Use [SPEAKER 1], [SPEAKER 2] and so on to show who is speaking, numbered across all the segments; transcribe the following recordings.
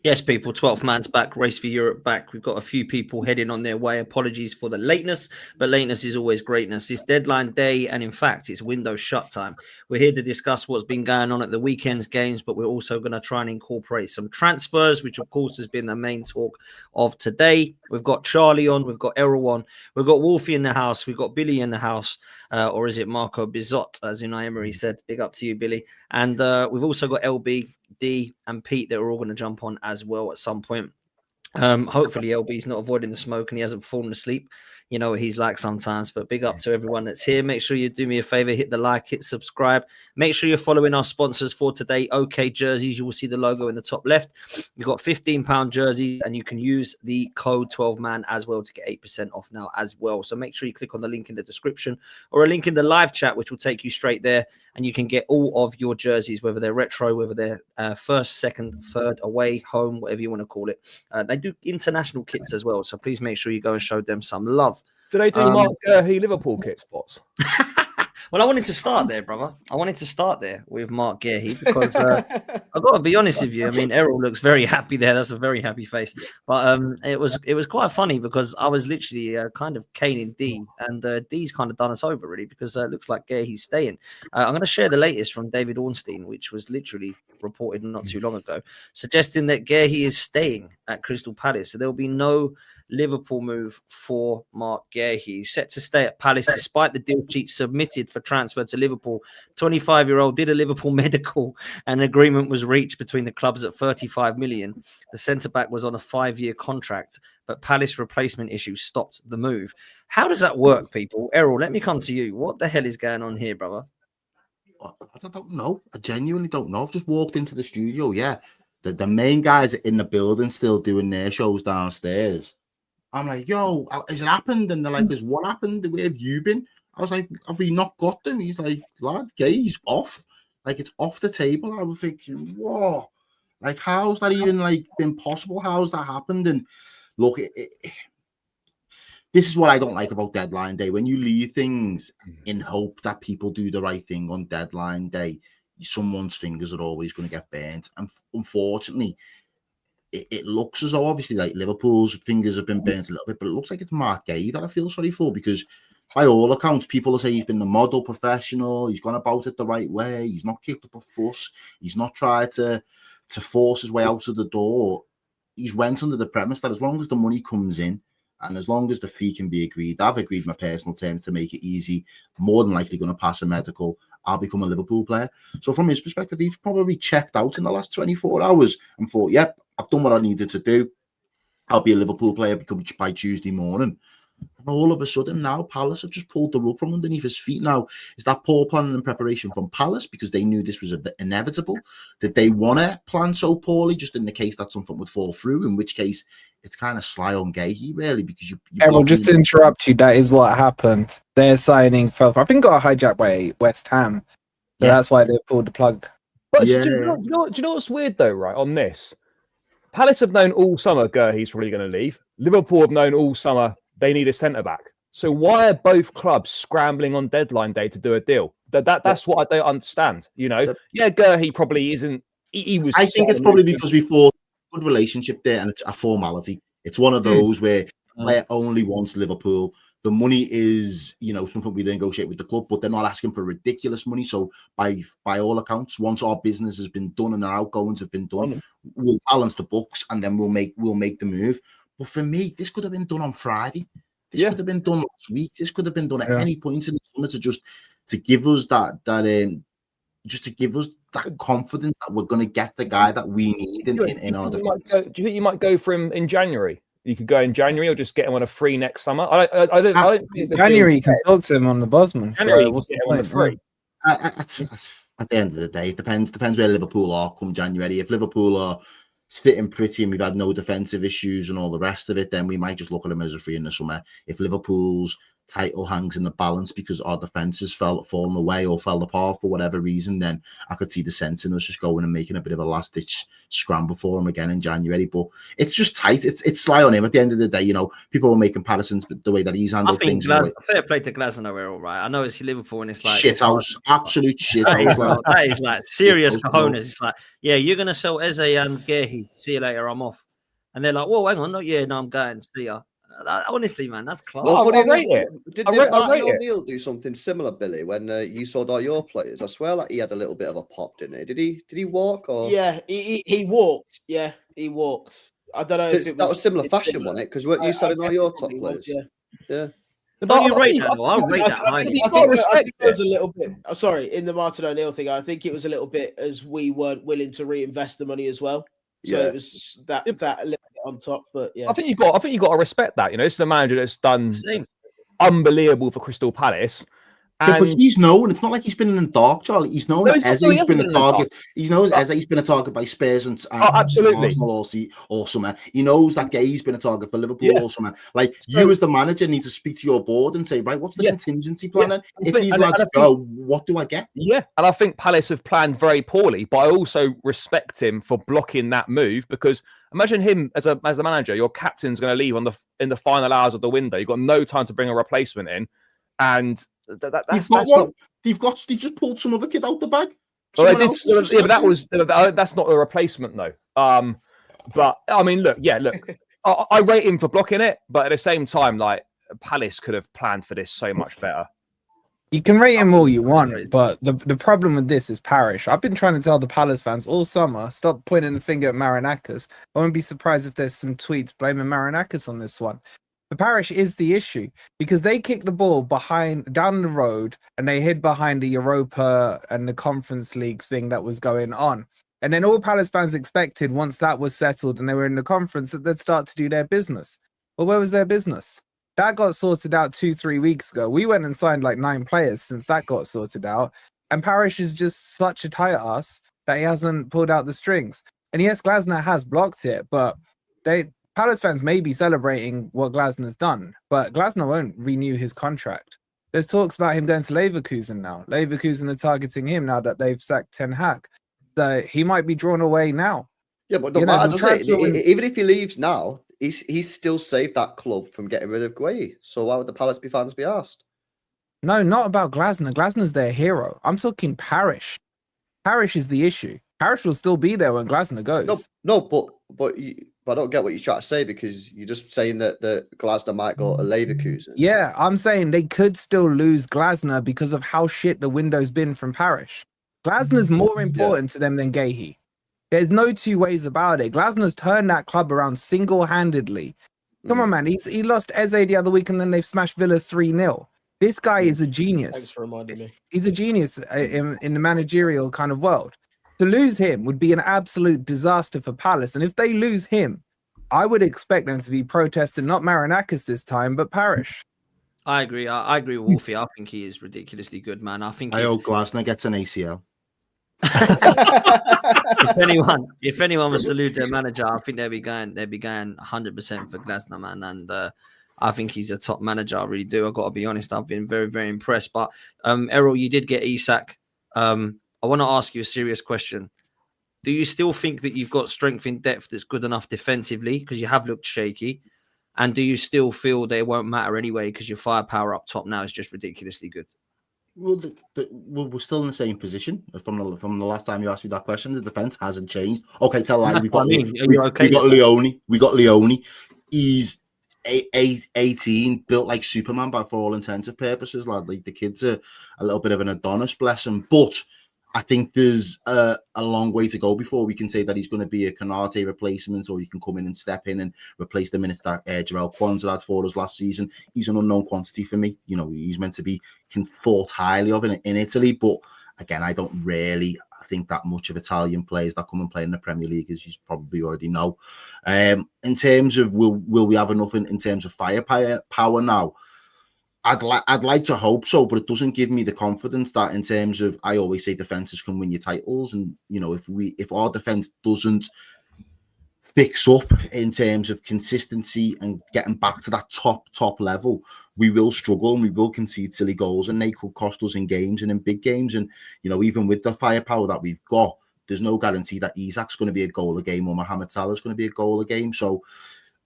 [SPEAKER 1] Yes, people, 12th man's back, Race for Europe back. We've got a few people heading on their way. Apologies for the lateness, but lateness is always greatness. It's deadline day, and in fact, it's window shut time. We're here to discuss what's been going on at the weekend's games, but we're also going to try and incorporate some transfers, which of course has been the main talk of today. We've got Charlie on, we've got Errol on, we've got Wolfie in the house, we've got Billy in the house, or is it Marco Bizot, as Unai Emery said? Big up to you, Billy. And we've also got LB, D, and Pete that are all going to jump on as well at some point. Hopefully LB's not avoiding the smoke and he hasn't fallen asleep. You know what he's like sometimes, but big up to everyone that's here. Make sure you do me a favor, hit the like, hit subscribe. Make sure you're following our sponsors for today. OK Jerseys, you will see the logo in the top left. You've got £15 jerseys and you can use the code 12man as well to get 8% off now as well. So make sure you click on the link in the description or a link in the live chat, which will take you straight there. And you can get all of your jerseys, whether they're retro, whether they're first, second, third, away, home, whatever you want to call it. They do international kits as well. So please make sure you go and show them some love.
[SPEAKER 2] Do they do Mark Guehi Liverpool kit spots?
[SPEAKER 1] Well, I wanted to start there, brother. I wanted to start there with Mark Guehi because I've got to be honest with you. I mean, Errol looks very happy there. That's a very happy face. But it was quite funny because I was literally kind of caning D, and D's kind of done us over really because it looks like Guehi's staying. I'm going to share the latest from David Ornstein, which was literally reported not too long ago, suggesting that Guehi is staying at Crystal Palace. So there will be no Liverpool move for Mark Guehi. He's set to stay at Palace despite the deal sheet submitted for transfer to Liverpool. 25-year-old did a Liverpool medical and an agreement was reached between the clubs at 35 million. The centre-back was on a 5-year contract, but Palace replacement issues stopped the move. How does that work, people? Errol, let me come to you. What the hell is going on here, brother?
[SPEAKER 3] I don't know. I genuinely don't know. I've just walked into the studio. Yeah, the main guys are in the building still doing their shows downstairs. I'm like, yo, has it happened? And they're like, has what happened? Where have you been? I was like, have we not got them? He's like, lad, Guehi's off. Like, it's off the table. I was thinking, whoa. Like, how's that even, like, been possible? How's that happened? And look, this is what I don't like about deadline day. When you leave things in hope that people do the right thing on deadline day, someone's fingers are always going to get burnt. And unfortunately, it looks as though obviously like Liverpool's fingers have been burnt a little bit, but it looks like it's Mark Guehi that I feel sorry for because by all accounts, people will say he's been the model professional. He's gone about it the right way. He's not kicked up a fuss. He's not tried to force his way out of the door. He's went under the premise that as long as the money comes in and as long as the fee can be agreed, I've agreed my personal terms to make it easy, more than likely going to pass a medical, I'll become a Liverpool player. So from his perspective, he's probably checked out in the last 24 hours and thought, yep, I've done what I needed to do. I'll be a Liverpool player by Tuesday morning. And all of a sudden now, Palace have just pulled the rug from underneath his feet. Now, is that poor planning and preparation from Palace because they knew this was inevitable? Did they want to plan so poorly just in the case that something would fall through? In which case, it's kind of sly on Guehi, really, because you
[SPEAKER 4] Errol, just to interrupt you, that is what happened. They're signing for, I think, got hijacked by West Ham. So that's why they pulled the plug.
[SPEAKER 2] But do you know what's weird, though, right, on this? Palace have known all summer Guehi's probably going to leave. Liverpool have known all summer they need a centre-back. So why are both clubs scrambling on deadline day to do a deal? That's what I don't understand. You know, Guehi probably isn't. He was.
[SPEAKER 3] I think it's probably because we thought a good relationship there, and it's a formality. It's one of those where player only wants Liverpool. The money is, something we negotiate with the club, but they're not asking for ridiculous money. So by all accounts, once our business has been done and our outgoings have been done, we'll balance the books and then we'll make the move. But for me, this could have been done on Friday. This could have been done last week. This could have been done at any point in the summer to give us that confidence that we're going to get the guy that we need in our defense.
[SPEAKER 2] Do you think you might go for him in January? You could go in January or just get him on a free next summer. I don't think
[SPEAKER 4] January you can talk to him on the Bosman.
[SPEAKER 2] January,
[SPEAKER 4] So what's the point?
[SPEAKER 2] free?
[SPEAKER 3] At the end of the day, it depends where Liverpool are come January. If Liverpool are sitting pretty and we've had no defensive issues and all the rest of it, then we might just look at him as a free in the summer. If Liverpool's title hangs in the balance because our defence has fallen away or fell apart for whatever reason, then I could see the sense in us just going and making a bit of a last-ditch scramble for him again in January. But it's just tight. It's sly on him at the end of the day. You know, people will make comparisons with the way that he's handled things.
[SPEAKER 1] Fair play to Glasner, we're all right. I know it's Liverpool and it's like
[SPEAKER 3] shithouse, absolute shithouse.
[SPEAKER 1] That is like serious cojones. It's like, yeah, you're gonna sell Eze and Guehi. See you later. I'm off. And they're like, whoa, hang on, no, I'm going. See ya. Honestly, man, that's class.
[SPEAKER 5] Well,
[SPEAKER 2] I rate it.
[SPEAKER 5] Did Martin O'Neill do something similar, Billy, when you sold all your players? I swear like he had a little bit of a pop, didn't he? Did he walk? Or
[SPEAKER 6] yeah, he walked. Yeah, he walked. I don't know if it
[SPEAKER 5] was similar fashion, wasn't it? Because weren't you selling all your top players?
[SPEAKER 6] Yeah.
[SPEAKER 1] Don't you rate that? I'll rate that highly.
[SPEAKER 6] I think it was a little bit. Sorry, in the Martin O'Neill thing, I think it was a little bit as we weren't willing to reinvest the money as well. So it was that a little bit on top, but yeah.
[SPEAKER 2] I think you got to respect that. You know, this is a manager that's done unbelievable for Crystal Palace.
[SPEAKER 3] Yeah, but he's known. It's not like he's been in the dark, Charlie. He's known that Eze's been a target. He knows Eze's been a target by Spurs and
[SPEAKER 2] absolutely
[SPEAKER 3] Arsenal all summer. He knows that Guehi's been a target for Liverpool all summer. Like you, as the manager, need to speak to your board and say, right, what's the contingency plan? Then? If these lads go, what do I get?
[SPEAKER 2] Yeah, and I think Palace have planned very poorly, but I also respect him for blocking that move because imagine him as a manager. Your captain's going to leave in the final hours of the window. You've got no time to bring a replacement in, and
[SPEAKER 3] they've just pulled some other kid out the bag.
[SPEAKER 2] Well, but that's not a replacement though. But I mean, look, I rate him for blocking it, but at the same time, like Palace could have planned for this so much better.
[SPEAKER 4] You can rate him all you want, but the problem with this is Parish. I've been trying to tell the Palace fans all summer, stop pointing the finger at Marinakis. I won't be surprised if there's some tweets blaming Marinakis on this one. The Parish is the issue because they kicked the ball down the road and they hid behind the Europa and the Conference League thing that was going on. And then all Palace fans expected once that was settled and they were in the conference that they'd start to do their business. Well, where was their business? That got sorted out 2-3 weeks ago. We went and signed like 9 players since that got sorted out. And Parish is just such a tight ass that he hasn't pulled out the strings. And yes, Glasner has blocked it, but Palace fans may be celebrating what Glasner's done, but Glasner won't renew his contract. There's talks about him going to Leverkusen now. Leverkusen are targeting him now that they've sacked Ten Hag. So he might be drawn away now.
[SPEAKER 5] Yeah, but don't matter, does it? Even if he leaves now, he's still saved that club from getting rid of Guehi. So why would the Palace fans be asked?
[SPEAKER 4] No, not about Glasner. Glasner's their hero. I'm talking Parish. Parish is the issue. Parish will still be there when Glasner goes.
[SPEAKER 5] But I don't get what you're trying to say because you're just saying that Glasner might go to Leverkusen.
[SPEAKER 4] Yeah, I'm saying they could still lose Glasner because of how shit the window's been from Parish. Glasner's more important to them than Guehi. There's no two ways about it. Glasner's turned that club around single-handedly. Come on, man. He lost Eze the other week and then they've smashed Villa 3-0. This guy is a genius.
[SPEAKER 6] Thanks for reminding me.
[SPEAKER 4] He's a genius in the managerial kind of world. To lose him would be an absolute disaster for Palace. And if they lose him, I would expect them to be protesting not Marinakis this time, but Parish.
[SPEAKER 1] I agree. I agree with Wolfie. I think he is ridiculously good, man. I
[SPEAKER 3] hope Glasner gets an ACL.
[SPEAKER 1] if anyone was to lose their manager, I think they'd be going 100% for Glasner, man. And I think he's a top manager. I really do. I've got to be honest. I've been very, very impressed. But Errol, you did get Isak. I want to ask you a serious question. Do you still think that you've got strength in depth that's good enough defensively? Because you have looked shaky. And do you still feel that it won't matter anyway because your firepower up top now is just ridiculously good?
[SPEAKER 3] Well, we're still in the same position from the last time you asked me that question. The defense hasn't changed. Okay, tell lie. We got Leone. We got Leone. He's 18, built like Superman for all intents and purposes. Like the kid's a little bit of an Adonis, bless him. But I think there's a long way to go before we can say that he's going to be a Canate replacement, or you can come in and step in and replace the minutes that Jarell Quansah had for us last season. He's an unknown quantity for me. You know, he's meant to be thought highly of in Italy, but again, I don't really think that much of Italian players that come and play in the Premier League, as you probably already know. In terms of will we have enough in terms of firepower now? I'd like to hope so, but it doesn't give me the confidence that in terms of, I always say defenses can win you titles. And, you know, if our defense doesn't fix up in terms of consistency and getting back to that top level, we will struggle and we will concede silly goals, and they could cost us in games and in big games. And, you know, even with the firepower that we've got, there's no guarantee that Isak's going to be a goal a game or Mohamed Salah's going to be a goal a game. So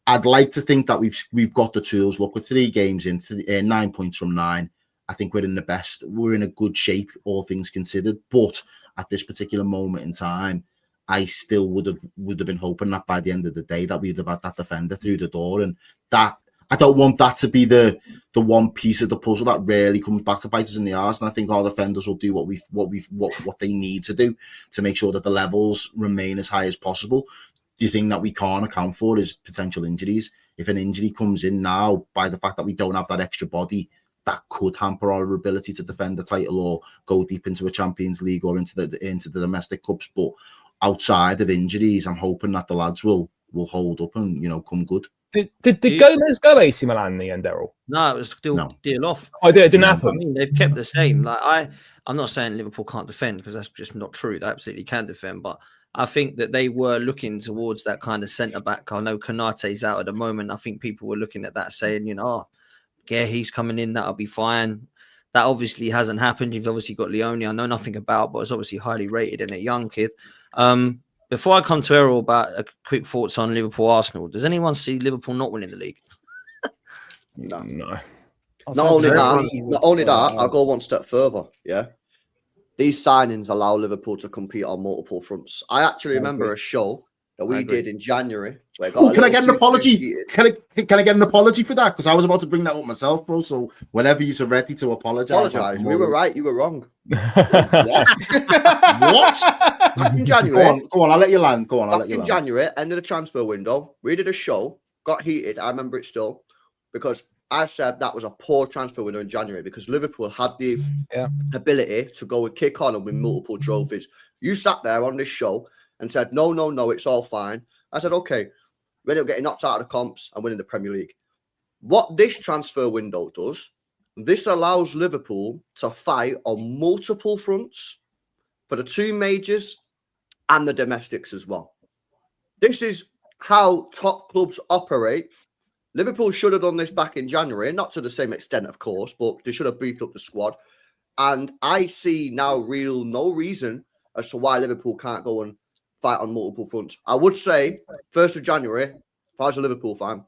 [SPEAKER 3] I'd like to think that we've got the tools. Look, we're 3 games in, 9 points from 9. I think we're in a good shape, all things considered. But at this particular moment in time, I still would have been hoping that by the end of the day that we'd have had that defender through the door, and that I don't want that to be the one piece of the puzzle that really comes back to bite us in the arse. And I think our defenders will do what they need to do to make sure that the levels remain as high as possible. The thing that we can't account for is potential injuries. If an injury comes in now by the fact that we don't have that extra body, that could hamper our ability to defend the title or go deep into a Champions League or into the domestic cups. But outside of injuries, I'm hoping that the lads will hold up and, you know, come good.
[SPEAKER 2] Did Gomez go AC Milan in the end, Daryl?
[SPEAKER 1] No, it was still deal off.
[SPEAKER 2] Oh, it didn't happen.
[SPEAKER 1] I mean, they've kept the same. Like I'm not saying Liverpool can't defend, because that's just not true. They absolutely can defend, but I think that they were looking towards that kind of centre back. I know Konate's out at the moment. I think people were looking at that saying, you know, he's coming in, that'll be fine. That obviously hasn't happened. You've obviously got Leone, I know nothing about, but it's obviously highly rated and a young kid. Before I come to Errol about a quick thoughts on Liverpool-Arsenal, does anyone see Liverpool not winning the league?
[SPEAKER 5] No.
[SPEAKER 2] No.
[SPEAKER 5] Not only that, I'll go one step further. Yeah. These signings allow Liverpool to compete on multiple fronts. I actually remember a show that we did in January. Where
[SPEAKER 3] can I get an apology? Can I get an apology for that? Because I was about to bring that up myself, bro. So whenever you're ready to apologize.
[SPEAKER 5] We were right. You were wrong.
[SPEAKER 3] What?
[SPEAKER 5] Back in January.
[SPEAKER 3] Go on. I'll let you land. Go on.
[SPEAKER 5] Back in January, end of the transfer window, we did a show. Got heated. I remember it still, because I said that was a poor transfer window in January because Liverpool had the ability to go and kick on and win multiple trophies. You sat there on this show and said, no, it's all fine. I said, okay, we ended up getting knocked out of the comps and winning the Premier League. What this transfer window does, this allows Liverpool to fight on multiple fronts for the 2 majors and the domestics as well. This is how top clubs operate. Liverpool should have done this back in January, not to the same extent, of course, but they should have beefed up the squad. And I see now no reason as to why Liverpool can't go and fight on multiple fronts. I would say 1st of January, if I was a Liverpool fan,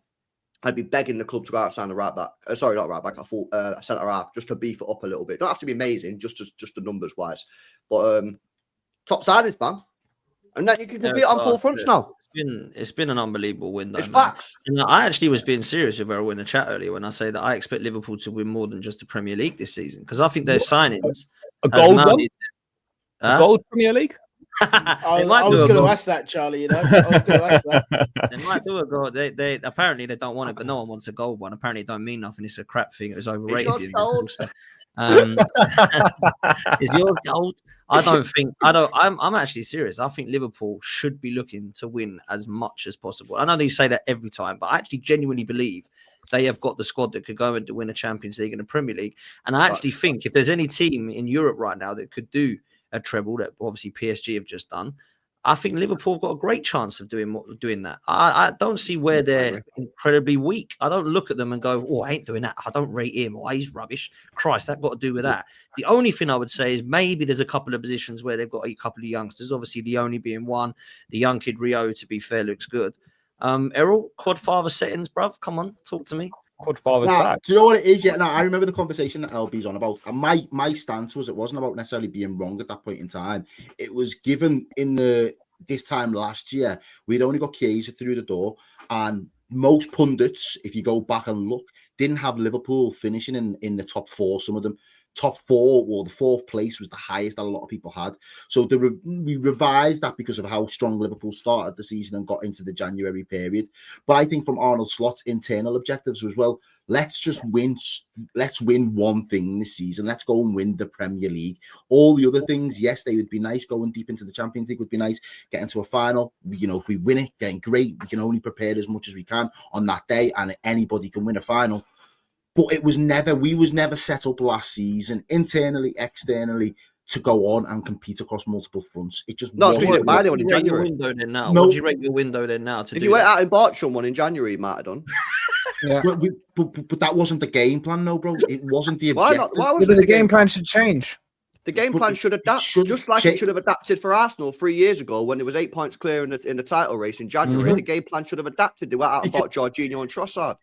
[SPEAKER 5] I'd be begging the club to go out and sign a right back. Sorry, not right back, a centre half, just to beef it up a little bit. Don't have to be amazing, just the numbers wise. But top signings, man. And then you can compete on full fronts now.
[SPEAKER 1] It's been an unbelievable window.
[SPEAKER 5] It's facts.
[SPEAKER 1] And I actually was being serious with Errol in the chat earlier when I say that I expect Liverpool to win more than just the Premier League this season, because I think their signings
[SPEAKER 2] a gold Premier League.
[SPEAKER 6] I was going to ask that, Charlie. You know, I was going to ask that.
[SPEAKER 1] They might do a goal. They apparently they don't want it, but no one wants a gold one. Apparently, it don't mean nothing. It's a crap thing. It was overrated. Is yours gold? I'm actually serious. I think Liverpool should be looking to win as much as possible. I know they say that every time, but I actually genuinely believe they have got the squad that could go and win a Champions League and a Premier League. And I actually think if there's any team in Europe right now that could do a treble, that obviously PSG have just done, I think Liverpool have got a great chance of doing that. I don't see where they're incredibly weak. I don't look at them and go, oh, I ain't doing that. I don't rate him. Or he's rubbish. Christ, that got to do with that. The only thing I would say is maybe there's a couple of positions where they've got a couple of youngsters. Obviously, Leone being one. The young kid Rio, to be fair, looks good. Errol, quad father settings, bruv. Come on, talk to me.
[SPEAKER 2] Quad father's back.
[SPEAKER 3] Do you know what it is? Yeah, I remember the conversation that LB's on about. And my stance was, it wasn't about necessarily being wrong at that point in time. It was given in this time last year, we'd only got Chiesa through the door, and most pundits, if you go back and look, didn't have Liverpool finishing in the top 4. Some of them top 4, or the 4th place was the highest that a lot of people had. So we revised that because of how strong Liverpool started the season and got into the January period. But I think from Arnold Slot's internal objectives as well, let's just win. Let's win one thing this season. Let's go and win the Premier League. All the other things, yes, they would be nice. Going deep into the Champions League would be nice. Getting to a final, you know, if we win it, then great. We can only prepare as much as we can on that day, and anybody can win a final. But we was never set up last season, internally, externally, to go on and compete across multiple fronts. It just
[SPEAKER 5] No,
[SPEAKER 3] wasn't.
[SPEAKER 5] you didn't buy anyone in
[SPEAKER 1] What do you rate your
[SPEAKER 5] January.
[SPEAKER 1] window then now?
[SPEAKER 3] No.
[SPEAKER 1] What do you rate your window then now?
[SPEAKER 5] If you went out and bought someone in January, you might have done.
[SPEAKER 4] Yeah.
[SPEAKER 3] But that wasn't the game plan, no, bro. It wasn't the
[SPEAKER 5] Why
[SPEAKER 3] objective.
[SPEAKER 5] not? Why
[SPEAKER 4] But
[SPEAKER 5] wasn't
[SPEAKER 4] the game plan should change.
[SPEAKER 5] The game
[SPEAKER 3] But
[SPEAKER 5] plan should adapt, just like it should have adapted for Arsenal 3 years ago when it was 8 points clear in the title race in January. The game plan should have adapted. They went out and bought Jorginho and Trossard.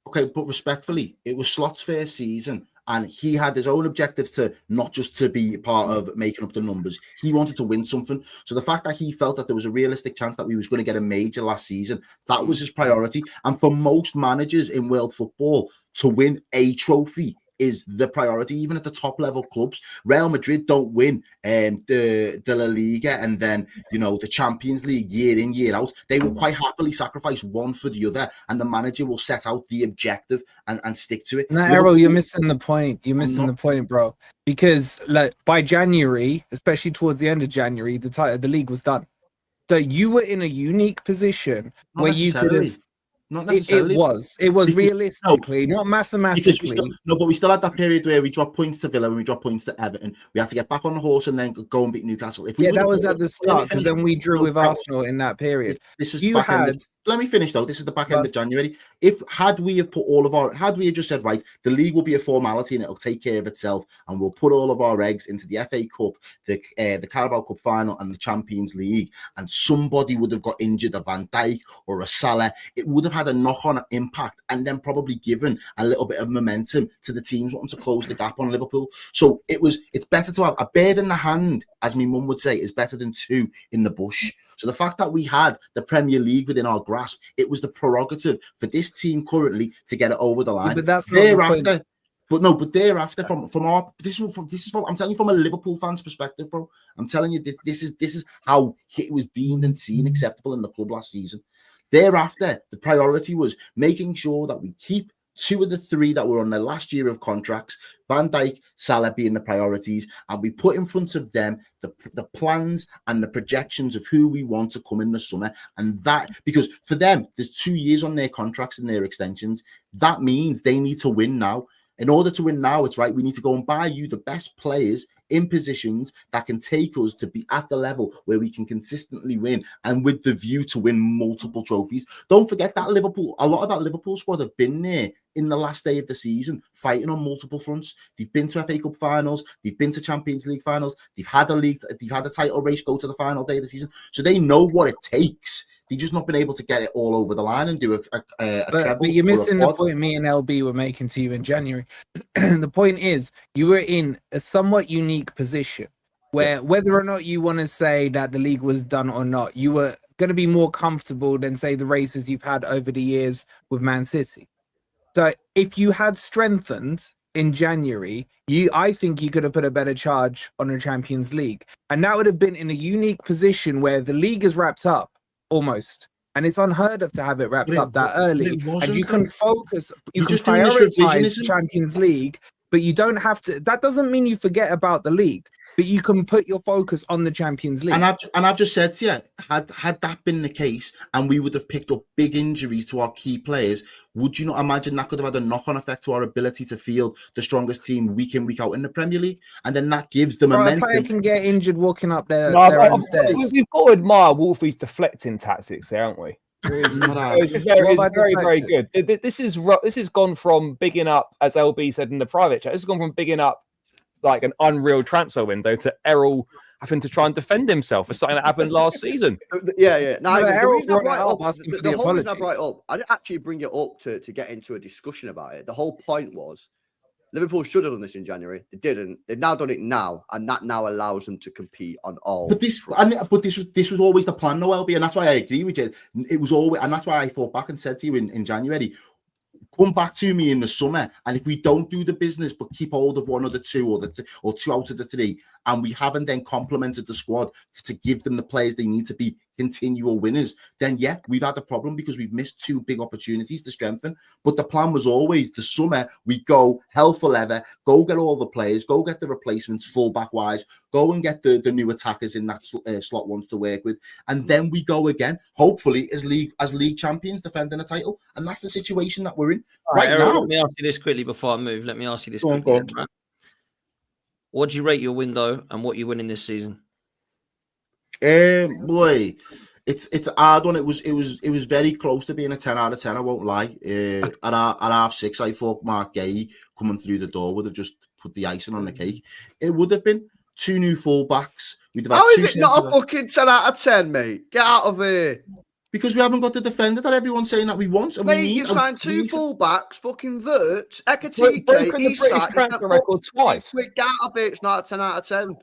[SPEAKER 3] Okay, but respectfully, it was Slot's first season, and he had his own objectives to not just to be part of making up the numbers. He wanted to win something. So the fact that he felt that there was a realistic chance that we was going to get a major last season, that was his priority. And for most managers in world football, to win a trophy is the priority, even at the top level clubs. Real Madrid don't win the La Liga and then, the Champions League year in, year out. They will quite happily sacrifice one for the other, and the manager will set out the objective and stick to it.
[SPEAKER 4] No, Errol, you're missing the point. You're missing the point, bro. Because by January, especially towards the end of January, the league was done. So you were in a unique position where you could have.
[SPEAKER 3] Not necessarily.
[SPEAKER 4] It was realistically, not mathematically.
[SPEAKER 3] But we still had that period where we dropped points to Villa and we dropped points to Everton. We had to get back on the horse and then go and beat Newcastle.
[SPEAKER 4] That was at the start, because then we drew with Arsenal in that period.
[SPEAKER 3] Let me finish though. This is the back end of January. Had we just said, right, the league will be a formality and it'll take care of itself, and we'll put all of our eggs into the FA Cup, the Carabao Cup final, and the Champions League, and somebody would have got injured, a Van Dijk or a Salah, it would have had a knock-on impact and then probably given a little bit of momentum to the teams wanting to close the gap on Liverpool. So it's better to have a bird in the hand, as my mum would say, is better than two in the bush. So the fact that we had the Premier League within our grasp, it was the prerogative for this team currently to get it over the line.
[SPEAKER 4] But that's not the point.
[SPEAKER 3] But thereafter, I'm telling you from a Liverpool fan's perspective, bro. I'm telling you that this is how it was deemed and seen acceptable in the club last season. Thereafter, the priority was making sure that we keep two of the three that were on their last year of contracts, Van Dijk, Salah being the priorities, and we put in front of them the plans and the projections of who we want to come in the summer. And that, because for them, there's 2 years on their contracts and their extensions. That means they need to win now. In order to win now, it's right, we need to go and buy you the best players in positions that can take us to be at the level where we can consistently win, and with the view to win multiple trophies. Don't forget that a lot of that Liverpool squad have been there in the last day of the season, fighting on multiple fronts. They've been to FA Cup finals, they've been to Champions League finals, they've had a title race go to the final day of the season. So they know what it takes. They've just not been able to get it all over the line and do a treble.
[SPEAKER 4] But you're missing the point me and LB were making to you in January. The point is, you were in a somewhat unique position where whether or not you want to say that the league was done or not, you were going to be more comfortable than, say, the races you've had over the years with Man City. So if you had strengthened in January, I think you could have put a better charge on the Champions League. And that would have been in a unique position where the league is wrapped up. Almost, and it's unheard of to have it wrapped up that early. And you can focus, you can prioritize Champions League, but you don't have to. That doesn't mean you forget about the league, but you can put your focus on the Champions League.
[SPEAKER 3] And I've just said to you, had that been the case, and we would have picked up big injuries to our key players, would you not imagine that could have had a knock-on effect to our ability to field the strongest team week in, week out in the Premier League? And then that gives the momentum.
[SPEAKER 4] A player can get injured walking up there.
[SPEAKER 2] We've got to admire Wolfie's deflecting tactics there, haven't we? It's very, very good. This has gone from bigging up, as LB said in the private chat, this has gone from bigging up like an unreal transfer window to Errol having to try and defend himself for something that happened last season.
[SPEAKER 5] Yeah. No,
[SPEAKER 4] Errol
[SPEAKER 5] the whole reason I brought
[SPEAKER 4] apologies.
[SPEAKER 5] it up, I didn't actually bring it up to get into a discussion about it. The whole point was Liverpool should have done this in January. They didn't. They've now done it now, and that now allows them to compete on all.
[SPEAKER 3] But this was always the plan, though, LB, and that's why I agree with you. It was always, and that's why I thought back and said to you in January, come back to me in the summer, and if we don't do the business but keep hold of one of the two or two out of the three, and we haven't then complemented the squad to give them the players they need to be continual winners, then we've had a problem because we've missed two big opportunities to strengthen. But the plan was always the summer we go hell for leather, go get all the players, go get the replacements fullback wise, go and get the new attackers in that slot ones to work with, and then we go again, hopefully as league champions defending a title. And that's the situation that we're in right now.
[SPEAKER 1] Let me ask you this quickly before I move. Let me ask you this
[SPEAKER 3] Go
[SPEAKER 1] quickly.
[SPEAKER 3] on.
[SPEAKER 1] Right? what do you rate your window and what you win in this season?
[SPEAKER 3] Boy, it's a hard one. It was very close to being a 10 out of 10. I won't lie. At half 6, I thought Mark Guehi coming through the door would have just put the icing on the cake. It would have been 2 new fullbacks.
[SPEAKER 5] How is it not a fucking 10 out of 10, mate? Get out of here.
[SPEAKER 3] Because we haven't got the defender that everyone's saying that we want. And
[SPEAKER 5] mate, you signed 2 fullbacks, fucking Verts, Ekatike, Isak.
[SPEAKER 2] Transfer record twice.
[SPEAKER 5] Get out of it. It's not a 10 out of 10.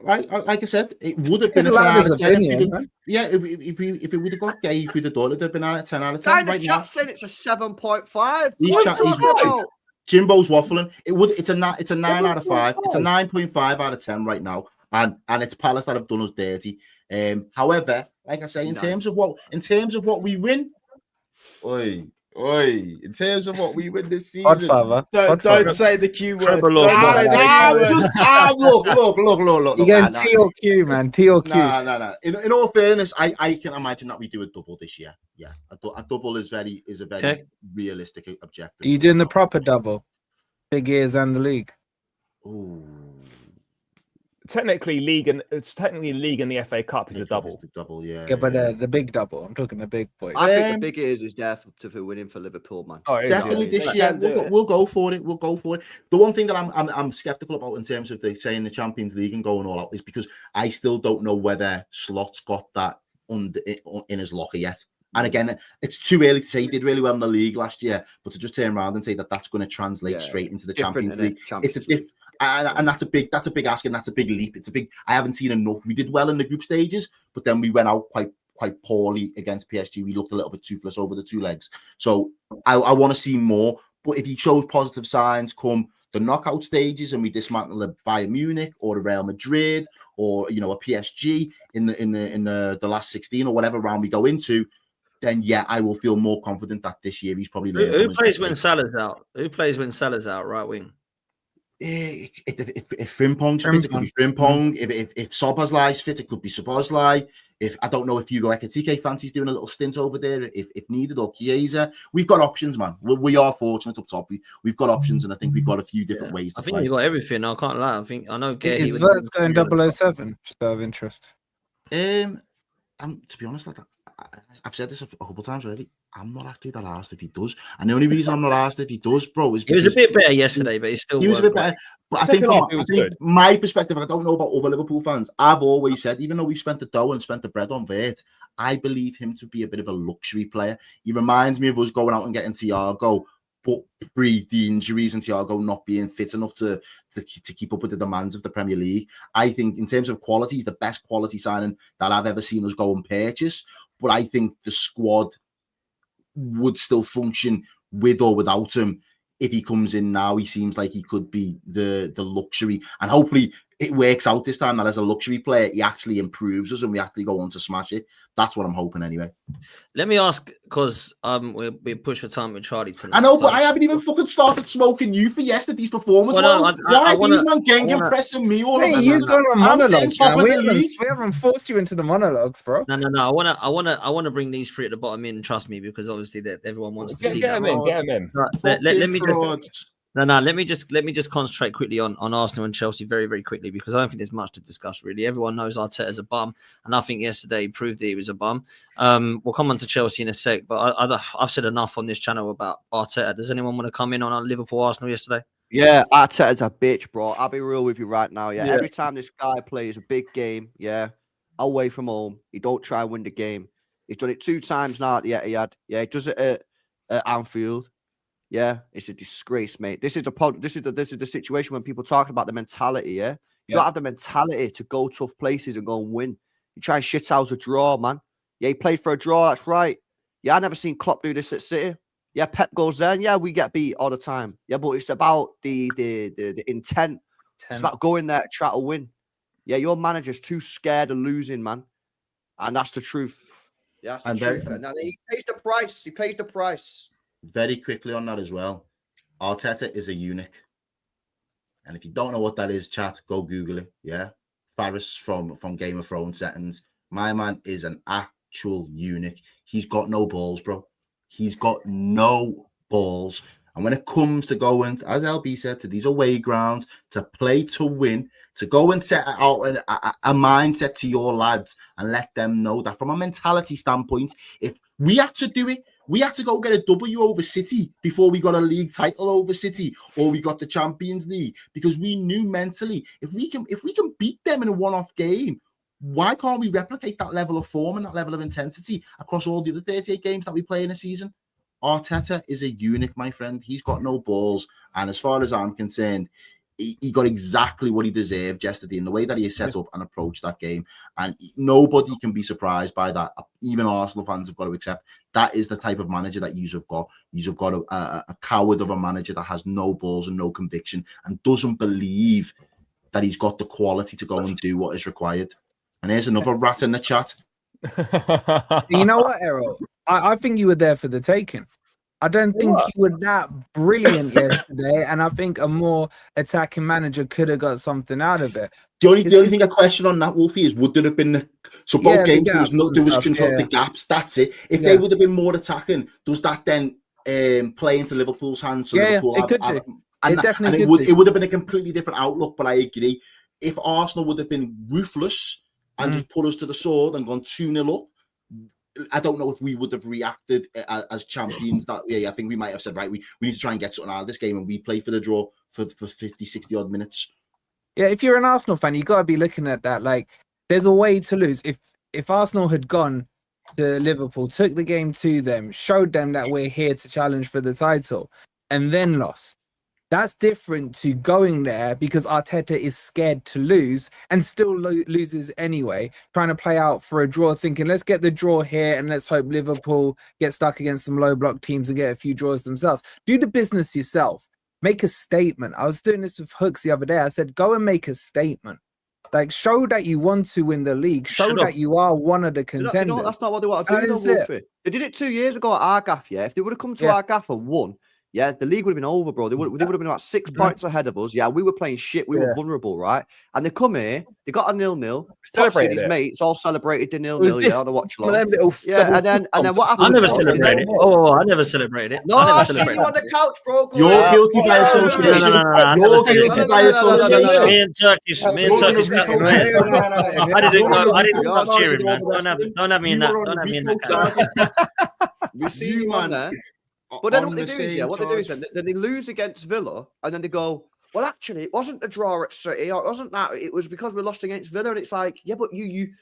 [SPEAKER 3] Right, like I said, it would have been a 10 out of 10. If it would have got Guehi through the door, it would have been a 10 out of 10. Right now,
[SPEAKER 5] saying it's a 7.5.
[SPEAKER 3] He's Jimbo's waffling. It's a 9 out of 5. It's a 9.5 out of 10 right now, and it's Palace that have done us dirty. However, like I say, in terms of what we win, in terms of what we win this season,
[SPEAKER 6] don't say the Q word.
[SPEAKER 3] Look.
[SPEAKER 4] You're going T or Q, man. T or Q.
[SPEAKER 3] No. In all fairness, I can imagine that we do a double this year. Yeah, a double is a very realistic objective.
[SPEAKER 4] Are you doing the proper double? Big ears and the league.
[SPEAKER 3] Ooh.
[SPEAKER 2] Technically, league and the FA Cup is a double.
[SPEAKER 3] The double, yeah.
[SPEAKER 4] Yeah, but the big double. I'm talking the big boys.
[SPEAKER 5] I think the big ears is there for winning for Liverpool, man.
[SPEAKER 3] Definitely this year. We'll go for it. We'll go for it. The one thing that I'm skeptical about in terms of saying the Champions League and going all out is because I still don't know whether Slot's got that in his locker yet. And again, it's too early to say. He did really well in the league last year, but to just turn around and say that that's going to translate straight into the Champions League, it's a diff. And that's a big ask, and that's a big leap. I haven't seen enough. We did well in the group stages, but then we went out quite poorly against PSG. We looked a little bit toothless over the 2 legs. So I want to see more. But if he shows positive signs come the knockout stages and we dismantle a Bayern Munich or a Real Madrid or a PSG in the last 16 or whatever round we go into, then I will feel more confident that this year he's probably
[SPEAKER 1] who plays when Salah's out? Who plays when Salah's out? Right wing.
[SPEAKER 3] If Frimpong's fit, it could be Frimpong. If Szoboszlai's fit, it could be Szoboszlai. If I don't know if Hugo Ekatike fancies doing a little stint over there, if needed, or Chiesa, we've got options, man. We are fortunate up top. We've got options, and I think we've got a few different ways to play.
[SPEAKER 1] I think you've got everything. I can't lie. I know.
[SPEAKER 4] Is Verts going 007? Just out of interest.
[SPEAKER 3] To be honest, I've said this a couple of times already. I'm not actually that asked if he does, and the only reason I'm not asked if he does, bro, is
[SPEAKER 1] he was a bit better yesterday, but he was a bit better.
[SPEAKER 3] But I think from my perspective, I don't know about other Liverpool fans. I've always said, even though we spent the dough and spent the bread on Vert, I believe him to be a bit of a luxury player. He reminds me of us going out and getting Thiago, but pre the injuries and Thiago not being fit enough to keep up with the demands of the Premier League. I think in terms of quality, he's the best quality signing that I've ever seen us go and purchase. But I think the squad would still function with or without him. If he comes in now, he seems like he could be the luxury, and hopefully it works out this time that as a luxury player, he actually improves us and we actually go on to smash it. That's what I'm hoping anyway.
[SPEAKER 1] Let me ask, because we push for time with Charlie tonight.
[SPEAKER 3] I know, but I haven't even fucking started smoking you for yesterday's performance. Why these man gang pressing me all over?
[SPEAKER 4] You've gone on monologues. We haven't forced you into the monologues, bro.
[SPEAKER 1] No. I want to bring these 3 at the bottom in. Trust me, because obviously everyone wants to see.
[SPEAKER 2] Get them in.
[SPEAKER 1] Right, let me just. No. Let me just concentrate quickly on Arsenal and Chelsea very, very quickly, because I don't think there's much to discuss really. Everyone knows Arteta's a bum, and I think yesterday he proved that he was a bum. We'll come on to Chelsea in a sec, but I've said enough on this channel about Arteta. Does anyone want to come in on Liverpool Arsenal yesterday?
[SPEAKER 5] Yeah, Arteta's a bitch, bro. I'll be real with you right now. Yeah, every time this guy plays a big game, away from home, he don't try and win the game. He's done it 2 times now at the Etihad. Yeah, he does it at Anfield. Yeah, it's a disgrace, mate. This is the situation when people talk about the mentality. Yeah, you don't have the mentality to go tough places and go and win. You try and shit out a draw, man. Yeah, he played for a draw. That's right. Yeah, I never seen Klopp do this at City. Yeah, Pep goes there, and we get beat all the time. Yeah, but it's about the intent. It's about going there to try to win. Yeah, your manager's too scared of losing, man, and that's the truth. Yeah, that's the truth. And he pays the price. He pays the price.
[SPEAKER 3] Very quickly on that as well, Arteta is a eunuch, and if you don't know what that is, chat, go Google it. Yeah, Varys from Game of Thrones settings. My man is an actual eunuch. He's got no balls, bro. He's got no balls. And when it comes to going, as LB said, to these away grounds, to play to win, to go and set out a mindset to your lads and let them know that from a mentality standpoint, if we had to do it, we had to go get a W over City before we got a league title over City, or we got the Champions League, because we knew mentally if we can beat them in a one-off game, why can't we replicate that level of form and that level of intensity across all the other 38 games that we play in a season? Arteta is a eunuch, my friend. He's got no balls, and as far as I'm concerned, he got exactly what he deserved yesterday in the way that he set up and approached that game. And nobody can be surprised by that. Even Arsenal fans have got to accept that is the type of manager that you've got. You've got a coward of a manager that has no balls and no conviction and doesn't believe that he's got the quality to go and do what is required. And here's another rat in the chat.
[SPEAKER 4] You know what, Errol? I think you were there for the taking. I don't think you were that brilliant yesterday, and I think a more attacking manager could have got something out of it.
[SPEAKER 3] The only thing I question on that, Wolfie, is would there have been both games there was control the gaps. That's it. If they would have been more attacking, does that then play into Liverpool's hands? So Liverpool it would have been a completely different outlook. But I agree, if Arsenal would have been ruthless and just put us to the sword and gone 2-0 up, I don't know if we would have reacted as champions. That I think we might have said, right, we need to try and get something out of this game, and we play for the draw for 50, 60 odd minutes.
[SPEAKER 4] Yeah, if you're an Arsenal fan, you got to be looking at that. Like, there's a way to lose. If Arsenal had gone to Liverpool, took the game to them, showed them that we're here to challenge for the title, and then lost, that's different to going there because Arteta is scared to lose and still loses anyway, trying to play out for a draw, thinking, let's get the draw here and let's hope Liverpool get stuck against some low block teams and get a few draws themselves. Do the business yourself. Make a statement. I was doing this with Hooks the other day. I said, go and make a statement. Like, show that you want to win the league. Show that you are one of the contenders.
[SPEAKER 5] No, that's not what they want to do, though, Wolfie. They did it 2 years ago at Argaff, yeah? If they would have come to Argaff and won, yeah, the league would have been over, bro. They would have been about 6 points ahead of us. Yeah, we were playing shit. We were vulnerable, right? And they come here, they got a 0-0. His mates all celebrated the 0-0, on the watch long. Yeah, and then what happened?
[SPEAKER 1] I never celebrated it. I never celebrated it.
[SPEAKER 5] No, I seen you on the couch, bro.
[SPEAKER 3] You're guilty by association. You're guilty by association.
[SPEAKER 1] Me and Turkish. I didn't start cheering, man. Don't have me in that. Don't have me in that.
[SPEAKER 5] We see you on there. But then what they do is then they lose against Villa, and then they go, well, actually, it wasn't a draw at City, or it wasn't that. It was because we lost against Villa, and it's like, yeah, but you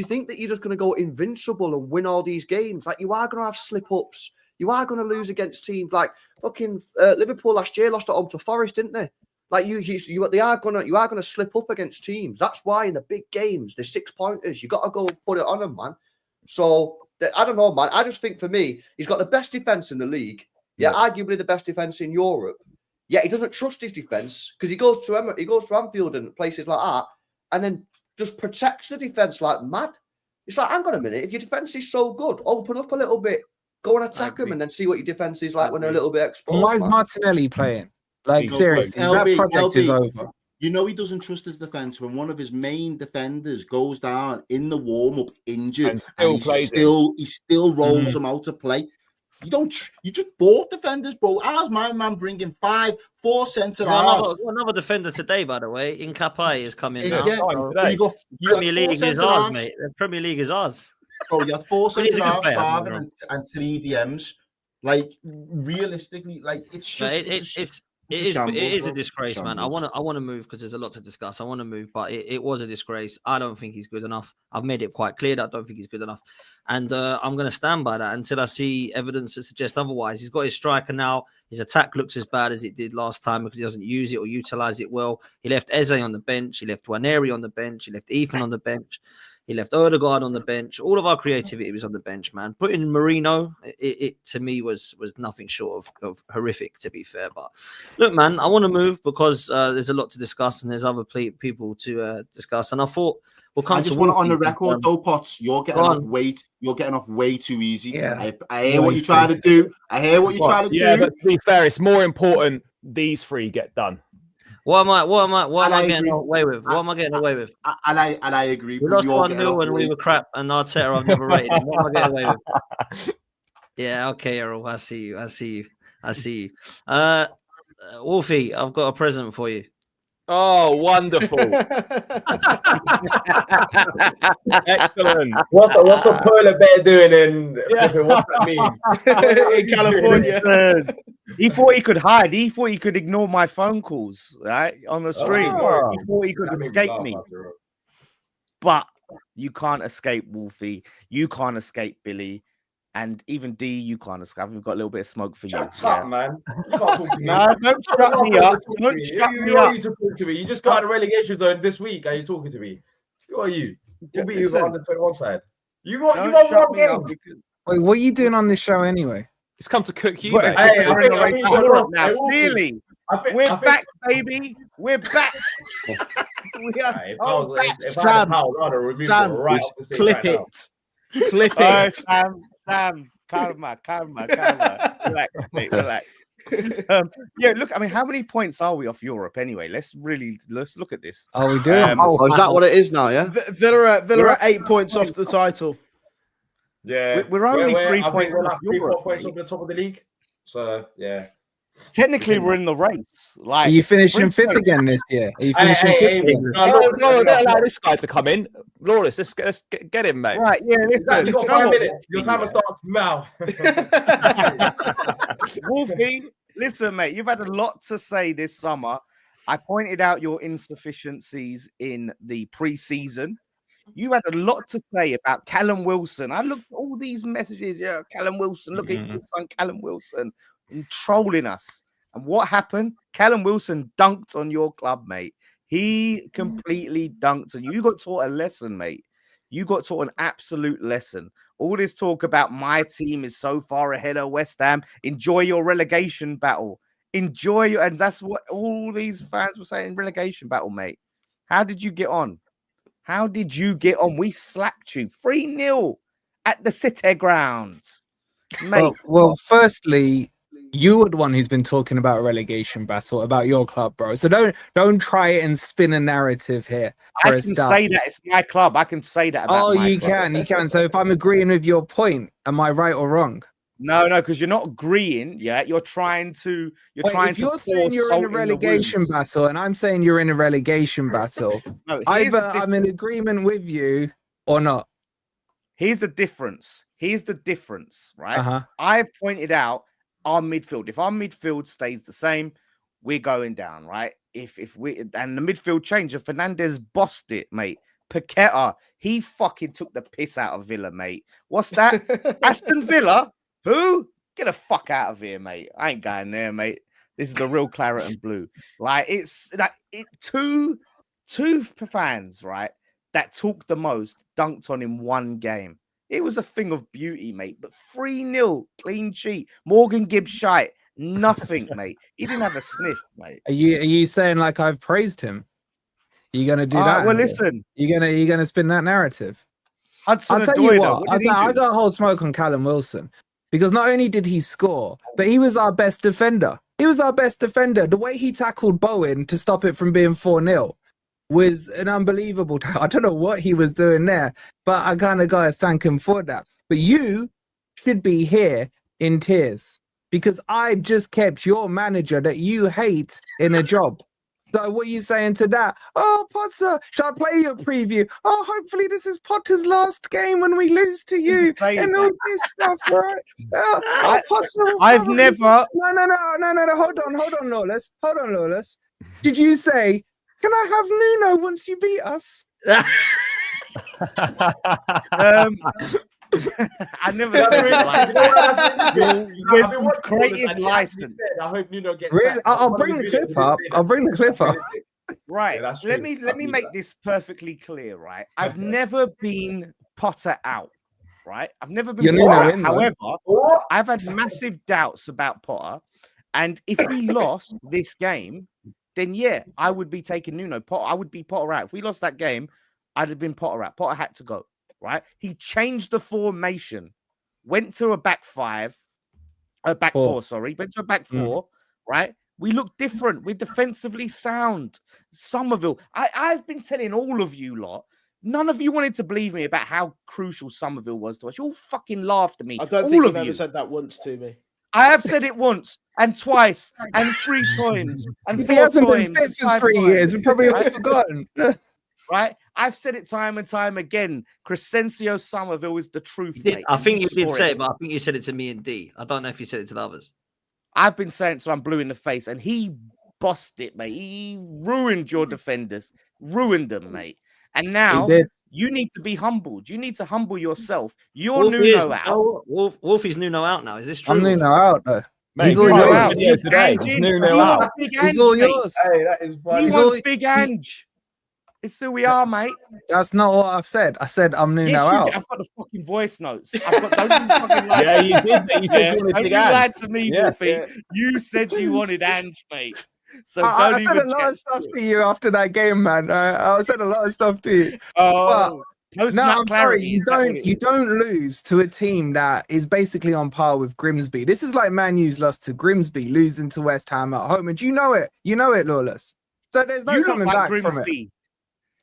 [SPEAKER 5] think that you're just going to go invincible and win all these games. Like, you are going to have slip-ups. You are going to lose against teams like fucking Liverpool last year lost at home to Forest, didn't they? Like, you are going to slip up against teams. That's why in the big games, the 6-pointers, you got to go put it on them, man. So I don't know, man. I just think for me, he's got the best defense in the league. Yeah, arguably the best defense in Europe. Yeah, he doesn't trust his defense because he goes to Anfield and places like that, and then just protects the defense like mad. It's like, hang on a minute. If your defense is so good, open up a little bit, go and attack them, and then see what your defense is like when they're a little bit exposed.
[SPEAKER 4] Why is Martinelli playing? Like, seriously, that project is over.
[SPEAKER 3] You know he doesn't trust his defense when one of his main defenders goes down in the warm-up injured and he still rolls him out to play. You just bought defenders, bro. How's my man bringing 4 centre-halves?
[SPEAKER 1] Another defender today, by the way. Incapai is coming now.
[SPEAKER 3] Premier
[SPEAKER 1] League is ours, mate. The Premier League is ours.
[SPEAKER 3] Bro, you had 4 centre-halves starving and 3 DMs. Like, realistically, like, it's just... It is a disgrace, man. I want to move because there's a lot to discuss. I want to move, but it was a disgrace. I don't think he's good enough. I've made it quite clear that I don't think he's good enough. And I'm going to stand by that until I see evidence that suggests otherwise. He's got his striker now. His attack looks as bad as it did last time because he doesn't use it or utilize it well. He left Eze on the bench. He left Waneri on the bench. He left Ethan on the bench. He left Edouard on the bench. All of our creativity was on the bench, man. Putting Marino, it to me was nothing short of horrific, to be fair. But look, man, I want to move because there's a lot to discuss and there's other people to discuss. And I thought we'll come. I just want it on the record, though, Potts. You're getting off weight. You're getting off way too easy.
[SPEAKER 4] Yeah.
[SPEAKER 3] I hear what you're trying to do. I hear what you're trying to do.
[SPEAKER 2] Yeah, but to be fair, it's more important these 3 get done.
[SPEAKER 1] What am I getting away with? What am I getting away with?
[SPEAKER 3] And I agree.
[SPEAKER 1] We lost 1-0 when we were crap, and Arteta I've never rated him. What am I getting away with? Yeah, okay, Errol. I see you. I see you. Wolfie, I've got a present for you.
[SPEAKER 2] Oh, wonderful. Excellent.
[SPEAKER 7] What's a polar bear doing in what's that mean?
[SPEAKER 6] In California.
[SPEAKER 8] He thought he could hide. He thought he could ignore my phone calls, right? On the stream.
[SPEAKER 2] Oh.
[SPEAKER 8] He thought he could escape me. But you can't escape Wolfie. You can't escape Billy. And even D, you can't escape. We've got a little bit of smoke for you.
[SPEAKER 7] Shut up, man. You can't talk to me.
[SPEAKER 8] No, don't shut me up. Don't shut me up.
[SPEAKER 7] You to talk to me. You just got out of relegation zone this week. Are you talking to me? Who are you? We'll be you on the 21 side. You won one game.
[SPEAKER 4] Wait, what are you doing on this show anyway?
[SPEAKER 2] It's come to cook you,
[SPEAKER 8] But,
[SPEAKER 2] mate.
[SPEAKER 8] we're in the race to Europe now. Really? We're back, baby. We're back. We are back.
[SPEAKER 6] Sam, clip it. Clip it.
[SPEAKER 8] Sam, calma. Relax, mate, relax. Yeah, look, I mean, how many points are we off Europe anyway? Let's look at this.
[SPEAKER 4] Are we doing?
[SPEAKER 5] Is that what it is now? Yeah.
[SPEAKER 6] Villa are 8 points off the title.
[SPEAKER 7] Yeah,
[SPEAKER 8] we're only 3 points off
[SPEAKER 7] Three, 4
[SPEAKER 8] Europe.
[SPEAKER 7] points off the top of the league. So yeah.
[SPEAKER 8] Technically, we're in the race. Like,
[SPEAKER 4] Are you finishing fifth again this year? Are you finishing fifth again?
[SPEAKER 2] No, don't allow this guy to come in. Lawless, let's get him, mate.
[SPEAKER 8] Right, yeah, listen.
[SPEAKER 7] You've got 5 minutes. Your timer starts now.
[SPEAKER 8] Wolfie, listen, mate, you've had a lot to say this summer. I pointed out your insufficiencies in the pre-season. You had a lot to say about Callum Wilson. I looked at all these messages. Yeah, Callum Wilson, look at your son, Callum Wilson, and trolling us. And what happened? Callum Wilson dunked on your club, mate. He completely dunked on you. You got taught a lesson, mate. You got taught an absolute lesson. All this talk about my team is so far ahead of West Ham. Enjoy your relegation battle. Enjoy, and that's what all these fans were saying, relegation battle, mate. How did you get on? How did you get on? We slapped you 3-0 at the City grounds. Mate.
[SPEAKER 4] Well, firstly, you were the one who's been talking about a relegation battle about your club, bro. So don't try it and spin a narrative here.
[SPEAKER 8] I can say that it's my club. I can say that about my
[SPEAKER 4] you
[SPEAKER 8] club.
[SPEAKER 4] you can. So if I'm agreeing with your point, am I right or wrong?
[SPEAKER 8] No, because you're not agreeing. Yeah, you're trying to.
[SPEAKER 4] If you're saying you're in a relegation battle, and I'm saying you're in a relegation battle, either I'm in agreement with you or not.
[SPEAKER 8] Here's the difference. Right? I've pointed out our midfield. If our midfield stays the same, we're going down, right? If we and the midfield change, if Fernandez bossed it, mate. Paqueta, he fucking took the piss out of Villa, mate. What's that? Aston Villa? Who? Get the fuck out of here, mate. I ain't going there, mate. This is the real claret and blue. Like, it's like two fans, right, that talked the most, dunked on in one game. It was a thing of beauty, mate. But 3-0, clean sheet. Morgan Gibbs-White, nothing, mate. He didn't have a sniff, mate.
[SPEAKER 4] Are you saying like I've praised him? Are you gonna do that?
[SPEAKER 8] Well, listen.
[SPEAKER 4] You're gonna spin that narrative.
[SPEAKER 8] I'll
[SPEAKER 4] tell you what. I got hold smoke on Callum Wilson. Because not only did he score, but he was our best defender. The way he tackled Bowen to stop it from being 4-0 was an unbelievable tackle. I don't know what he was doing there, but I kind of got to thank him for that. But you should be here in tears because I just kept your manager that you hate in a job. So what are you saying to that? Oh, Potter, should I play your preview? Oh, hopefully this is Potter's last game when we lose to you and all this stuff, right? Potter.
[SPEAKER 8] I've never.
[SPEAKER 4] No. Hold on, Lawless. Did you say, can I have Nuno once you beat us?
[SPEAKER 8] I never said like creative license.
[SPEAKER 7] I hope Nuno gets.
[SPEAKER 4] Really? I'll bring the clip up.
[SPEAKER 8] Right.
[SPEAKER 7] Yeah,
[SPEAKER 8] let me make this perfectly clear. Right. I've never been Potter out. Right. I've never been Potter out. However, I've had massive doubts about Potter, and if we lost this game, then yeah, I would be taking Nuno. I would be Potter out. If we lost that game, I'd have been Potter out. Potter had to go. Right, he changed the formation, went to a back four. Went to a back four. Right, we look different. We're defensively sound. Somerville, I've been telling all of you lot. None of you wanted to believe me about how crucial Somerville was to us. You all fucking laughed at me.
[SPEAKER 6] I don't think you've ever said that once to me.
[SPEAKER 8] I have said it once and twice and 3 times and 4
[SPEAKER 4] He hasn't been
[SPEAKER 8] times.
[SPEAKER 4] fit for 3 years. We probably have forgotten.
[SPEAKER 8] Right? I've said it time and time again. Crescencio Somerville is the truth, mate.
[SPEAKER 1] I think you did say it, but I think you said it to me and D. I don't know if you said it to the others.
[SPEAKER 8] I've been saying it till I'm blue in the face, and he bossed it, mate. He ruined your defenders, ruined them, mate. And now you need to be humbled. You need to humble yourself. You're Nuno out.
[SPEAKER 1] Wolf is Nuno out now. Is this true?
[SPEAKER 4] I'm Nuno out, though.
[SPEAKER 2] Mate,
[SPEAKER 4] He's all yours.
[SPEAKER 2] Nuno out.
[SPEAKER 4] He's all yours.
[SPEAKER 7] Hey, that is funny.
[SPEAKER 8] He wants Big Ange. It's who we are, mate.
[SPEAKER 4] That's not what I've said. I said I'm Nuno out.
[SPEAKER 8] I've got the fucking voice notes. I've got, don't you fucking lie.
[SPEAKER 2] Yeah, you did. You said you wanted
[SPEAKER 8] Don't
[SPEAKER 2] Big
[SPEAKER 8] you lie
[SPEAKER 2] Ange.
[SPEAKER 8] to me, Wolfie. You said you wanted Ange, mate. So
[SPEAKER 4] I said a lot of stuff to you after that game, man. I said a lot of stuff to you.
[SPEAKER 8] Oh,
[SPEAKER 4] no, I'm sorry. You don't lose to a team that is basically on par with Grimsby. This is like Man U's lost to Grimsby, losing to West Ham at home, and you know it. You know it, Lawless. So there's no coming back from it.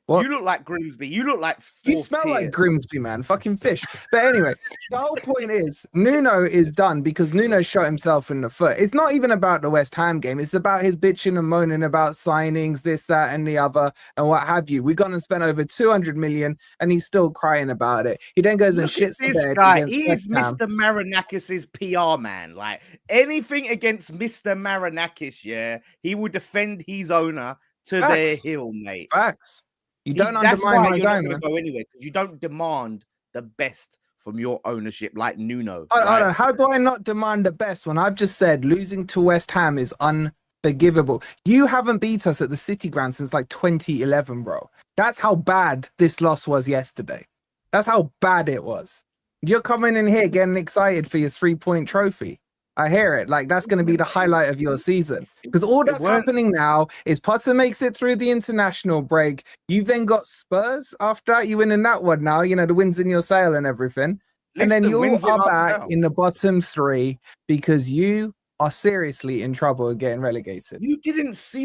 [SPEAKER 4] What?
[SPEAKER 8] You look like Grimsby. You look like
[SPEAKER 4] you smell like Grimsby, man. Fucking fish. But anyway, the whole point is Nuno is done because Nuno shot himself in the foot. It's not even about the West Ham game. It's about his bitching and moaning about signings, this, that, and the other, and what have you. We've gone and spent over 200 million, and he's still crying about it. He then goes and shits the bed against
[SPEAKER 8] He is Mr. Marinakis' PR man. Like anything against Mr. Marinakis, yeah, he will defend his owner to their heel, mate.
[SPEAKER 4] Facts. You don't undermine my guy, man.
[SPEAKER 8] Go anywhere because you don't demand the best from your ownership like Nuno.
[SPEAKER 4] How do I not demand the best when I've just said losing to West Ham is unforgivable? You haven't beat us at the City Ground since like 2011, bro. That's how bad this loss was yesterday. That's how bad it was. You're coming in here getting excited for your 3-point trophy. I hear it. Like, that's going to be the highlight of your season. Because all that's happening now is Potter makes it through the international break. You've then got Spurs after that. You win in that one now. You know, the wind's in your sail and everything. And then you are back in the bottom 3 because you are seriously in trouble of getting relegated.
[SPEAKER 8] You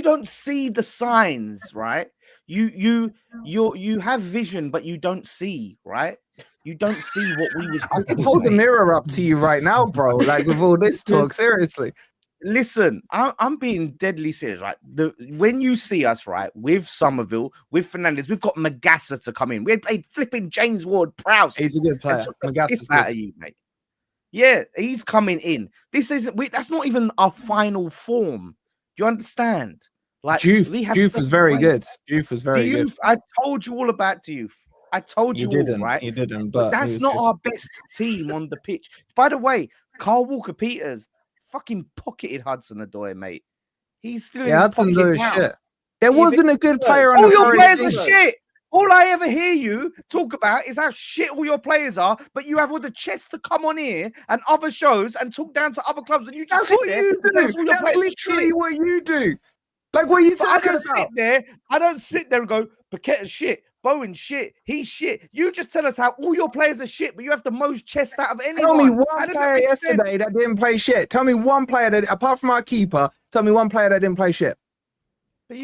[SPEAKER 8] don't see the signs, right? You have vision, but you don't see, right? You don't see what we was.
[SPEAKER 4] I can hold the mirror up to you right now, bro. Like with all this talk, seriously.
[SPEAKER 8] Listen, I'm being deadly serious, right? When you see us, right, with Somerville, with Fernandez, we've got Magassa to come in. We had played flipping James Ward-Prowse.
[SPEAKER 4] He's a good player. Magassa's
[SPEAKER 8] out of you, mate. Yeah, he's coming in. That's not even our final form. Do you understand? Like
[SPEAKER 4] Diouf was very good. Diouf was very good.
[SPEAKER 8] I told you all about Diouf. I told you all, right?
[SPEAKER 4] You didn't, but
[SPEAKER 8] that's not our best team on the pitch. By the way, Carl Walker-Peters fucking pocketed Hudson-Odoi, mate. He's still in Hudson-Odoi
[SPEAKER 4] shit. There wasn't a good player on
[SPEAKER 8] all
[SPEAKER 4] the
[SPEAKER 8] your players
[SPEAKER 4] team.
[SPEAKER 8] are shit. All I ever hear you talk about is how shit all your players are, but you have all the chest to come on here and other shows and talk down to other clubs, and you just
[SPEAKER 4] that's what you do. That's literally what you do. Like, what are you talking about?
[SPEAKER 8] I don't sit there and go, Paqueta's shit. Bowen shit, he's shit. You just tell us how all your players are shit, but you have the most chest out of anyone.
[SPEAKER 4] Tell me one player yesterday that didn't play shit. Tell me one player that, apart from our keeper, tell me one player that didn't play shit.
[SPEAKER 8] But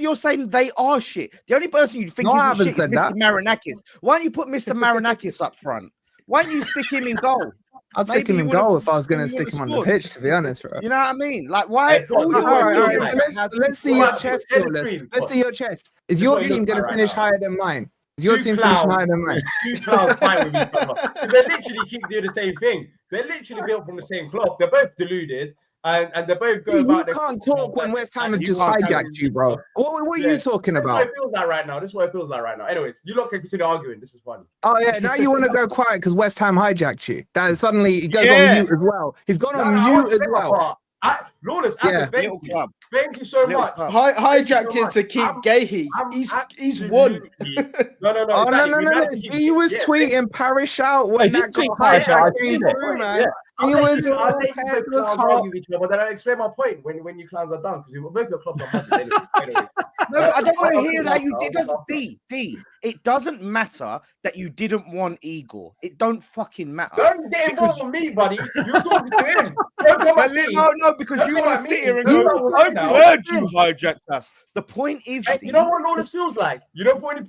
[SPEAKER 8] you're saying they are shit. The only person you think is shit is Mr. Marinakis. Why don't you put Mr. Marinakis up front? Why don't you stick him in goal?
[SPEAKER 4] I'd stick him in goal if I was going to stick him on the pitch, to be honest, bro.
[SPEAKER 8] You know what I mean? Like, why?
[SPEAKER 4] Let's see your chest, let's see your chest. Is your team going to finish higher than mine? Is your team finishing higher than mine?
[SPEAKER 7] Two clouds fight with each other. Because they literally keep doing the same thing. They're literally built from the same cloth. They're both deluded. And they both go about.
[SPEAKER 4] You can't talk when West Ham have just hijacked you, bro. What are you talking about?
[SPEAKER 7] This is what it feels like right now. This is what it feels like right now. Anyways, you lot can continue arguing. This is fun.
[SPEAKER 4] Oh yeah, now you want to go quiet because West Ham hijacked you. That suddenly it goes on mute as well. He's gone on mute as well.
[SPEAKER 7] Lawless, thank you so much.
[SPEAKER 6] Hijacked him to keep Guehi. He's won.
[SPEAKER 7] No.
[SPEAKER 4] He was tweeting Parish out when that got hijacked, man. He was
[SPEAKER 7] but then I explain my point when you clowns are done because both your clubs are money. Anyways.
[SPEAKER 8] No, but I don't want to hear that. It doesn't matter that you didn't want Igor. It don't fucking matter.
[SPEAKER 7] Don't get involved with me, buddy. You're talking to him. Don't come at me.
[SPEAKER 8] No, because you want to sit here and go, I heard you hijacked us. The point is,
[SPEAKER 7] you know what all this feels like? You know when you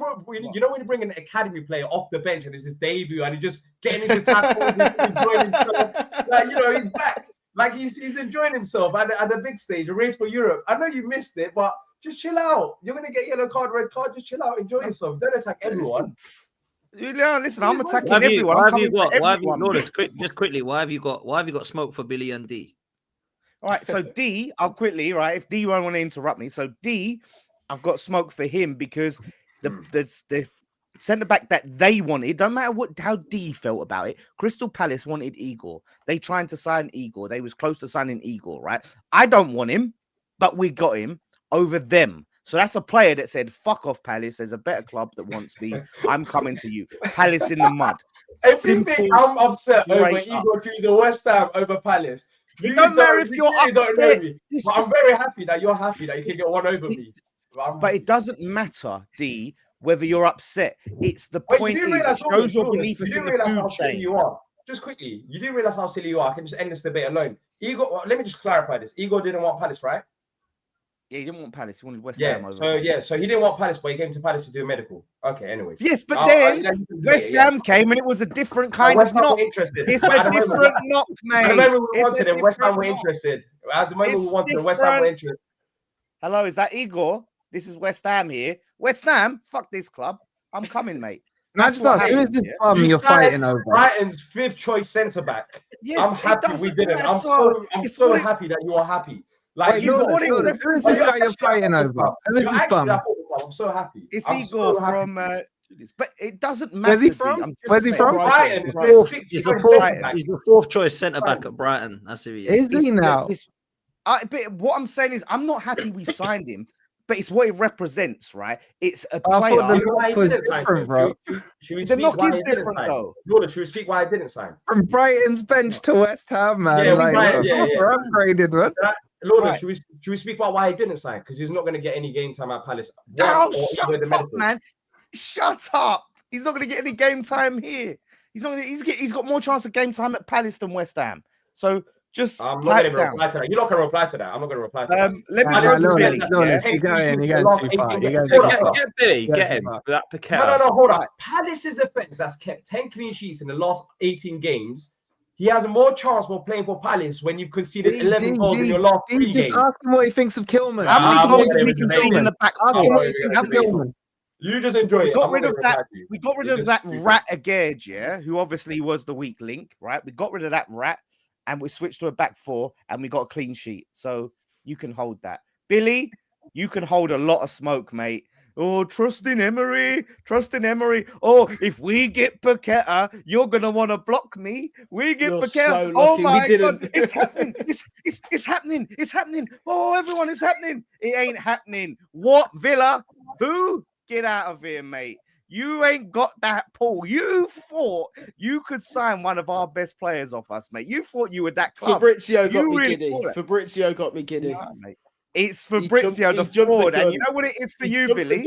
[SPEAKER 7] bring an academy player off the bench and it's his debut and he's just getting into tackles, enjoying himself. Like, he's back. Like he's enjoying himself at the big stage, a race for Europe. I know you missed it, but just chill out. You're gonna get yellow card, red card. Just chill out, enjoy yourself. Don't attack everyone.
[SPEAKER 8] Listen, I'm attacking
[SPEAKER 1] Why have
[SPEAKER 8] everyone.
[SPEAKER 1] Lawless, just quickly, why have you got smoke for Billy and D?
[SPEAKER 8] All right, so D, I'll quickly, right? If D won't want to interrupt me, so D, I've got smoke for him because the centre back that they wanted, don't matter how D felt about it. Crystal Palace wanted Igor. They trying to sign Igor. They was close to signing Igor, right? I don't want him, but we got him over them. So that's a player that said, "Fuck off, Palace. There's a better club that wants me. I'm coming to you." Palace in the mud.
[SPEAKER 7] If you think I'm upset over Igor choosing West Ham over Palace,
[SPEAKER 8] it don't matter if you're upset.
[SPEAKER 7] Don't know me. But I'm very happy that you're happy that you can get one over me.
[SPEAKER 8] But it doesn't matter, D, whether you're upset. It's the point is it shows your belief in the food chain.
[SPEAKER 7] You are. Just quickly, you do realize how silly you are. I can just end this debate alone. Igor, let me just clarify this. Igor didn't want Palace, right?
[SPEAKER 8] Yeah, he didn't want Palace. He wanted West Ham over.
[SPEAKER 7] So he didn't want Palace, but he came to Palace to do a medical. Okay, anyways.
[SPEAKER 8] Yes, but then West Ham came and it was a different kind of knock. It's a different knock, mate.
[SPEAKER 7] At the moment we wanted him, West Ham were interested. At the moment we wanted him, West Ham were interested.
[SPEAKER 8] Hello, is that Igor? This is West Ham here. West Ham, fuck this club. I'm coming, mate.
[SPEAKER 4] Can I just ask, who is this bum you're fighting over?
[SPEAKER 7] Brighton's 5th choice centre back. Yes, I'm happy we didn't. I'm so happy that you are happy. Like,
[SPEAKER 4] who is this guy you're fighting over? Who is this bum?
[SPEAKER 7] I'm so happy.
[SPEAKER 8] It's Igor from. But it doesn't matter.
[SPEAKER 4] Where's he from? Where's he from?
[SPEAKER 7] Brighton.
[SPEAKER 1] He's the 4th choice centre back at Brighton. That's who he is.
[SPEAKER 4] Is he now?
[SPEAKER 8] But what I'm saying is, I'm not happy we signed him. But it's what it represents, right? It's a player.
[SPEAKER 4] The knock was different, bro.
[SPEAKER 8] The knock is different, though.
[SPEAKER 7] Should we speak why I didn't sign?
[SPEAKER 4] From Brighton's bench to West Ham, man. We're upgraded, man.
[SPEAKER 7] Lord, should we speak about why he didn't sign? Because he's not going to get any game time at Palace.
[SPEAKER 8] Shut up, man. Shut up. He's not going to get any game time here. He's got more chance of game time at Palace than West Ham. So just
[SPEAKER 7] I'm not going to reply to that. You're not going to reply to that. I'm not going to reply to that.
[SPEAKER 8] Let me go to Billy.
[SPEAKER 4] You're going too far.
[SPEAKER 2] Get Billy. Get him. That
[SPEAKER 7] No, hold on. Palace's defense that's kept 10 clean sheets in the last 18 games. He has more chance for playing for Palace when you've conceded 11 goals in your last 3 games.
[SPEAKER 4] Ask him what he thinks of Kilman.
[SPEAKER 8] How many goals did we concede in the back?
[SPEAKER 4] Ask him what he thinks of Kilman.
[SPEAKER 7] You just enjoy it.
[SPEAKER 8] We got rid of that rat Edouard, yeah, who obviously was the weak link, right? We got rid of that rat and we switched to a back 4 and we got a clean sheet. So you can hold that. Billy, you can hold a lot of smoke, mate. Oh, trust in Emery. Oh, if we get Paqueta, you're gonna want to block me. We get Paqueta.
[SPEAKER 6] So
[SPEAKER 8] oh my God, it's happening. It's happening. It's happening. Oh, everyone, it's happening. It ain't happening. What, Villa? Who? Get out of here, mate. You ain't got that pull. You thought you could sign one of our best players off us, mate. You thought you were that club.
[SPEAKER 6] Fabrizio got me giddy.
[SPEAKER 8] No, mate. It's Fabrizio, the forward. And you know what it is for you, Billy?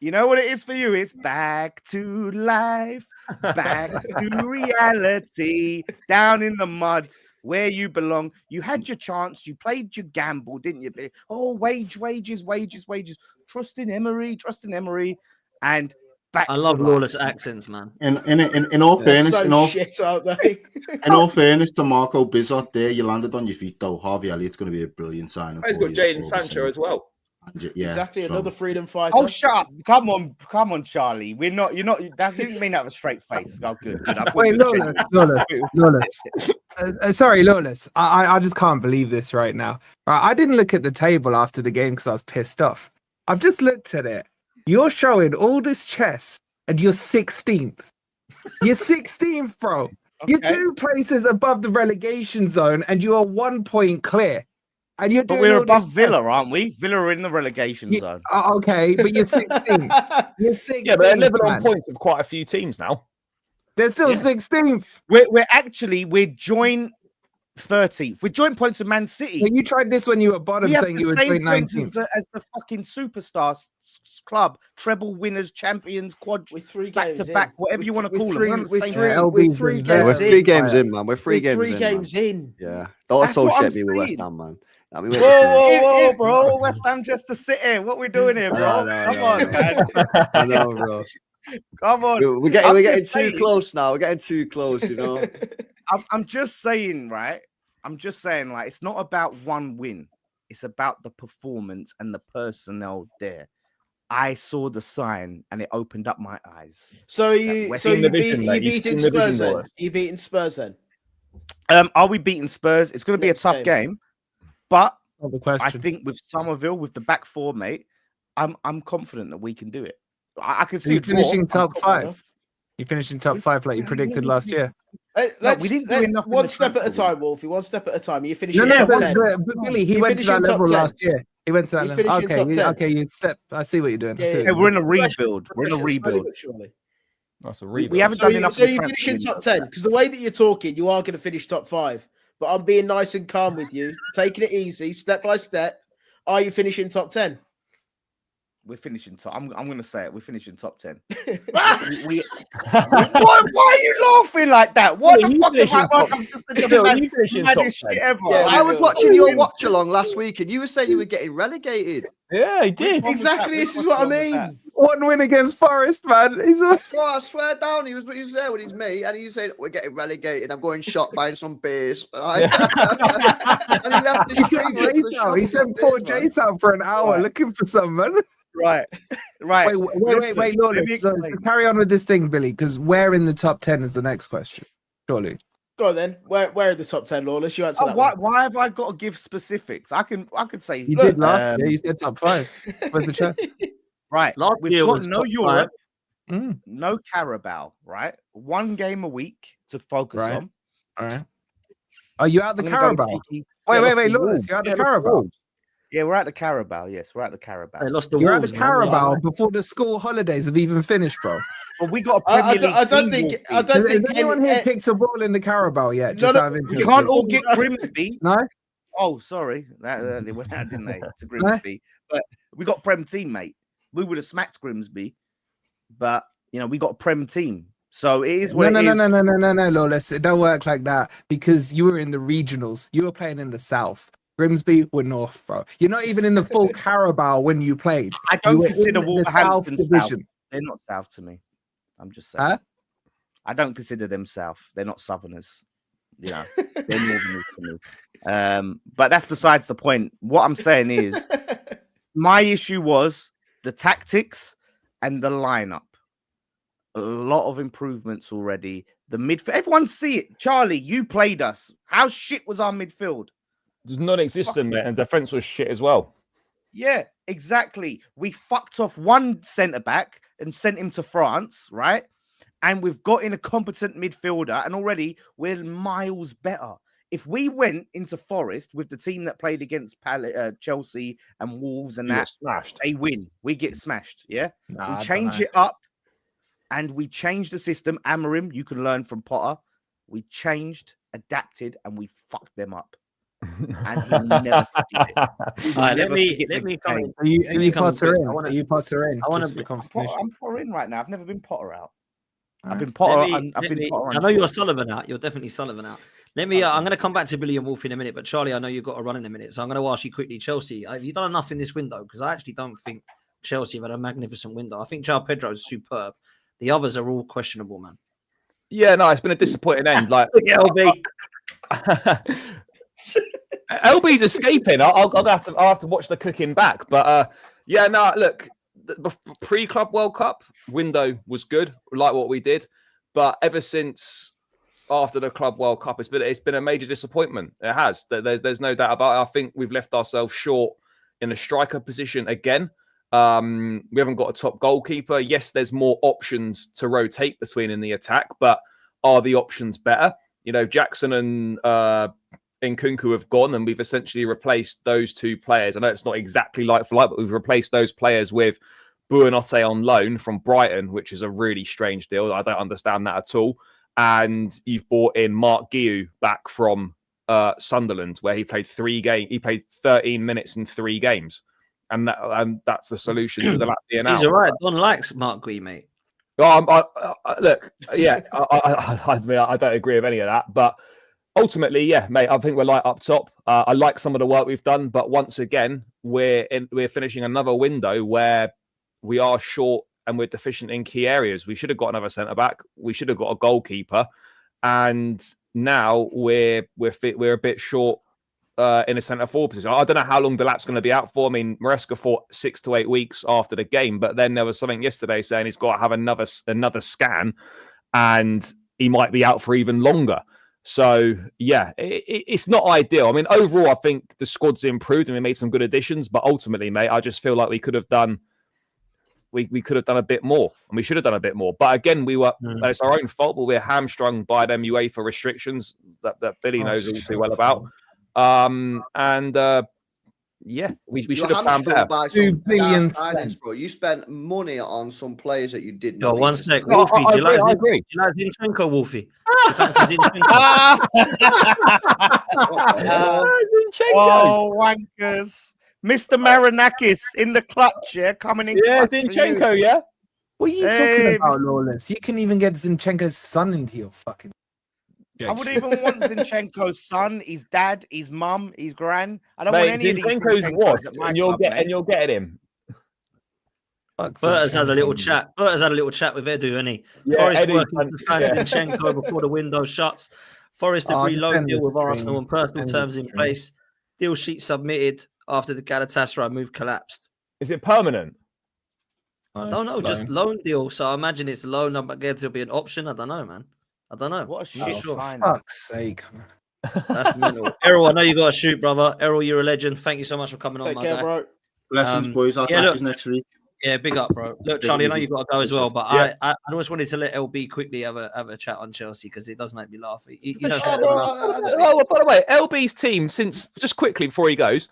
[SPEAKER 8] You know what it is for you? It's back to life, back to reality, down in the mud where you belong. You had your chance. You played your gamble, didn't you, Billy? Oh, wages. Trust in Emery. And back
[SPEAKER 1] I love Lawless accents, man.
[SPEAKER 3] In all fairness,
[SPEAKER 6] in
[SPEAKER 3] all fairness to Marco Bizzot there, you landed on your feet though. Harvey Elliott's going to be a brilliant signing.
[SPEAKER 9] He's got Jadon Sancho as well.
[SPEAKER 3] Yeah,
[SPEAKER 6] exactly. Another freedom fighter.
[SPEAKER 8] Oh, shut up. Come on, Charlie. You're not, that didn't mean to have a straight face. Oh, good.
[SPEAKER 4] Wait, Lawless. Sorry, Lawless. I just can't believe this right now. I didn't look at the table after the game because I was pissed off. I've just looked at it. You're showing all this chess and you're 16th. You're 16th, bro. Okay. You're 2 places above the relegation zone and you are 1 point clear. And you're doing
[SPEAKER 8] we're above Villa, aren't we? Villa are in the relegation zone.
[SPEAKER 4] Okay, but you're 16th. You're 16th.
[SPEAKER 2] Yeah, but they're level on points with quite a few teams now.
[SPEAKER 4] They're still 16th.
[SPEAKER 8] We're joint 30th. We're joint points with Man City.
[SPEAKER 4] When you tried this when you were bottom, saying you were joint 19th.
[SPEAKER 8] As the fucking superstar club, treble winners, champions, with 3 games back to back, whatever you want to call them.
[SPEAKER 10] We're 3 games in, man. We're 3 games in. Yeah, don't associate me with West Ham, man.
[SPEAKER 8] Whoa, bro! West Ham just to sit in. What we doing here, bro? Come on, man.
[SPEAKER 10] I know, bro.
[SPEAKER 8] Come on.
[SPEAKER 10] We're getting too close now. We're getting too close, you know.
[SPEAKER 8] I'm just saying, right? I'm just saying, like, it's not about one win. It's about the performance and the personnel there. I saw the sign and it opened up my eyes.
[SPEAKER 6] So you beating Spurs then? You beating Spurs then?
[SPEAKER 8] Are we beating Spurs? It's going to be a tough game, but I
[SPEAKER 4] think
[SPEAKER 8] with Somerville, with the back four, mate, I'm confident that we can do it. I can see
[SPEAKER 4] you finishing top 5. You finishing top 5 like you predicted last year.
[SPEAKER 6] We didn't do enough. One step at a time, Wolfie. One step at a time. You finishing
[SPEAKER 4] top
[SPEAKER 6] 10.
[SPEAKER 4] But Billy, he went to that level last year. He went to that level. Okay, you step. I see what you're doing.
[SPEAKER 8] Yeah, we're in a rebuild. We're in a rebuild.
[SPEAKER 2] That's a rebuild.
[SPEAKER 8] We haven't done enough.
[SPEAKER 6] So you finish in top 10 because the way that you're talking, you are going to finish top 5. But I'm being nice and calm with you, taking it easy, step by step. Are you finishing top 10?
[SPEAKER 8] We're finishing top. I'm going to say it. We're finishing top 10. Why are you laughing like that? What the fuck am I? I'm just the maddest shit ever.
[SPEAKER 10] I was watching your watch along last week, and you were saying you were getting relegated.
[SPEAKER 2] Yeah, he did.
[SPEAKER 6] Exactly. This is what I mean.
[SPEAKER 4] 1 win against Forest, man.
[SPEAKER 10] I swear down, he was there with his mate, and he said, "We're getting relegated. I'm going shop buying some beers." And he left the stream.
[SPEAKER 4] He sent 4 J's out for an hour looking for someone.
[SPEAKER 8] Right.
[SPEAKER 4] Wait, Lawless. Carry on with this thing, Billy, because where in the top 10 is the next question? Surely.
[SPEAKER 6] Go on then. Where are the top 10, Lawless? You answer that.
[SPEAKER 8] Why have I got to give specifics? I could say
[SPEAKER 4] you did last year. You said top 5. Where's the chat?
[SPEAKER 8] Right. We've got no Europe, no Carabao, right? 1 game a week to focus on.
[SPEAKER 4] All right. Are you out the Carabao? Wait, Lawless, you're out the Carabao.
[SPEAKER 8] Yeah, we're at the Carabao. Yes, we're at the Carabao.
[SPEAKER 4] You're at the Carabao before the school holidays have even finished, bro.
[SPEAKER 8] Well, we got a Premier League.
[SPEAKER 6] I don't think.
[SPEAKER 4] Has anyone here kicked a ball in the Carabao yet?
[SPEAKER 8] We can't all get Grimsby.
[SPEAKER 4] No.
[SPEAKER 8] Oh, sorry, they went out, didn't they? To Grimsby, but we got Prem team, mate. We would have smacked Grimsby, but we got a Prem team. So it is what it is.
[SPEAKER 4] No, Lawless. It don't work like that because you were in the regionals. You were playing in the south. Grimsby were north, bro. You're not even in the full Carabao when you played.
[SPEAKER 8] I don't consider Wolverhampton south. They're not south to me. I'm just saying. I don't consider them south. They're not southerners. They're northerners to me. But that's besides the point. What I'm saying is, my issue was the tactics and the lineup. A lot of improvements already. The midfield, everyone see it. Charlie, you played us. How shit was our midfield?
[SPEAKER 2] Non-existent, mate, and defense was shit as well.
[SPEAKER 8] Yeah, exactly. We fucked off 1 centre back and sent him to France, right? And we've got in a competent midfielder, and already we're miles better. If we went into Forest with the team that played against Chelsea and Wolves and they win. We get smashed. Yeah, we change it up, and we change the system. Amorim, you can learn from Potter. We changed, adapted, and we fucked them up. And he never forget it.
[SPEAKER 1] Let me come in.
[SPEAKER 4] Are you Potter in? Are you Potter in?
[SPEAKER 1] I want to.
[SPEAKER 8] I'm Potter in right now. I've never been Potter out. I've been Potter.
[SPEAKER 1] I know you're Sullivan out. You're definitely Sullivan out. I'm going to come back to Billy and Wolf in a minute, but Charlie, I know you've got to run in a minute, so I'm going to ask you quickly, Chelsea. Have you done enough in this window? Because I actually don't think Chelsea have had a magnificent window. I think João Pedro is superb. The others are all questionable, man.
[SPEAKER 2] Yeah, no, it's been a disappointing end. Like
[SPEAKER 1] LB.
[SPEAKER 2] LB's escaping. I'll have to watch the cooking back. But look, the pre-club World Cup window was good, like what we did. But ever since after the Club World Cup, it's been a major disappointment. It has. There's no doubt about it. I think we've left ourselves short in a striker position again. We haven't got a top goalkeeper. Yes, there's more options to rotate between in the attack, but are the options better? Jackson and Nkunku have gone, and we've essentially replaced those 2 players. I know it's not exactly like for like, but we've replaced those players with Buonanotte on loan from Brighton, which is a really strange deal. I don't understand that at all. And you've brought in Mark Guehi back from Sunderland, where he played 3 games. He played 13 minutes in 3 games, and that's the solution to the Latvian out.
[SPEAKER 1] He's all right. Don likes Mark Guehi, mate.
[SPEAKER 2] Look, yeah, I don't agree with any of that, but ultimately, yeah, mate, I think we're light up top. I like some of the work we've done, but once again, we're finishing another window where we are short and we're deficient in key areas. We should have got another centre back. We should have got a goalkeeper, and now we're a bit short in a centre forward position. I don't know how long Delap's going to be out for. I mean, Maresca fought 6 to 8 weeks after the game, but then there was something yesterday saying he's got to have another scan, and he might be out for even longer. So yeah, it's not ideal. I mean, overall, I think the squad's improved and we made some good additions, but ultimately, mate, I just feel like we could have done. We could have done a bit more, and we should have done a bit more. But again, it's our own fault, but we're hamstrung by them UEFA restrictions that Billy knows all too well about. Yeah, we should have planned better.
[SPEAKER 5] By
[SPEAKER 4] 2 billion
[SPEAKER 5] signings, bro. You spent money on some players that you did not.
[SPEAKER 1] One sec, Wolfie. I agree. Do you like Zinchenko, Wolfie? You fancy Zinchenko?
[SPEAKER 2] Zinchenko.
[SPEAKER 8] Oh, wankers. Mr. Marinakis in the clutch, coming in.
[SPEAKER 2] Yeah, Zinchenko, yeah.
[SPEAKER 4] What are you talking about, Lawless? You can even get Zinchenko's son into your fucking.
[SPEAKER 8] I wouldn't even want Zinchenko's son, his dad, his mum, his gran. I don't want any of these
[SPEAKER 2] Zinchenko's and you're getting him.
[SPEAKER 1] Bert has had a little chat. Bert has had a little chat with Edu, hasn't he? Forest working to sign Zinchenko before the window shuts. Forest agree loan deal with Arsenal on personal terms in place. Deal sheet submitted after the Galatasaray move collapsed.
[SPEAKER 2] Is it permanent?
[SPEAKER 1] I don't know, just loan deal. So I imagine it's a loan. I guess it'll be an option. I don't know, man. I don't know.
[SPEAKER 8] What a shit sign.
[SPEAKER 4] Fuck's sake.
[SPEAKER 1] That's mental. Errol, I know you got to shoot, brother. Errol, you're a legend. Thank you so much for coming on, my guy.
[SPEAKER 6] Bro.
[SPEAKER 3] Blessings, boys. I'll catch you next week.
[SPEAKER 1] Yeah, big up, bro. Look, Charlie, I know you've got to go as well, but I always wanted to let LB quickly have a chat on Chelsea because it does make me laugh. You know,
[SPEAKER 2] by the way, LB's team, since just quickly before he goes,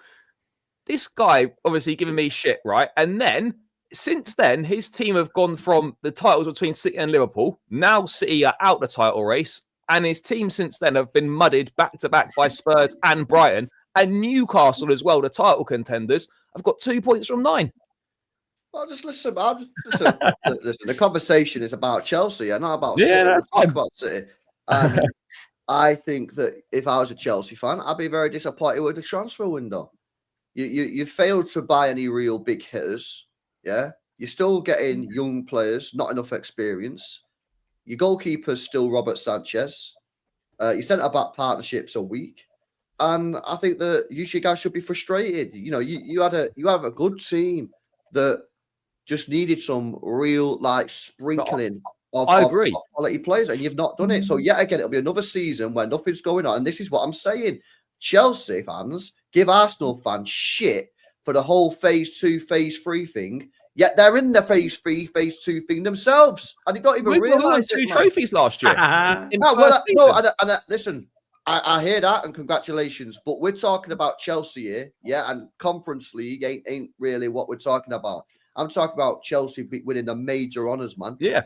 [SPEAKER 2] this guy obviously giving me shit, right? And then since then, his team have gone from the titles between City and Liverpool. Now City are out the title race, and his team since then have been mudded back to back by Spurs and Brighton, and Newcastle as well. The title contenders have got 2 points from 9.
[SPEAKER 5] Well, just listen. Listen. The conversation is about Chelsea and not about City.
[SPEAKER 2] That's
[SPEAKER 5] talk about City. And I think that if I was a Chelsea fan, I'd be very disappointed with the transfer window. You failed to buy any real big hitters. Yeah, you're still getting young players, not enough experience. Your goalkeeper's still Robert Sanchez. Your centre-back partnerships are weak. And I think that you guys should be frustrated. You know, you have a good team that just needed some real sprinkling of quality players, and you've not done it. So yet again, it'll be another season where nothing's going on. And this is what I'm saying. Chelsea fans give Arsenal fans shit for the whole phase 2, phase 3 thing. Yet they're in the phase 3, phase 2 thing themselves, and they don't even realise it.
[SPEAKER 2] We won 2 trophies last year.
[SPEAKER 5] Listen, I hear that, and congratulations. But we're talking about Chelsea here, yeah, and Conference League ain't really what we're talking about. I'm talking about Chelsea winning the major honours, man.
[SPEAKER 2] Yeah.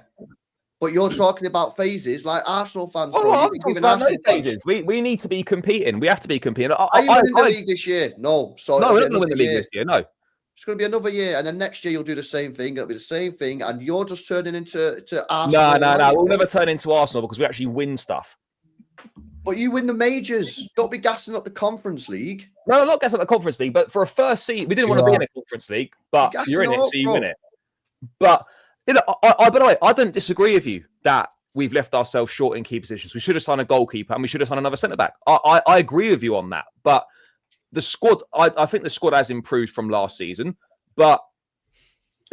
[SPEAKER 5] But you're talking about phases like Arsenal fans.
[SPEAKER 2] I'm talking about phases. We need to be competing. We have to be competing.
[SPEAKER 5] Are you winning the league this year? No. So
[SPEAKER 2] no, we're not going to win the league this year. No.
[SPEAKER 5] It's going to be another year, and then next year you'll do the same thing. It'll be the same thing, and you're just turning into Arsenal.
[SPEAKER 2] No. We'll never turn into Arsenal because we actually win stuff.
[SPEAKER 5] But you win the majors. Don't be gassing up the Conference League.
[SPEAKER 2] No, I'm not gassing up the Conference League, but for a first seed, we didn't want to be in a Conference League, but you're in it, so you win it. But by the way, I don't disagree with you that we've left ourselves short in key positions. We should have signed a goalkeeper and we should have signed another centre back. I agree with you on that, but the squad, I think the squad has improved from last season, I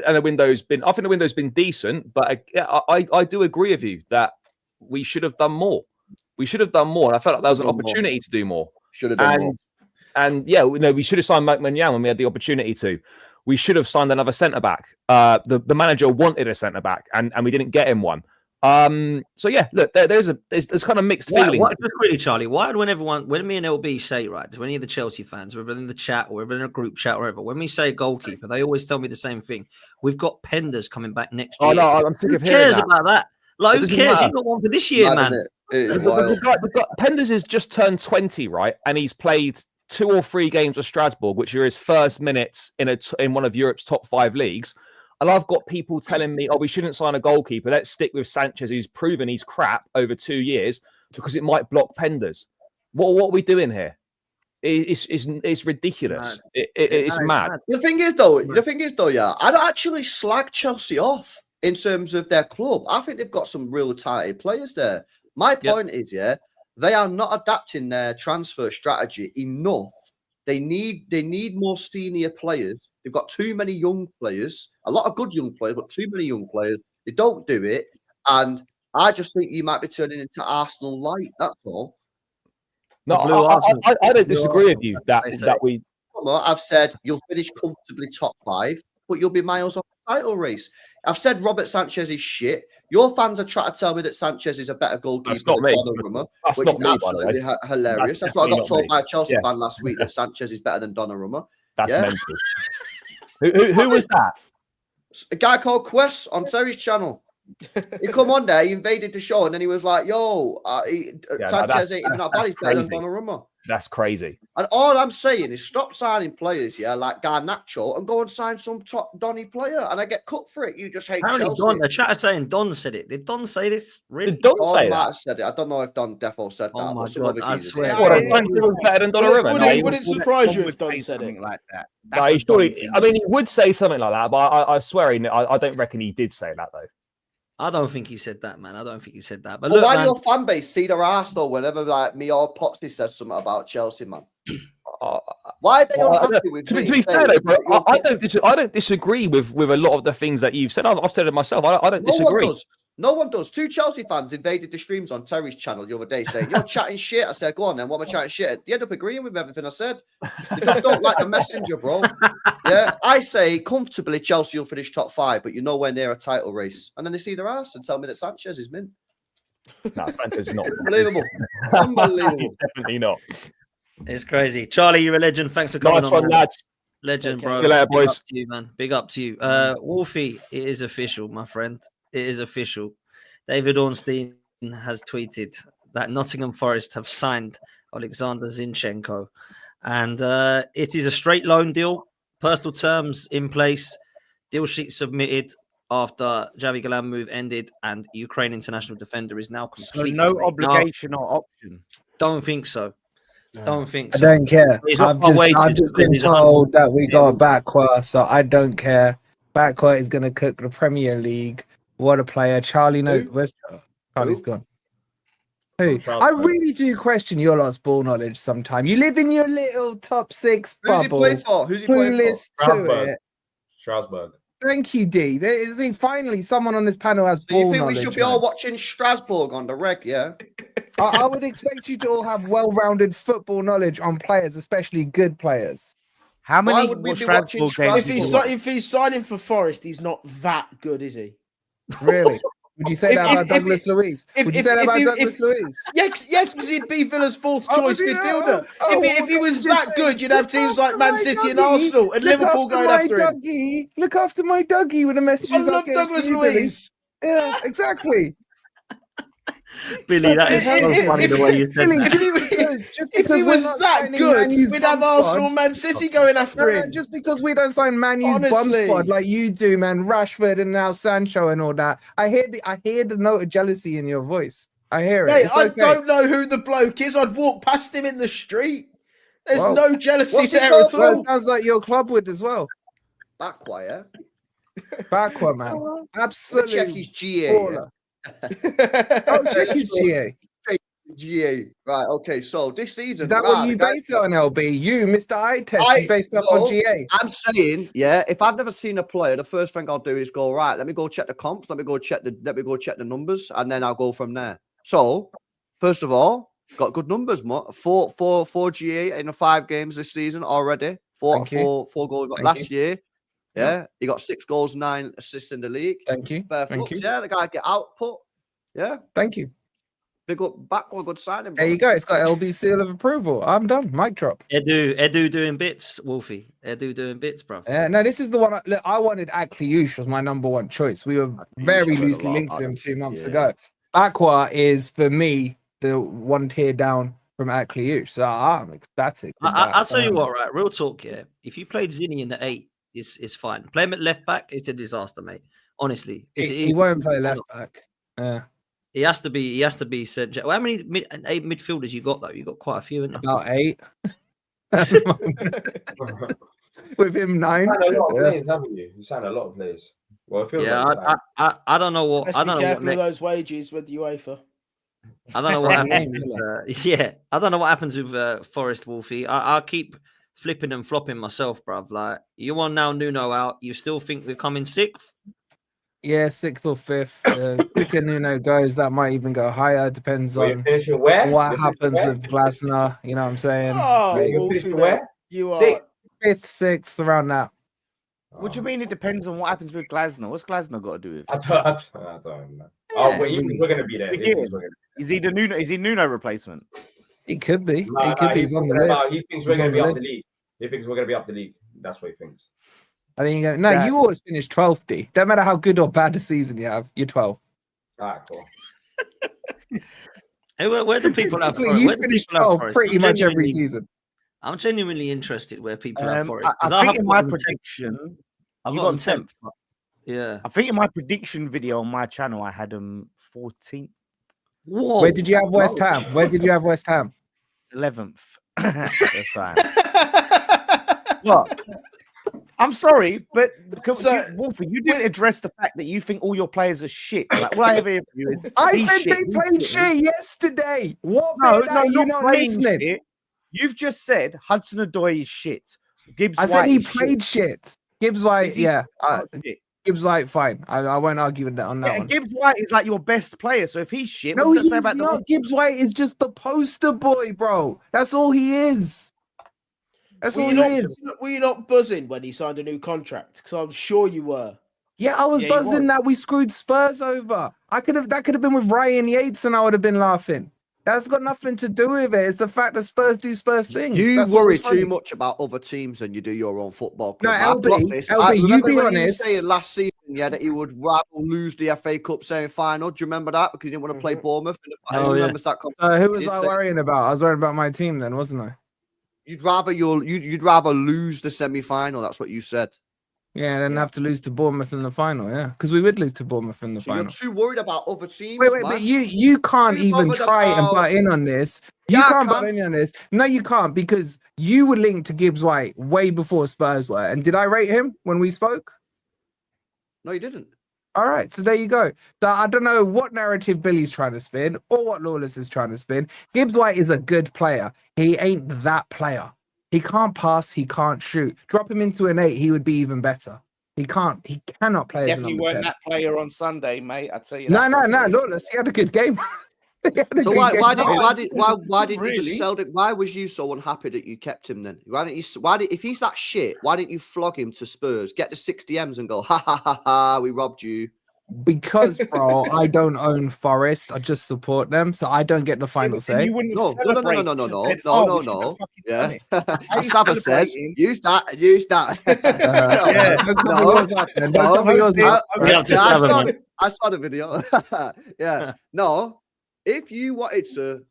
[SPEAKER 2] think the window's been decent, but I do agree with you that we should have done more. We should have done more, and I felt like there was an opportunity to do more.
[SPEAKER 5] Should have done more.
[SPEAKER 2] And we should have signed McMahon when we had the opportunity to. We should have signed another centre back. The manager wanted a centre back, and we didn't get him one. So yeah, look, there's kind of mixed feelings.
[SPEAKER 1] Just really, Charlie, why when me and LB say, right, to any of the Chelsea fans, whether in the chat or whether in a group chat or whatever, when we say goalkeeper, they always tell me the same thing. We've got Penders coming back next year.
[SPEAKER 2] Oh no, I'm sick of hearing that.
[SPEAKER 1] Who cares about that? Like, who cares? You've got one for this year, man.
[SPEAKER 2] Penders has just turned 20, right? And he's played 2 or 3 games with Strasbourg, which are his first minutes in one of Europe's top 5 leagues. And I've got people telling me, we shouldn't sign a goalkeeper. Let's stick with Sanchez, who's proven he's crap over 2 years because it might block Penders. What are we doing here? It's ridiculous. It's mad.
[SPEAKER 5] The thing is, though, yeah, I don't actually slag Chelsea off in terms of their club. I think they've got some real tight players there. My point is, yeah, They are not adapting their transfer strategy enough. They need more senior players. They've got too many young players, a lot of good young players, but too many young players. They don't do it, and I just think you might be turning into Arsenal light. That's all.
[SPEAKER 2] No, I don't disagree with you that we.
[SPEAKER 5] I've said you'll finish comfortably top 5, but you'll be miles off the title race. I've said Robert Sanchez is shit. Your fans are trying to tell me that Sanchez is a better goalkeeper than Donnarumma, which is absolutely hilarious. That's what I got told by a Chelsea fan last week, that Sanchez is better than Donnarumma.
[SPEAKER 2] That's mental. Who was that?
[SPEAKER 5] A guy called Quest on Terry's channel. He come on there, he invaded the show, and then he was like, "Yo, Sanchez ain't even that bad. He's better than Donnarumma."
[SPEAKER 2] That's crazy.
[SPEAKER 5] And all I'm saying is stop signing players, like Garnacho, and go and sign some top Donny player, and I get cut for it. You just hate Chelsea.
[SPEAKER 1] The chat is saying Don said it. Did Don say this? Really?
[SPEAKER 2] Did Don say that?
[SPEAKER 5] Said it. I don't know if Don Defo said that.
[SPEAKER 1] My God, I swear.
[SPEAKER 2] Better than Donnarumma.
[SPEAKER 6] Would it surprise you if Don said it
[SPEAKER 8] like that?
[SPEAKER 2] I mean, he would say something like that, but I swear, I don't reckon he did say that though.
[SPEAKER 1] I don't think he said that, man. I don't think he said that. But
[SPEAKER 5] well,
[SPEAKER 1] look,
[SPEAKER 5] why
[SPEAKER 1] man,
[SPEAKER 5] do your fan base see their arse though whenever like me or Potsy said something about Chelsea, man? Why are they unhappy with me?
[SPEAKER 2] To be fair, though, bro, I don't disagree with a lot of the things that you've said. I've said it myself. I don't disagree.
[SPEAKER 5] No one does. 2 Chelsea fans invaded the streams on Terry's channel the other day saying, "You're chatting shit." I said, "Go on then. What am I chatting shit?" They end up agreeing with everything I said. They just don't like the messenger, bro. Yeah, I say comfortably Chelsea will finish top 5, but you're nowhere near a title race. And then they see their ass and tell me that Sanchez is mint.
[SPEAKER 2] No, Sanchez is not.
[SPEAKER 5] Unbelievable. Unbelievable.
[SPEAKER 2] He's definitely not.
[SPEAKER 1] It's crazy. Charlie, you're a legend. Thanks for coming on,
[SPEAKER 2] lads.
[SPEAKER 1] Legend, bro.
[SPEAKER 2] Good later, boys.
[SPEAKER 1] Big up to you, man. Big up to you. Wolfie, it is official, my friend. It is official. David Ornstein has tweeted that Nottingham Forest have signed Alexander Zinchenko. And it is a straight loan deal. Personal terms in place. Deal sheet submitted after Javi Galan move ended. And Ukraine international defender is now complete.
[SPEAKER 8] So no obligation or option?
[SPEAKER 1] Don't think so. Don't think so.
[SPEAKER 4] I don't care. I've just been told that we got Bakwa, so I don't care. Bakwa is going to cook the Premier League. What a player. Charlie, no, where's Charlie's gone? Who? I really do question your lot's ball knowledge sometimes. You live in your little top 6 bubble.
[SPEAKER 5] Who's he play for? Who's he playing for?
[SPEAKER 7] Strasbourg.
[SPEAKER 4] Thank you, D. There is finally someone on this panel has ball knowledge. You think
[SPEAKER 5] we should be all watching Strasbourg on the reg, yeah?
[SPEAKER 4] I would expect you to all have well-rounded football knowledge on players, especially good players.
[SPEAKER 8] How many more Strasbourg games?
[SPEAKER 6] If he's signing for Forest, he's not that good, is he?
[SPEAKER 4] Really? Would you say that about Douglas Luiz? Would you say that about Douglas Luiz?
[SPEAKER 6] Yes, because he'd be Villa's 4th choice midfielder. If he was that good, you'd have teams like Man City and Arsenal and Liverpool going after him.
[SPEAKER 4] Look after my Duggie with the messages.
[SPEAKER 6] I love Douglas Luiz.
[SPEAKER 4] Yeah, exactly.
[SPEAKER 1] Billy, that is so funny the way you said that.
[SPEAKER 6] If he was that good, we'd have Arsenal, Man City going after him.
[SPEAKER 4] Just because we don't sign Man U's bum squad like you do, man. Rashford and now Sancho and all that. I hear the note of jealousy in your voice. I hear it.
[SPEAKER 6] Hey, I don't know who the bloke is. I'd walk past him in the street. There's no jealousy there at all.
[SPEAKER 4] Well, it sounds like your club would as well.
[SPEAKER 5] Bakwa, yeah?
[SPEAKER 4] Bakwa, man. Absolutely.
[SPEAKER 5] Check his GA.
[SPEAKER 4] Check his GA.
[SPEAKER 5] GA. Right, okay. So this season.
[SPEAKER 4] Is that what you base it on, LB? You, Mr. Eye Test, you based off on GA.
[SPEAKER 5] I'm saying, yeah, if I've never seen a player, the first thing I'll do is go, right, let me go check the comps, let me go check the numbers, and then I'll go from there. So, first of all, got good numbers, four GA in the 5 games this season already. Four goals last year. Yeah, he got 6 goals, 9 assists in the league.
[SPEAKER 4] Thank you.
[SPEAKER 5] Thank you. Yeah, the guy get output. Yeah.
[SPEAKER 4] Thank you.
[SPEAKER 5] Big up, Bakwa, good signing.
[SPEAKER 4] There you go. It's got LB seal of approval. I'm done. Mic drop.
[SPEAKER 1] Edu doing bits, Wolfie. Edu doing bits, bro.
[SPEAKER 4] Yeah, no, this is the one. Look, I wanted Akliouche was my number 1 choice. We were very loosely linked to him 2 months ago. Bakwa is for me the 1 tier down from Akliouche, so I'm ecstatic.
[SPEAKER 1] I'll tell you what, right? Real talk, yeah. If you played Zinni in the 8, it's fine. Play him at left back, it's a disaster, mate. Honestly,
[SPEAKER 4] he won't play left back. Yeah.
[SPEAKER 1] He has to be said. Well, how many 8 midfielders you got though? You got quite a few, haven't you?
[SPEAKER 4] About 8. With him 9.
[SPEAKER 7] You signed a lot of players, haven't you? You signed a lot of players. Well,
[SPEAKER 1] I don't know what.
[SPEAKER 6] Let's be careful of those wages with UEFA.
[SPEAKER 1] I don't know what happens. I don't know what happens with Forest Wolfie. I'll keep flipping and flopping myself, bruv. Like, you want now Nuno out. You still think we're coming 6th?
[SPEAKER 4] Yeah, 6th or 5th. Quicker Nuno goes, that might even go higher. Depends on what happens with Glasner. You know what I'm saying?
[SPEAKER 6] Wolfie, where? You are
[SPEAKER 4] 5th, 6th, around that.
[SPEAKER 8] What do you mean it depends on what happens with Glasner? What's Glasner got to do with it?
[SPEAKER 7] I don't know. Oh, but we're going to be there.
[SPEAKER 8] Is he the Nuno? Is he Nuno replacement?
[SPEAKER 4] He could be. He could be. He's on the list.
[SPEAKER 7] He thinks we're going to be up the league. He thinks we're going to be up the league. That's what he thinks.
[SPEAKER 4] I think you always finish 12th, D. Don't matter how good or bad a season you have, you're 12th.
[SPEAKER 7] All right, cool.
[SPEAKER 1] Hey, where do people have Forest?
[SPEAKER 4] You finish 12th pretty much every season.
[SPEAKER 1] I'm genuinely interested where people have Forest.
[SPEAKER 8] I think in my prediction,
[SPEAKER 1] I've got 10th.
[SPEAKER 8] Yeah. I think in my prediction video on my channel, I had them 14th.
[SPEAKER 1] Whoa.
[SPEAKER 4] Where did you have West Ham?
[SPEAKER 8] 11th. That's fine. What? I'm sorry, but Wolfie, you didn't address the fact that you think all your players are shit. Like, what I ever hear from you is
[SPEAKER 4] I said they played shit yesterday. What?
[SPEAKER 8] No, you're not listening. Shit. You've just said Hudson-Odoi is shit. Gibbs-White.
[SPEAKER 4] I said he played shit. Gibbs-White, yeah. Gibbs-White, fine. I won't argue with that on that one.
[SPEAKER 8] Gibbs-White is like your best player. So if he's shit,
[SPEAKER 4] no, he's not. Gibbs-White is just the poster boy, bro. That's all he is. That's all he is.
[SPEAKER 6] Were you not buzzing when he signed a new contract? Because I'm sure you were.
[SPEAKER 4] Yeah, I was buzzing that we screwed Spurs over. That could have been with Ryan Yates, and I would have been laughing. That's got nothing to do with it. It's the fact that Spurs do Spurs things.
[SPEAKER 5] You worry too much about other teams than you do your own football club.
[SPEAKER 4] No, LB, you be honest.
[SPEAKER 5] You last season, that he would rather lose the FA Cup semi-final. Do you remember that? Because he didn't want to play Bournemouth.
[SPEAKER 4] Who was I worrying about? I was worrying about my team then, wasn't I?
[SPEAKER 5] You'd rather lose the semi-final. That's what you said.
[SPEAKER 4] Yeah, and then have to lose to Bournemouth in the final. Yeah, because we would lose to Bournemouth in the final.
[SPEAKER 5] You're too worried about other teams.
[SPEAKER 4] Wait, but you can't even try and butt in on this. You can't butt in on this. No, you can't, because you were linked to Gibbs-White way before Spurs were. And did I rate him when we spoke?
[SPEAKER 5] No, you didn't.
[SPEAKER 4] All right, so there you go. I don't know what narrative Billy's trying to spin or what Lawless is trying to spin. Gibbs-White is a good player. He ain't that player. He can't pass. He can't shoot. Drop him into an 8, he would be even better. He cannot play as a number 10.
[SPEAKER 8] Definitely weren't that player on Sunday, mate. I tell you.
[SPEAKER 4] No. Lawless, he had a good game.
[SPEAKER 5] So why did you just sell it? Why was you so unhappy that you kept him then? If he's that shit, why didn't you flog him to Spurs, get the 60 M's and go, ha, we robbed you?
[SPEAKER 4] Because, bro, I don't own Forest. I just support them, so I don't get the final say.
[SPEAKER 5] No. Yeah. Saba says, use that. I saw the video. Yeah. No. If you wanted to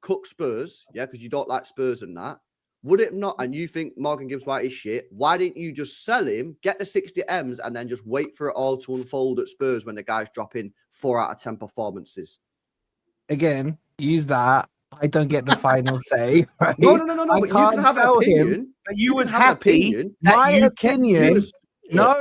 [SPEAKER 5] cook Spurs, because you don't like Spurs and that, would it not? And you think Morgan Gibbs-White is shit? Why didn't you just sell him, get the 60 M's, and then just wait for it all to unfold at Spurs when the guy's dropping 4 out of 10 performances?
[SPEAKER 4] Again, use that. I don't get the final say. Right?
[SPEAKER 5] No. I can't have an opinion.
[SPEAKER 8] Him. But you was happy.
[SPEAKER 4] My opinion. No,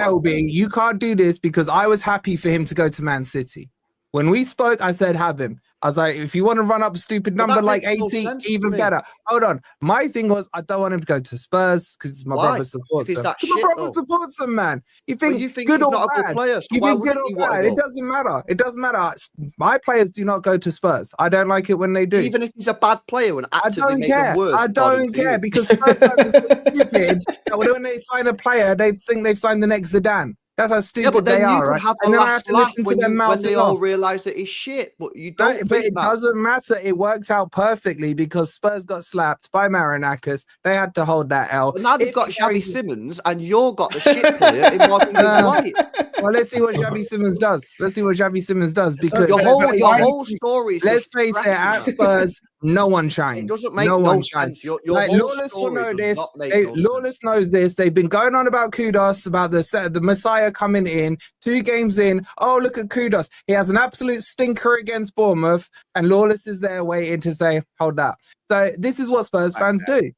[SPEAKER 4] LB, you can't do this because I was happy for him to go to Man City. When we spoke, I said have him. I was like, if you want to run up a stupid number like 80, even better. Hold on. My thing was, I don't want him to go to Spurs because my brother supports him. My brother supports him, man. You think good or bad? You think good or bad? It doesn't matter. It doesn't matter. My players do not go to Spurs. I don't like it when they do.
[SPEAKER 5] Even if he's a bad player and actively make them worse.
[SPEAKER 4] I don't care because Spurs fans are so stupid that when they sign a player, they think they've signed the next Zidane. That's how stupid they are, right? And then I have to listen to them mouths
[SPEAKER 5] when they all realise that he's shit. But you don't.
[SPEAKER 4] But it doesn't matter. It worked out perfectly because Spurs got slapped by Marinakis. They had to hold that L.
[SPEAKER 5] But now they've got Xavi Simons, and you're got the shit player in Morgan Gibbs-White.
[SPEAKER 4] Well, let's see what Xavi Simons does. Because
[SPEAKER 5] your whole story.
[SPEAKER 4] Let's face it, at Spurs, no one shines.
[SPEAKER 5] It doesn't make no sense.
[SPEAKER 4] Lawless will know this. Lawless knows this. They've been going on about Kudos, about the Messiah coming in, 2 games in. Oh, look at Kudos. He has an absolute stinker against Bournemouth, and Lawless is there waiting to say, hold that. So this is what Spurs fans do.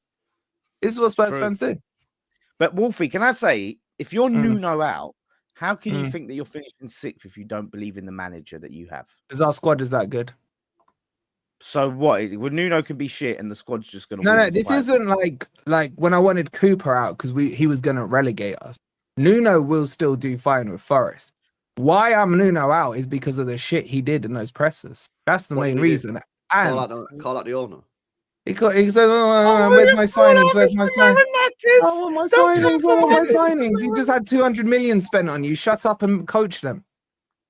[SPEAKER 4] This is what Spurs fans do.
[SPEAKER 8] But Wolfie, can I say, if you're Nuno out, How can you think that you're finishing 6th if you don't believe in the manager that you have?
[SPEAKER 4] Because our squad is that good.
[SPEAKER 8] So what? Well, Nuno can be shit, and the squad's just gonna.
[SPEAKER 4] No,
[SPEAKER 8] win
[SPEAKER 4] no, this
[SPEAKER 8] despite-
[SPEAKER 4] isn't like when I wanted Cooper out because he was gonna relegate us. Nuno will still do fine with Forest. Why I'm Nuno out is because of the shit he did in those presses. That's the main reason. And
[SPEAKER 5] Call out the owner.
[SPEAKER 4] he said, "Where's my signings? Where's my signings? I want my signings. I want my signings." He just had 200 million spent on you. Shut up and coach them.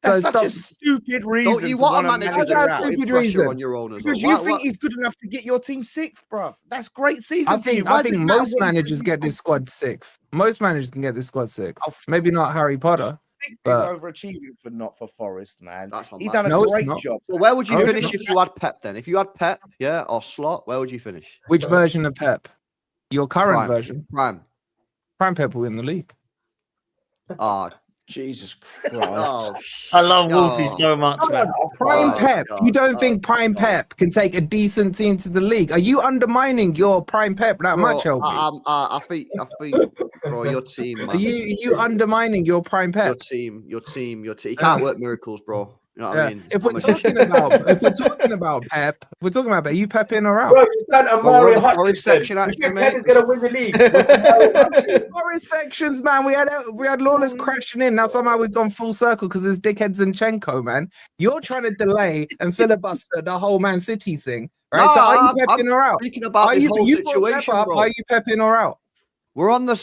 [SPEAKER 8] That's such a stupid reason.
[SPEAKER 5] Don't you want a manager
[SPEAKER 4] That's a stupid reason
[SPEAKER 5] on your own as
[SPEAKER 8] because
[SPEAKER 5] well?
[SPEAKER 8] you think he's good enough to get your team 6th, bro? That's great season.
[SPEAKER 4] I think most managers get this squad 6th. Most managers can get this squad 6th. Maybe not Harry Potter.
[SPEAKER 8] 6th
[SPEAKER 4] but...
[SPEAKER 8] is overachieving for Forest, man.
[SPEAKER 5] That's
[SPEAKER 8] he done a great job.
[SPEAKER 5] So where would you finish if you had Pep then? If you had Pep, yeah, or Slot, where would you finish?
[SPEAKER 4] Which version of Pep? Your current version?
[SPEAKER 5] Prime
[SPEAKER 4] Pep will win the league.
[SPEAKER 5] Ah,
[SPEAKER 6] Jesus Christ.
[SPEAKER 1] I love Wolfie so much, man.
[SPEAKER 4] Prime Pep. You don't think Prime Pep can take a decent team to the league? Are you undermining your Prime Pep that much, LB?
[SPEAKER 5] I think, bro, your team. Man.
[SPEAKER 4] Are you undermining your Prime Pep?
[SPEAKER 5] Your team. You can't work miracles, bro. You know what I mean?
[SPEAKER 4] If we're talking about Pep, are you Pep in or out?
[SPEAKER 7] Bro, you said Amari
[SPEAKER 5] Forest section actually,
[SPEAKER 7] Pep is gonna win the league.
[SPEAKER 4] Forest sections, man. We had Lawless crashing in. Now somehow we've gone full circle because there's dickhead Zinchenko, man. You're trying to delay and filibuster the whole Man City thing, right?
[SPEAKER 5] No,
[SPEAKER 4] so are you Pep in or out?
[SPEAKER 5] Speaking about this whole situation, bro.
[SPEAKER 4] Are you Pep in or out?
[SPEAKER 5] We're on the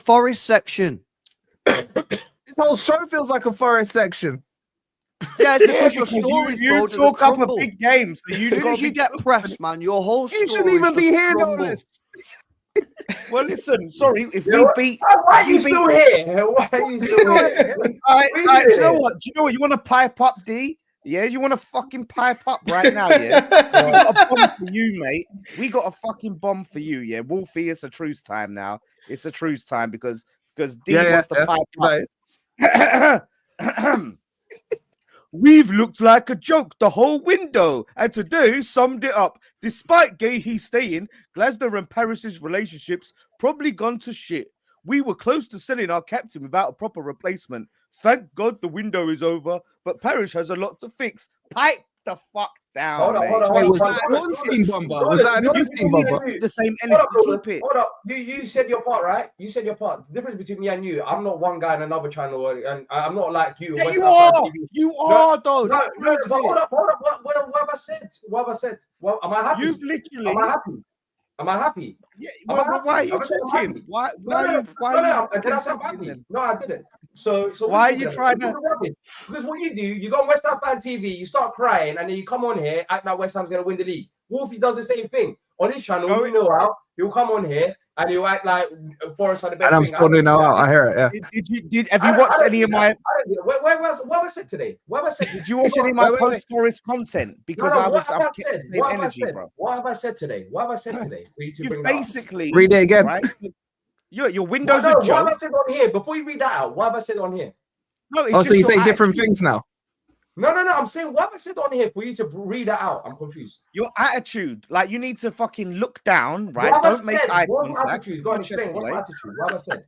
[SPEAKER 5] Forest section.
[SPEAKER 4] This whole show feels like a Forest section.
[SPEAKER 5] Yeah, it's because your stories,
[SPEAKER 8] you
[SPEAKER 5] bro,
[SPEAKER 8] talk up a big game, so
[SPEAKER 5] as soon as you get pressed, man, your whole story.
[SPEAKER 4] You shouldn't even be here, Lawless.
[SPEAKER 8] Well, listen, sorry, if we beat...
[SPEAKER 7] Why are you still here? Why are you still here?
[SPEAKER 8] Do you know what? You want to pipe up, D? Yeah, you want to fucking pipe up right now, yeah? We got a bomb for you, mate. We got a fucking bomb for you, yeah? Wolfie, it's a truce time now. It's a truce time because D wants to pipe up. We've looked like a joke the whole window, and today summed it up. Despite Guehi staying, Glasner and Paris's relationships probably gone to shit. We were close to selling our captain without a proper replacement. Thank God the window is over, but Parish has a lot to fix. Pipe the fuck down,
[SPEAKER 7] Hold on.
[SPEAKER 4] Was that an on-steam bomber? Was that an on-steam bomber?
[SPEAKER 8] The same energy. Keep it.
[SPEAKER 7] Hold up. You said your part, right? You said your part. The difference between me and you, I'm not one guy on another channel, and I'm not like you.
[SPEAKER 8] Yeah, you are. You are, though.
[SPEAKER 7] No, but hold up. What have I said? What have I said? Well, am I happy?
[SPEAKER 8] You've literally.
[SPEAKER 7] Am I happy?
[SPEAKER 8] Yeah. Why are you talking? Why?
[SPEAKER 7] Did I say I'm happy? No, I didn't. So
[SPEAKER 8] why are you trying to?
[SPEAKER 7] Because what you do, you go on West Ham Fan TV, you start crying, and then you come on here, act like West Ham's going to win the league. Wolfie does the same thing on his channel. You know how he'll come on here and he'll act like Forest are the best.
[SPEAKER 4] And I'm still Nuno out. I hear it. Yeah.
[SPEAKER 8] Have you watched any of my?
[SPEAKER 7] What have I said today? What have I said?
[SPEAKER 8] Did you watch any of my post-Forest content? Because I've kept the same energy, bro.
[SPEAKER 7] What have I said today?
[SPEAKER 8] You basically
[SPEAKER 4] read it again.
[SPEAKER 8] Right? Your windows are
[SPEAKER 7] What have I said on here? Before you read that out, what have I said on here?
[SPEAKER 8] No,
[SPEAKER 4] so you say different things now?
[SPEAKER 7] No. I'm saying what have I said on here for you to read that out? I'm confused.
[SPEAKER 8] Your attitude, like you need to fucking look down, right? Don't make eye contact.
[SPEAKER 7] Go on, explain. What's my attitude? What have I said?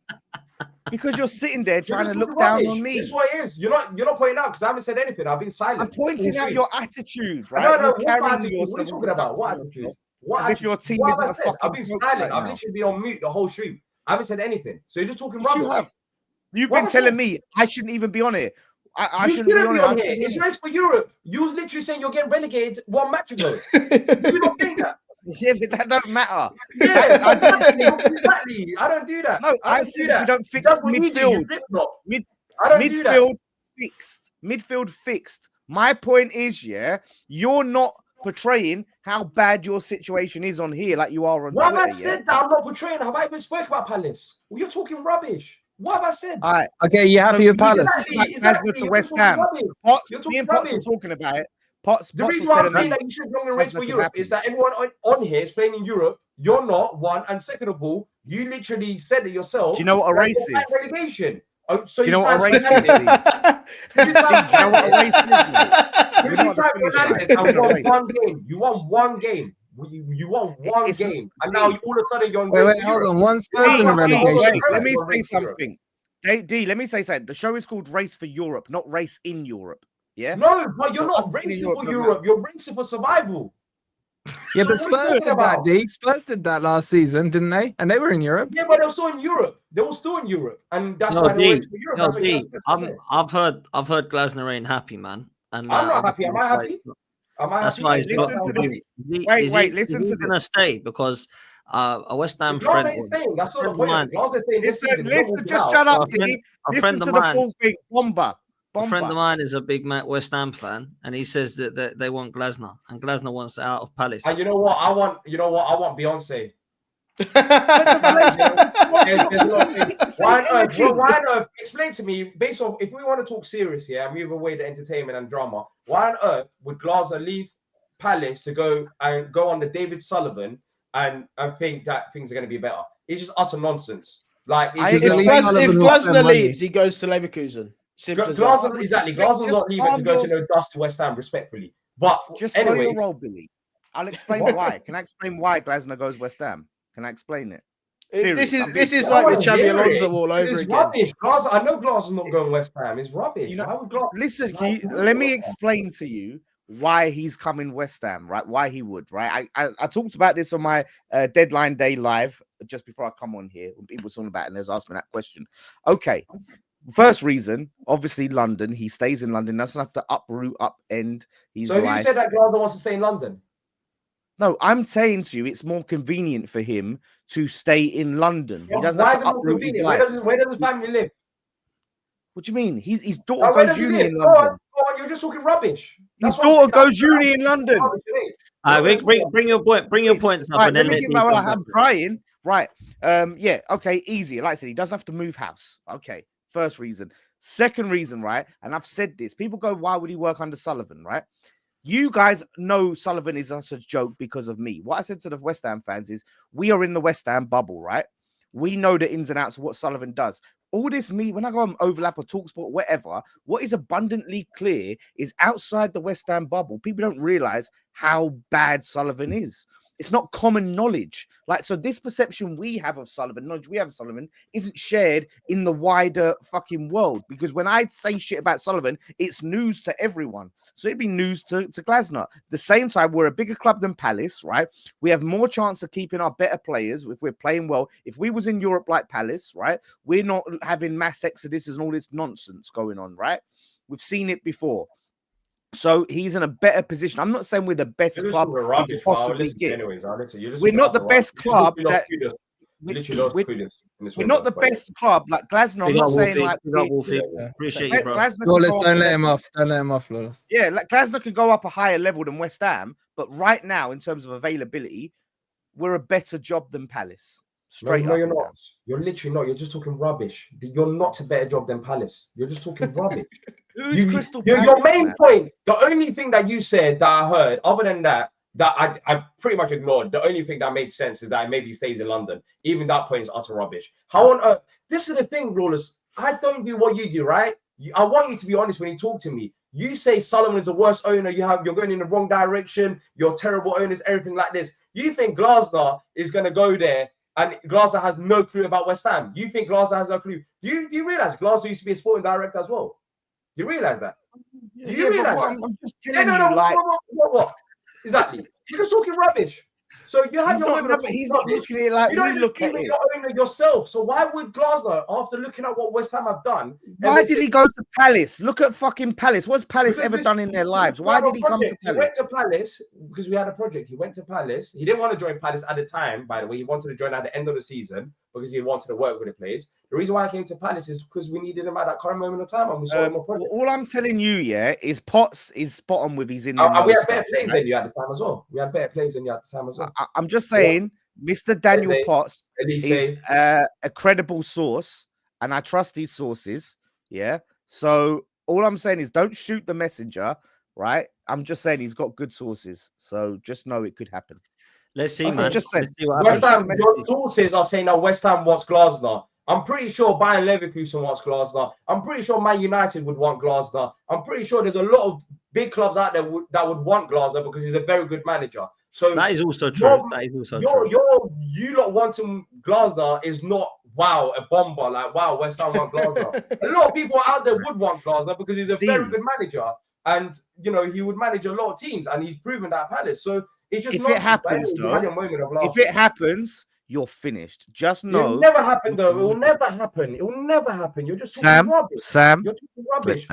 [SPEAKER 8] Because you're sitting there trying to look down on me.
[SPEAKER 7] This is what it is. You're not pointing out because I haven't said anything. I've been silent.
[SPEAKER 8] I'm pointing out your attitude, right?
[SPEAKER 7] No. What are you talking about? What attitude?
[SPEAKER 8] As if your team isn't a fucking.
[SPEAKER 7] I've been silent. I've literally been on mute the whole stream. I haven't said anything. So you're just talking rubbish.
[SPEAKER 8] You've been telling me I shouldn't even be on it. I shouldn't be on
[SPEAKER 7] here. It's race for Europe. You was literally saying you're getting relegated 1 match ago. You don't think that?
[SPEAKER 8] Yeah, but that doesn't matter.
[SPEAKER 7] Yeah, exactly. I don't do that.
[SPEAKER 8] No, I see that. You don't fix midfield. Midfield fixed. Midfield fixed. My point is, you're not portraying how bad your situation is on here like you are on
[SPEAKER 7] Twitter.
[SPEAKER 8] What
[SPEAKER 7] have I said that I'm not portraying? Have I even spoke about Palace? Well, you're talking rubbish. What have I said?
[SPEAKER 8] All right.
[SPEAKER 4] Okay, you happy with Palace?
[SPEAKER 8] Exactly. To West Ham. Potts, me and Potts are talking about it.
[SPEAKER 7] The reason why I'm saying that you should go and race for Europe is that everyone on here is playing in Europe. You're not, one. And second of all, you literally said it yourself.
[SPEAKER 8] Do you know what a race is?
[SPEAKER 7] Relegation. So
[SPEAKER 8] do you know what a race is? Do you know what a race is?
[SPEAKER 7] You won one game. You won one game. You won one game. And now all of a sudden you're on.
[SPEAKER 4] Wait, hold on. One Spurs in a relegation.
[SPEAKER 8] Let me say something. D, let me say something. The show is called Race for Europe, not Race in Europe. Yeah.
[SPEAKER 7] No, but you're
[SPEAKER 8] So
[SPEAKER 7] not
[SPEAKER 8] us in
[SPEAKER 7] racing
[SPEAKER 8] Europe
[SPEAKER 7] for
[SPEAKER 8] don't
[SPEAKER 7] Europe. You're racing for survival.
[SPEAKER 4] Yeah, but
[SPEAKER 7] So what are
[SPEAKER 4] Spurs
[SPEAKER 7] you talking
[SPEAKER 4] did that,
[SPEAKER 7] about?
[SPEAKER 4] D. Spurs did that last season, didn't they? And they were in Europe.
[SPEAKER 7] Yeah, but they were still in Europe. They were still in Europe, and that's
[SPEAKER 1] No,
[SPEAKER 7] why they're
[SPEAKER 1] D,
[SPEAKER 7] racing for Europe.
[SPEAKER 1] no,
[SPEAKER 7] That's what you're
[SPEAKER 1] D.
[SPEAKER 7] supposed to do.
[SPEAKER 1] I've heard Glasner ain't happy, man. And
[SPEAKER 7] I'm not happy.
[SPEAKER 1] obviously
[SPEAKER 7] Am I happy? Am I
[SPEAKER 1] that's
[SPEAKER 7] happy?
[SPEAKER 1] why he's got
[SPEAKER 8] Listen to
[SPEAKER 1] to
[SPEAKER 8] this.
[SPEAKER 1] be.
[SPEAKER 8] Wait, listen
[SPEAKER 1] is
[SPEAKER 8] to
[SPEAKER 1] he gonna stay? Because a West Ham
[SPEAKER 7] Glasner
[SPEAKER 1] friend,
[SPEAKER 7] ain't staying. That's not
[SPEAKER 1] friend
[SPEAKER 7] the
[SPEAKER 1] of
[SPEAKER 7] point.
[SPEAKER 1] mine,
[SPEAKER 7] Glasner staying this season.
[SPEAKER 8] Listen,
[SPEAKER 7] He's not
[SPEAKER 8] just
[SPEAKER 7] walking
[SPEAKER 8] shut
[SPEAKER 7] out.
[SPEAKER 8] up,
[SPEAKER 1] a friend,
[SPEAKER 8] D.
[SPEAKER 1] a
[SPEAKER 8] Listen
[SPEAKER 1] friend
[SPEAKER 8] to
[SPEAKER 1] of
[SPEAKER 8] the
[SPEAKER 1] mine.
[SPEAKER 8] full thing. Bomber.
[SPEAKER 1] A friend of mine is a big West Ham fan, and he says that they want Glasner, and Glasner wants out of Palace.
[SPEAKER 7] And you know what? I want Beyonce. Why on earth? Explain to me, based on if we want to talk serious, yeah, and move away the entertainment and drama. Why on earth would Glasner leave Palace to go on the David Sullivan and think that things are going to be better? It's just utter nonsense. Like
[SPEAKER 6] if Glasner leaves, he goes to Leverkusen.
[SPEAKER 7] Glasner, exactly. Glasner not leaving to go to no dust to West Ham, respectfully. But
[SPEAKER 8] just
[SPEAKER 7] anyway,
[SPEAKER 8] your role, Billy. I'll explain why. Can I explain why Glasner goes West Ham? Can I explain it?
[SPEAKER 6] This is like the Xabi Alonso all over
[SPEAKER 7] it's
[SPEAKER 6] again.
[SPEAKER 7] Rubbish. I know Glasner's not going West Ham. It's rubbish.
[SPEAKER 8] You know, listen, let me explain to you why he's coming West Ham, right? Why he would, right? I talked about this on my deadline day live just before I come on here when people were talking about it and they was asking me that question. Okay. First reason, obviously London. He stays in London. Doesn't have to uproot, upend.
[SPEAKER 7] So who said that Glasner wants to stay in London?
[SPEAKER 8] No, I'm saying to you, it's more convenient for him to stay in London.
[SPEAKER 7] Yeah,
[SPEAKER 8] he doesn't
[SPEAKER 7] why
[SPEAKER 8] have
[SPEAKER 7] is
[SPEAKER 8] to
[SPEAKER 7] it more
[SPEAKER 8] uproot his
[SPEAKER 7] convenient?
[SPEAKER 8] life.
[SPEAKER 7] Where does his family live?
[SPEAKER 8] What do you mean? His daughter goes uni in
[SPEAKER 7] Go
[SPEAKER 8] London.
[SPEAKER 7] on, you're just talking rubbish.
[SPEAKER 8] His daughter goes uni in London.
[SPEAKER 1] Bring your point. Bring your points up,
[SPEAKER 8] Right,
[SPEAKER 1] and then
[SPEAKER 8] let me get I'm trying. Right. Yeah. Okay. Easy. Like I said, he doesn't have to move house. Okay. First reason. Second reason, right? And I've said this. People go, why would he work under Sullivan, right? You guys know Sullivan is just a joke because of me. What I said to the West Ham fans is we are in the West Ham bubble, right? We know the ins and outs of what Sullivan does. All this when I go on Overlap or TalkSport, whatever, what is abundantly clear is outside the West Ham bubble, people don't realize how bad Sullivan is. It's not common knowledge. Like, so this perception we have of Sullivan, knowledge we have of Sullivan, isn't shared in the wider fucking world. Because when I say shit about Sullivan, it's news to everyone. So it'd be news to Glasner. At the same time, we're a bigger club than Palace, right? We have more chance of keeping our better players if we're playing well. If we was in Europe like Palace, right? We're not having mass exoduses and all this nonsense going on, right? We've seen it before. So he's in a better position. I'm not saying we're the best club we could possibly get. We're not the best club. We're not the best club like Glasner. I'm not saying like
[SPEAKER 1] appreciate you, bro.
[SPEAKER 4] Lawless, don't let him off. Don't let him off, Lawless.
[SPEAKER 8] Yeah, like Glasner can go up a higher level than West Ham, but right now, in terms of availability, we're a better job than Palace. Straight
[SPEAKER 7] no, you're not. You're literally not. You're just talking rubbish. You're not a better job than Palace. You're just talking rubbish. Your main point, the only thing that you said that I heard, other than that I pretty much ignored. The only thing that makes sense is that maybe he stays in London. Even that point is utter rubbish. How on earth? This is the thing, Lawless. I don't do what you do, right? I want you to be honest when you talk to me. You say Sullivan is the worst owner. You're going in the wrong direction. You're terrible owners, everything like this. You think Glasner is going to go there and Glasner has no clue about West Ham? You think Glasner has no clue? Do you realize Glasner used to be a sporting director as well? Do you realize that? Do you realize that?
[SPEAKER 8] I'm just telling you, like...
[SPEAKER 7] What? Exactly. You're just talking rubbish. So you have your
[SPEAKER 8] but he's not looking at it like we look at it.
[SPEAKER 7] You're owner yourself. So why would Glasner, after looking at what West Ham have done,
[SPEAKER 8] why did he go to Palace? Look at fucking Palace. What's Palace ever done in their lives? Why did he come to Palace?
[SPEAKER 7] He went to Palace because we had a project. He went to Palace. He didn't want to join Palace at the time, by the way. He wanted to join at the end of the season because he wanted to work with the players. The reason why I came to Palace is because we needed him at that current moment of time, and we saw him on project.
[SPEAKER 8] All I'm telling you, yeah, is Potts is spot on with his in.
[SPEAKER 7] We had better players than you at the time as well. We had better players than you at the time as well.
[SPEAKER 8] I'm just saying, Mr. Daniel Potts is a credible source, and I trust these sources. Yeah. So all I'm saying is, don't shoot the messenger, right? I'm just saying he's got good sources, so just know it could happen.
[SPEAKER 1] Let's see, man.
[SPEAKER 8] Just saying.
[SPEAKER 7] West Ham, your sources are saying that West Ham wants Glasner. I'm pretty sure Bayern Leverkusen wants Glasner. I'm pretty sure Man United would want Glasner. I'm pretty sure there's a lot of big clubs out there that would want Glasner because he's a very good manager. So
[SPEAKER 1] that is also true. That is also true.
[SPEAKER 7] You lot wanting Glasner is not wow, a bomber. Like, wow, West Ham want Glasner. A lot of people out there would want Glasner because he's a very good manager. And, you know, he would manage a lot of teams and he's proven that at Palace. So it's just
[SPEAKER 8] if it happens, though, if it happens, you're finished. Just know.
[SPEAKER 7] It will never happen, though. It will never happen. It will never happen. You're just talking rubbish. You're talking rubbish.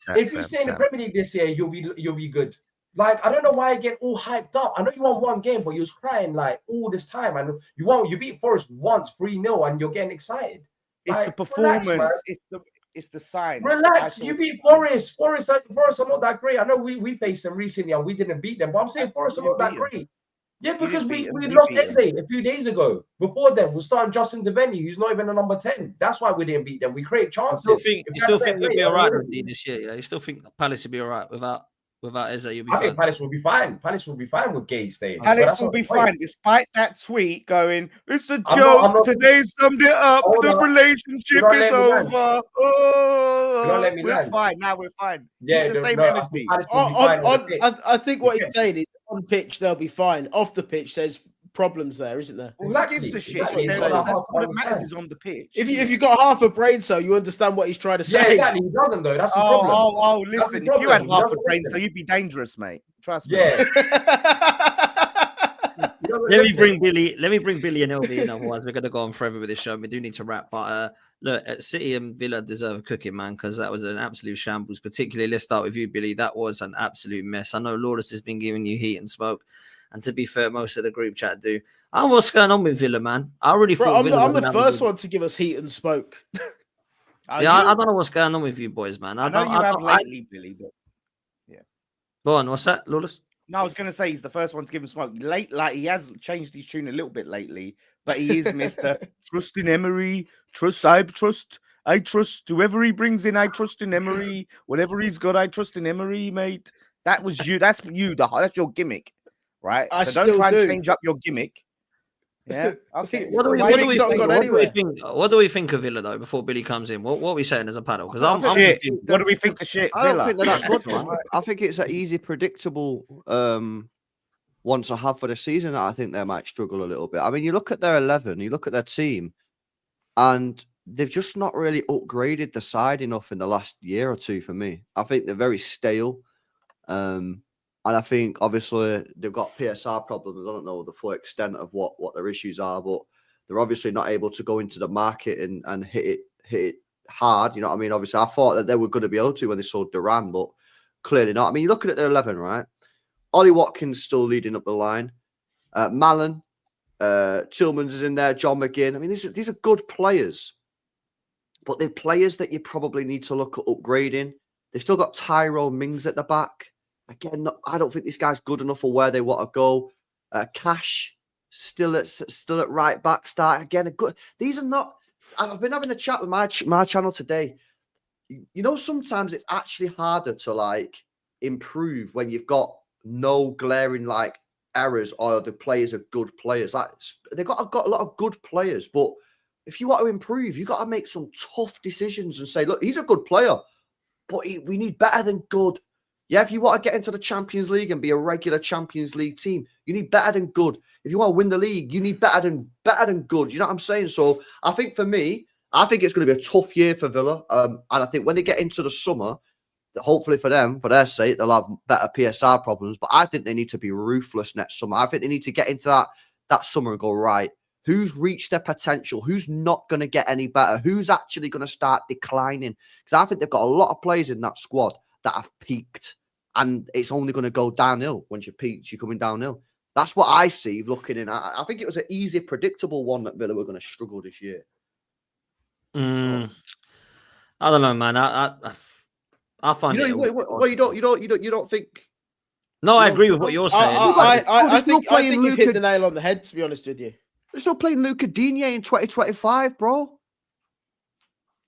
[SPEAKER 7] If you stay in the Premier League this year, you'll be good. Like, I don't know why I get all hyped up. I know you won one game, but you was crying like all this time. And you beat Forest once 3-0 and you're getting excited.
[SPEAKER 8] It's
[SPEAKER 7] like,
[SPEAKER 8] the performance.
[SPEAKER 7] Relax,
[SPEAKER 8] it's the sign.
[SPEAKER 7] Relax. You beat Forest. Forest are not that great. I know we faced them recently and we didn't beat them, but I'm saying Forest are not that great. Yeah, because we lost Eze a few days ago. Before then, we're starting Justin Devenny, who's not even a number 10. That's why we didn't beat them. We create chances.
[SPEAKER 1] You still think we'll be all right this year? Yeah? You still think Palace will be all right without Eze? You'll be
[SPEAKER 7] I think Palace will be fine. Palace will be fine with Guehi staying.
[SPEAKER 8] Palace will be fine, despite that tweet going, it's a joke. Today summed it up. The relationship is over. Oh, we're fine. Now we're fine.
[SPEAKER 7] Yeah,
[SPEAKER 8] the same energy.
[SPEAKER 6] I think what he's saying is on pitch, they'll be fine. Off the pitch, there's problems there, isn't there?
[SPEAKER 8] Exactly. Gives a shit. That's what matters is on the pitch.
[SPEAKER 6] If you got half a brain cell, you understand what he's trying to say.
[SPEAKER 7] Yeah, exactly. He doesn't though. That's the problem.
[SPEAKER 8] Oh, listen. If you had half a brain cell, you'd be dangerous, mate. Trust me.
[SPEAKER 7] Yeah.
[SPEAKER 1] Let me bring Billy and LB in. Otherwise, we're going to go on forever with this show. We do need to wrap. But look, City and Villa deserve a cooking, man, because that was an absolute shambles. Particularly, let's start with you, Billy. That was an absolute mess. I know Lawless has been giving you heat and smoke. And to be fair, most of the group chat do. What's going on with Villa, man? I really thought
[SPEAKER 6] I'm the first one to give us heat and smoke.
[SPEAKER 1] I don't know what's going on with you boys, man.
[SPEAKER 8] I know you have lately, Billy, but yeah.
[SPEAKER 1] Go on, what's that, Lawless?
[SPEAKER 8] No, I was going to say he's the first one to give him smoke. Like he has changed his tune a little bit lately, but he is Mr. Trust in Emery. I trust whoever he brings in. I trust in Emery. Whatever he's got, I trust in Emery, mate. That was you. That's you. That's your gimmick. Right, so don't try and change up your gimmick. Yeah, okay.
[SPEAKER 1] What do we think of Villa though? Before Billy comes in, what are we saying as a panel? Because I'm
[SPEAKER 8] what do we think of shit?
[SPEAKER 10] I don't think they're that good, man. I think it's an easy, predictable one to have for the season. I think they might struggle a little bit. I mean, you look at their 11, you look at their team, and they've just not really upgraded the side enough in the last year or two for me. I think they're very stale. And I think, obviously, they've got PSR problems. I don't know the full extent of what their issues are, but they're obviously not able to go into the market and hit it hard. You know what I mean? Obviously, I thought that they were going to be able to when they sold Duran, but clearly not. I mean, you're looking at their 11, right? Ollie Watkins still leading up the line. Mallon, Tillmans is in there. John McGinn. I mean, these are good players, but they're players that you probably need to look at upgrading. They've still got Tyrone Mings at the back. Again, I don't think this guy's good enough for where they want to go. Cash still at right back. Start again. These are not. I've been having a chat with my channel today. You know, sometimes it's actually harder to like improve when you've got no glaring like errors or the players are good players. Like they've got a lot of good players, but if you want to improve, you got to make some tough decisions and say, look, he's a good player, but we need better than good. Yeah, if you want to get into the Champions League and be a regular Champions League team, you need better than good. If you want to win the league, you need better than good. You know what I'm saying? So I think for me, I think it's going to be a tough year for Villa. And I think when they get into the summer, hopefully for them, for their sake, they'll have better PSR problems. But I think they need to be ruthless next summer. I think they need to get into that summer and go, right, who's reached their potential? Who's not going to get any better? Who's actually going to start declining? Because I think they've got a lot of players in that squad that have peaked. And it's only going to go downhill. Once you peak, you're coming downhill. That's what I see looking in. I think it was an easy, predictable one that Villa were going to struggle this year.
[SPEAKER 1] I don't know, man. I find
[SPEAKER 10] you don't think.
[SPEAKER 1] No, I agree with what you're saying.
[SPEAKER 6] I think you've hit the nail on the head. To be honest with you,
[SPEAKER 10] they're still playing Luca Digne in 2025, bro.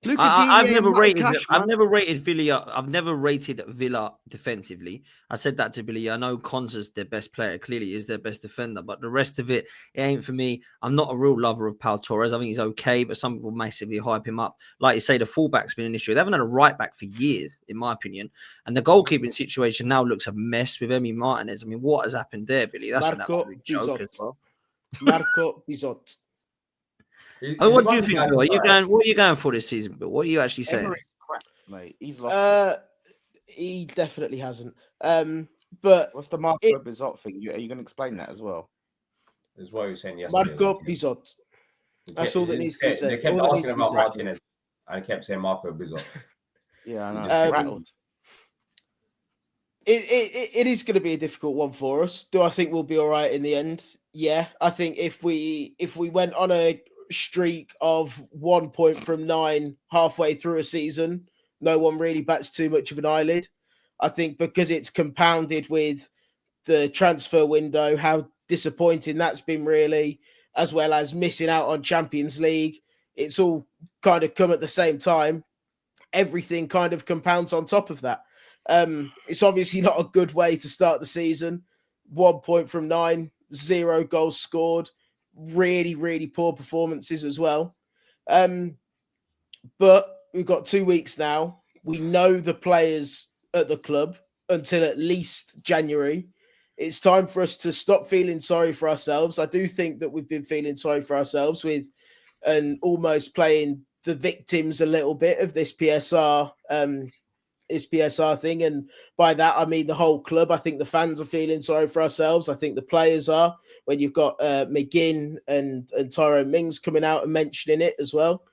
[SPEAKER 1] I've never rated Villa defensively. I said that to Billy. I know Konsa's their best player. Clearly is their best defender. But the rest of it ain't for me. I'm not a real lover of Pau Torres. I think he's okay, but some people massively hype him up. Like you say, the fullback's been an issue. They haven't had a right back for years, in my opinion. And the goalkeeping situation now looks a mess with Emi Martinez. I mean, what has happened there, Billy? That's an absolute joke as well.
[SPEAKER 6] Marco Bizot.
[SPEAKER 1] Oh, what do you think, Bill? Are you going? What are you going for this season, Bill? What are you actually saying?
[SPEAKER 8] Emery's cracked, mate. He's lost.
[SPEAKER 6] He definitely hasn't. But
[SPEAKER 8] what's the Marco Bizot thing? Are you going to explain that as well?
[SPEAKER 7] Is what you were saying yesterday.
[SPEAKER 6] Marco Bizot. That's all that needs to be said.
[SPEAKER 7] They kept asking about Martinez. I kept saying Marco Bizot.
[SPEAKER 8] Yeah, I know. Rattled.
[SPEAKER 6] It is going to be a difficult one for us. Do I think we'll be all right in the end? Yeah, I think if we went on a streak of 1 point from 9 halfway through a season, no one really bats too much of an eyelid. I think because it's compounded with the transfer window, how disappointing that's been really, as well as missing out on Champions League. It's all kind of come at the same time. Everything kind of compounds on top of that. It's obviously not a good way to start the season. 1 point from 9, 0 goals scored, really, really poor performances as well. But we've got 2 weeks now. We know the players at the club until at least January. It's time for us to stop feeling sorry for ourselves. I do think that we've been feeling sorry for ourselves with and almost playing the victims a little bit of this PSR thing. And by that, I mean the whole club. I think the fans are feeling sorry for ourselves. I think the players are, when you've got McGinn and Tyrone Mings coming out and mentioning it as well.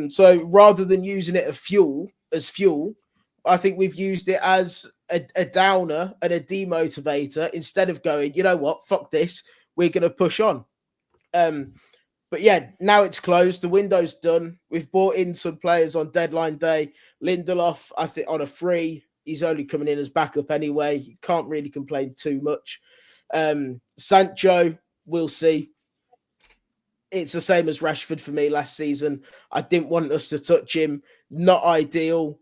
[SPEAKER 6] So rather than using it as fuel, I think we've used it as a downer and a demotivator instead of going, you know what, fuck this, we're going to push on. But yeah, now it's closed. The window's done. We've brought in some players on deadline day. Lindelof, I think, on a free. He's only coming in as backup anyway. You can't really complain too much. Sancho, we'll see. It's the same as Rashford for me last season. I didn't want us to touch him. Not ideal,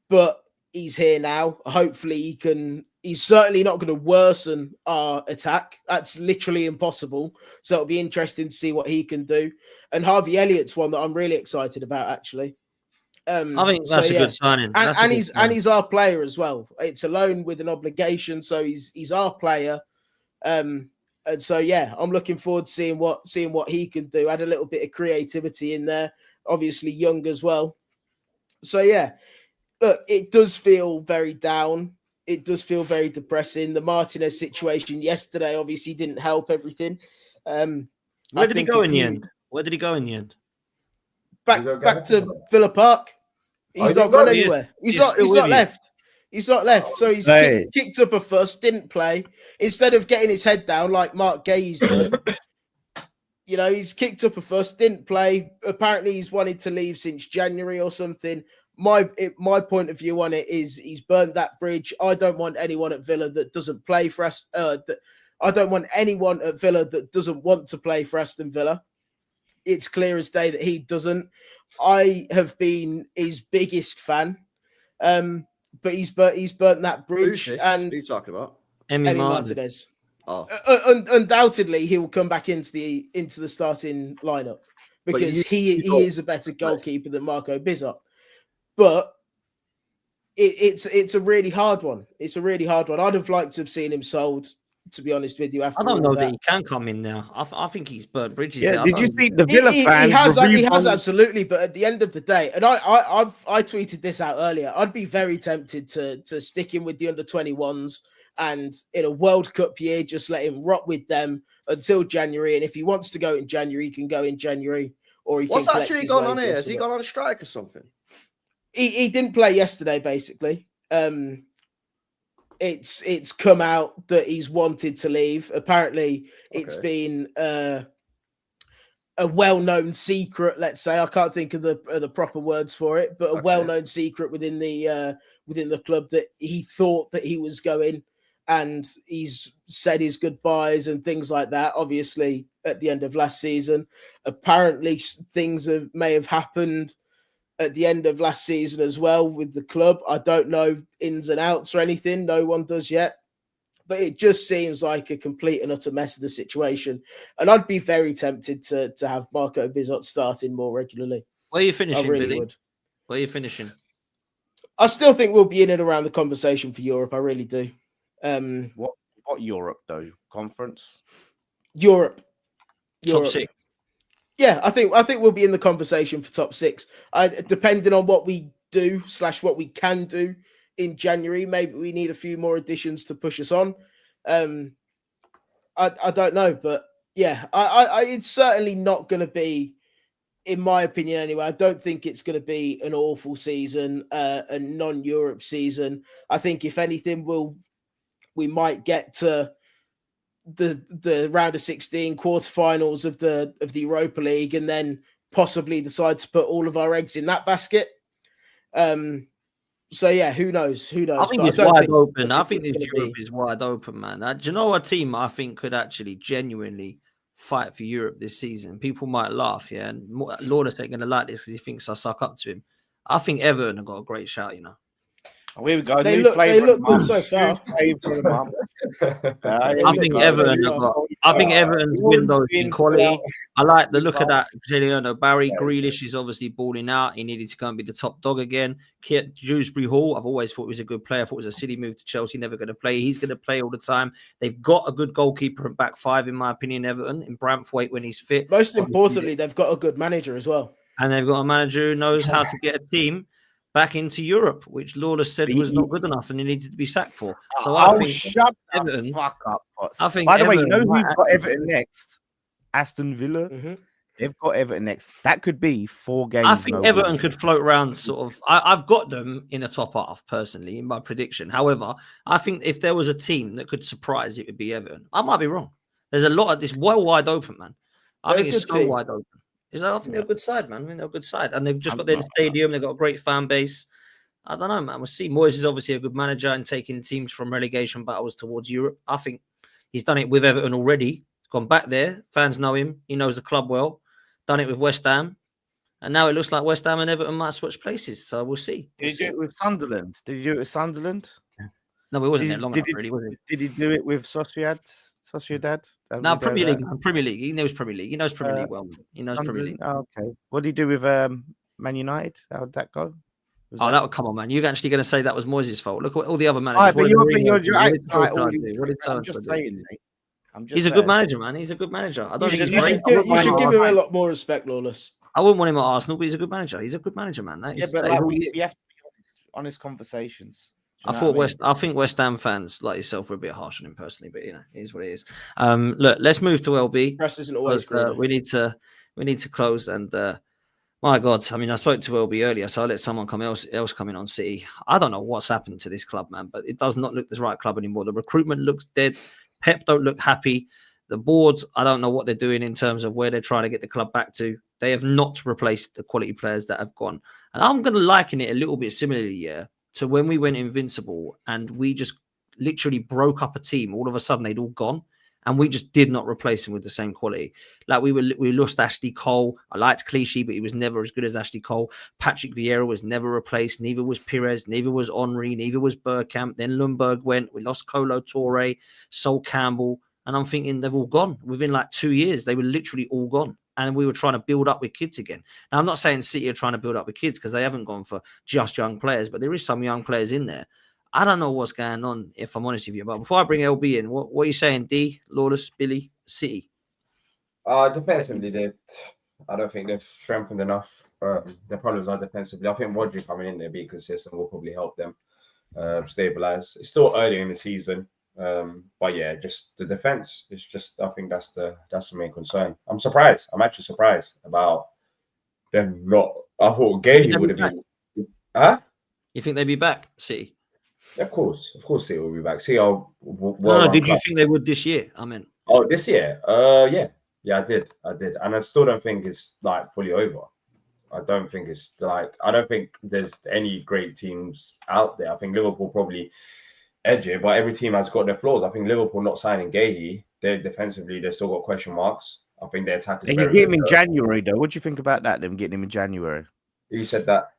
[SPEAKER 6] but he's here now. Hopefully he can. He's certainly not going to worsen our attack. That's literally impossible. So it'll be interesting to see what he can do. And Harvey Elliott's one that I'm really excited about, actually.
[SPEAKER 1] I think that's a good signing.
[SPEAKER 6] And he's our player as well. It's a loan with an obligation, so he's our player. And so yeah, I'm looking forward to seeing what he can do. Add a little bit of creativity in there. Obviously young as well. So yeah, look, it does feel very down. It does feel very depressing. The Martinez situation yesterday obviously didn't help everything.
[SPEAKER 1] Where did he go in the end? Where did he go in the end?
[SPEAKER 6] Back to Villa Park. He's not gone anywhere. He's not left. He's not left. So he's kicked up a fuss, didn't play. Instead of getting his head down like Mark Guehi's done, you know, he's kicked up a fuss, didn't play. Apparently he's wanted to leave since January or something. My point of view on it is he's burnt that bridge. I don't want anyone at Villa that doesn't play for us. I don't want anyone at Villa that doesn't want to play for Aston Villa. It's clear as day that he doesn't. I have been his biggest fan, but he's burnt that bridge.
[SPEAKER 5] Who
[SPEAKER 6] are
[SPEAKER 5] you talking about?
[SPEAKER 6] Emi Martinez.
[SPEAKER 5] Oh,
[SPEAKER 6] undoubtedly he will come back into the starting lineup because he is a better goalkeeper than Marco Bizot. But it's a really hard one. It's a really hard one. I'd have liked to have seen him sold, to be honest with you. After
[SPEAKER 1] I don't know that he can come in now. I think he's burnt bridges.
[SPEAKER 8] Yeah, did you see the Villa fans?
[SPEAKER 6] He has absolutely. But at the end of the day, and I tweeted this out earlier, I'd be very tempted to stick him with the under-21s and in a World Cup year, just let him rot with them until January. And if he wants to go in January, he can go in January. Or he
[SPEAKER 5] what's
[SPEAKER 6] can
[SPEAKER 5] actually gone on here? Has he gone on a strike or something?
[SPEAKER 6] He didn't play yesterday, basically. It's come out that he's wanted to leave. Apparently, it's been a well-known secret. Let's say I can't think of the proper words for it, but a well-known secret within the club that he thought that he was going, and he's said his goodbyes and things like that. Obviously, at the end of last season, apparently things may have happened at the end of last season as well with the club. I don't know ins and outs or anything. No one does yet. But it just seems like a complete and utter mess of the situation. And I'd be very tempted to have Marco Bizot starting more regularly.
[SPEAKER 1] Where are you finishing,
[SPEAKER 6] I really
[SPEAKER 1] Billy?
[SPEAKER 6] would.
[SPEAKER 1] Where are you finishing?
[SPEAKER 6] I still think we'll be in and around the conversation for Europe. I really do.
[SPEAKER 8] What Europe, though? Conference?
[SPEAKER 6] Europe.
[SPEAKER 1] Top six.
[SPEAKER 6] Yeah, I think we'll be in the conversation for top 6. Depending on what we do / what we can do in January, maybe we need a few more additions to push us on. I don't know, but yeah, it's certainly not going to be, in my opinion anyway, I don't think it's going to be an awful season, a non-Europe season. I think if anything, we might get to the round of 16 quarterfinals of the Europa League, and then possibly decide to put all of our eggs in that basket. So yeah, who knows?
[SPEAKER 1] I think it's wide open. I think this Europe is wide open, man. Do you know a team I think could actually genuinely fight for Europe this season? People might laugh, yeah, and Lawless ain't going to like this because he thinks I suck up to him. I think Everton have got a great shout, you know.
[SPEAKER 8] Oh, here we go.
[SPEAKER 6] They look good so far.
[SPEAKER 1] I think Everton have got. I think Everton's window in quality. I like the look of that. Barry Grealish is obviously balling out. He needed to go and be the top dog again. Dewsbury Hall, I've always thought was a good player. I thought it was a silly move to Chelsea. Never going to play. He's going to play all the time. They've got a good goalkeeper and back five, in my opinion. Everton in Branthwaite when he's fit.
[SPEAKER 6] Most importantly, they've got a good manager as well,
[SPEAKER 1] and they've got a manager who knows how to get a team back into Europe, which Lawless said was not good enough and he needed to be sacked for. So I think
[SPEAKER 8] shut
[SPEAKER 1] Everton,
[SPEAKER 8] the fuck up.
[SPEAKER 1] I think
[SPEAKER 8] by the way,
[SPEAKER 1] Everton,
[SPEAKER 8] you know who's got Everton next? Aston Villa.
[SPEAKER 6] Mm-hmm.
[SPEAKER 8] They've got Everton next. That could be 4 games.
[SPEAKER 1] I think Everton could float around sort of. I've got them in the top half personally in my prediction. However, I think if there was a team that could surprise, it would be Everton. I might be wrong. There's a lot of this wide open, man. I think it's so wide open. I think they're a good side, man. I mean, they're a good side, and they've just got their stadium. They've got a great fan base. I don't know, man. We'll see. Moyes is obviously a good manager and taking teams from relegation battles towards Europe. I think he's done it with Everton already. He's gone back there. Fans know him. He knows the club well. Done it with West Ham. And now it looks like West Ham and Everton might switch places. So we'll see.
[SPEAKER 8] Did he do it with Sunderland? No,
[SPEAKER 1] it wasn't there long enough, really, was it?
[SPEAKER 8] Did he do it with Sociedad?
[SPEAKER 1] No, Premier League. Premier League. He knows Premier League. He knows Premier League well. He knows Premier League.
[SPEAKER 8] Oh, okay. What did he do with Man United? How did that go?
[SPEAKER 1] That would come on, man. You're actually going to say that was Moyes' fault. Look at all the other managers.
[SPEAKER 8] Right, but you're acting like all these. I'm just saying, mate.
[SPEAKER 1] He's a good manager, man. He's a good manager. I don't think he's great.
[SPEAKER 6] You should give him a lot more respect, Lawless.
[SPEAKER 1] I wouldn't want him at Arsenal, but he's a good manager. He's a good manager, man.
[SPEAKER 8] Yeah, but like, we have to be honest conversations.
[SPEAKER 1] I think West Ham fans like yourself were a bit harsh on him personally, but you know, it is what it is. Look, let's move to LB.
[SPEAKER 6] Press isn't always good.
[SPEAKER 1] We need to close and. My God, I mean, I spoke to LB earlier, so I'll let someone else come in on City. I don't know what's happened to this club, man, but it does not look the right club anymore. The recruitment looks dead. Pep don't look happy. The board, I don't know what they're doing in terms of where they're trying to get the club back to. They have not replaced the quality players that have gone. And I'm going to liken it a little bit similarly, to when we went invincible and we just literally broke up a team. All of a sudden, they'd all gone. And we just did not replace him with the same quality. Like we lost Ashley Cole. I liked Clichy, but he was never as good as Ashley Cole. Patrick Vieira was never replaced. Neither was Pires. Neither was Henry. Neither was Bergkamp. Then Lundberg went. We lost Kolo Toure, Sol Campbell. And I'm thinking they've all gone. Within like 2 years, they were literally all gone. And we were trying to build up with kids again. Now, I'm not saying City are trying to build up with kids because they haven't gone for just young players, but there is some young players in there. I don't know what's going on, if I'm honest with you. But before I bring LB in, what are you saying, D, Lawless, Billy, City?
[SPEAKER 7] Defensively, I don't think they've strengthened enough. Their problems are defensively. I think Rodri coming in there, being consistent, will probably help them stabilize. It's still early in the season, but yeah, just the defense. It's just I think that's the main concern. I'm surprised. I'm actually surprised about them not. I thought Guehi would have been. Huh?
[SPEAKER 1] You think they'd be back, City?
[SPEAKER 7] Of course, City will be back. See,
[SPEAKER 1] did you think they would this year? I mean,
[SPEAKER 7] this year, yeah, I did, and I still don't think it's like fully over. I don't think there's any great teams out there. I think Liverpool probably edge it, but every team has got their flaws. I think Liverpool not signing Guehi, they're defensively, they've still got question marks. I think their attack is
[SPEAKER 8] they can get him in January, though. What do you think about that? Them getting him in January?
[SPEAKER 7] You said that.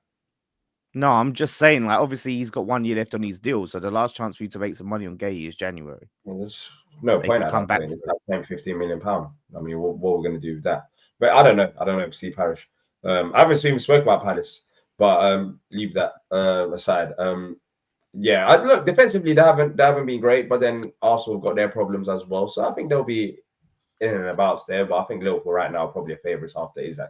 [SPEAKER 8] No, I'm just saying, like, obviously he's got 1 year left on his deal, so the last chance for you to make some money on Guehi is January.
[SPEAKER 7] Well, there's no point. Come back. It's like 10, 15 million pounds. I mean, what we're going to do with that? But I don't know. Steve Parish. I haven't even spoken about Palace, but leave that aside. Look, defensively they haven't been great, but then Arsenal got their problems as well. So I think they'll be in and abouts there, but I think Liverpool right now are probably favourites after Isak.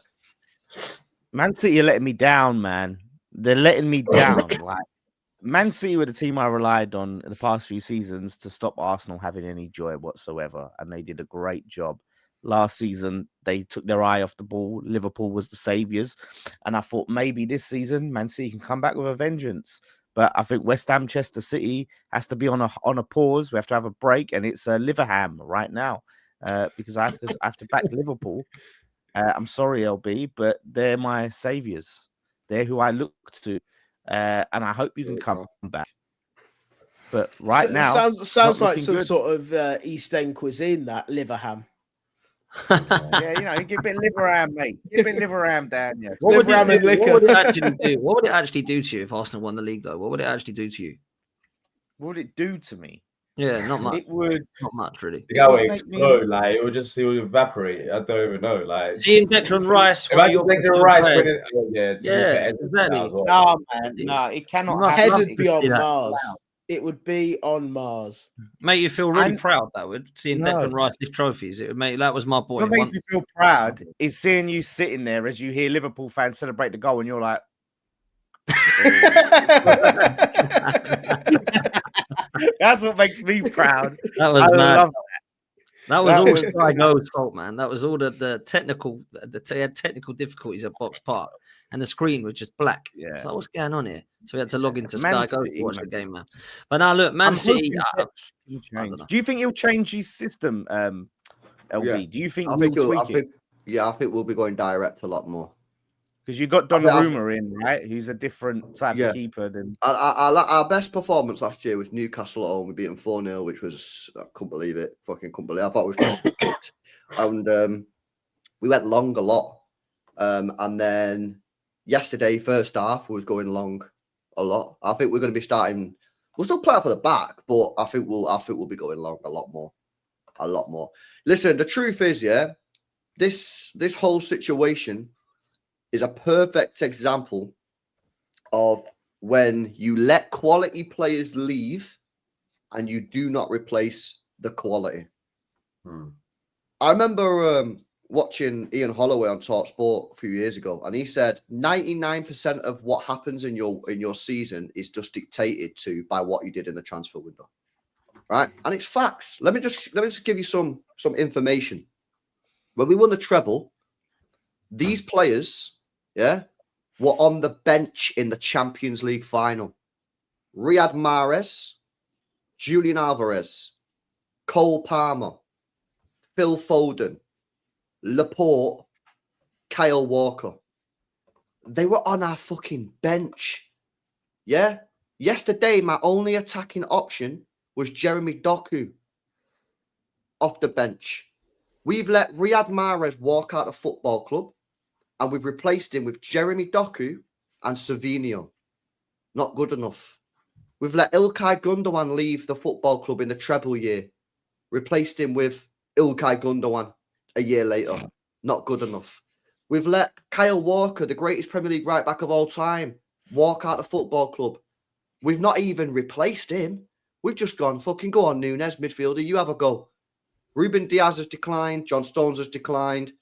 [SPEAKER 8] Man City are letting me down, man. They're letting me down. Like Man City were the team I relied on in the past few seasons to stop Arsenal having any joy whatsoever, and they did a great job. Last season, they took their eye off the ball. Liverpool was the saviours, and I thought maybe this season Man City can come back with a vengeance. But I think West Ham, Chester City has to be on a pause. We have to have a break, and it's Liverham right now because I have to back Liverpool. I'm sorry, LB, but they're my saviours. They're who I look to, and I hope you can come back. But right now,
[SPEAKER 6] sounds like some sort of East End cuisine. That Liverham.
[SPEAKER 8] Yeah, you know, give a bit Liverham, mate. Give a bit Liverham down, yeah.
[SPEAKER 1] What would it actually do? What would it actually do to you if Arsenal won the league, though? What would it actually do to you?
[SPEAKER 8] What would it do to me?
[SPEAKER 1] Yeah, not much.
[SPEAKER 8] It would
[SPEAKER 1] not much really.
[SPEAKER 7] The guy would explode, like it would evaporate. I don't even know. Like
[SPEAKER 1] seeing Declan Rice,
[SPEAKER 7] Declan Rice winning,
[SPEAKER 1] yeah, exactly.
[SPEAKER 6] No, man, no, it cannot. Head would be on Mars. It would be on Mars.
[SPEAKER 1] Mate, you feel really proud that would seeing Declan Rice lift trophies. It would make that was my boy.
[SPEAKER 8] What makes me feel proud is seeing you sitting there as you hear Liverpool fans celebrate the goal, and you're like. That's what makes me proud.
[SPEAKER 1] That was mad. That was all Sky Go's fault, man. That was all the technical difficulties at Box Park, and the screen was just black.
[SPEAKER 8] Yeah.
[SPEAKER 1] So what's going on here? So we had to log into Sky Go to watch the game, man. But now look, Man City.
[SPEAKER 8] Do you think he'll change his system, LB?
[SPEAKER 5] Yeah.
[SPEAKER 8] Do you think?
[SPEAKER 5] I think we'll be going direct a lot more.
[SPEAKER 8] Because you got Donnarumma in, right? Who's a different type of keeper than
[SPEAKER 5] our best performance last year was Newcastle at home. We beat them 4-0, which was I couldn't believe it. Fucking couldn't believe it. I thought it was cooked. And we went long a lot. And then yesterday, first half, we was going long a lot. I think we're going to be starting. We'll still play up at the back, but I think we'll be going long a lot more. A lot more. Listen, the truth is, this whole situation is a perfect example of when you let quality players leave and you do not replace the quality. I remember watching Ian Holloway on TalkSport a few years ago, and he said 99% of what happens in your season is just dictated to by what you did in the transfer window, right? And it's facts. Let me just give you some information. When we won the treble, these players, were on the bench in the Champions League final. Riyad Mahrez, Julian Alvarez, Cole Palmer, Phil Foden, Laporte, Kyle Walker. They were on our fucking bench. Yeah? Yesterday, my only attacking option was Jeremy Doku off the bench. We've let Riyad Mahrez walk out of football club, and we've replaced him with Jeremy Doku and Savinho. Not good enough. We've let İlkay Gundogan leave the football club in the treble year. Replaced him with İlkay Gundogan a year later. Not good enough. We've let Kyle Walker, the greatest Premier League right back of all time, walk out of football club. We've not even replaced him. We've just gone, fucking go on, Nunes, midfielder, you have a go. Ruben Diaz has declined. John Stones has declined.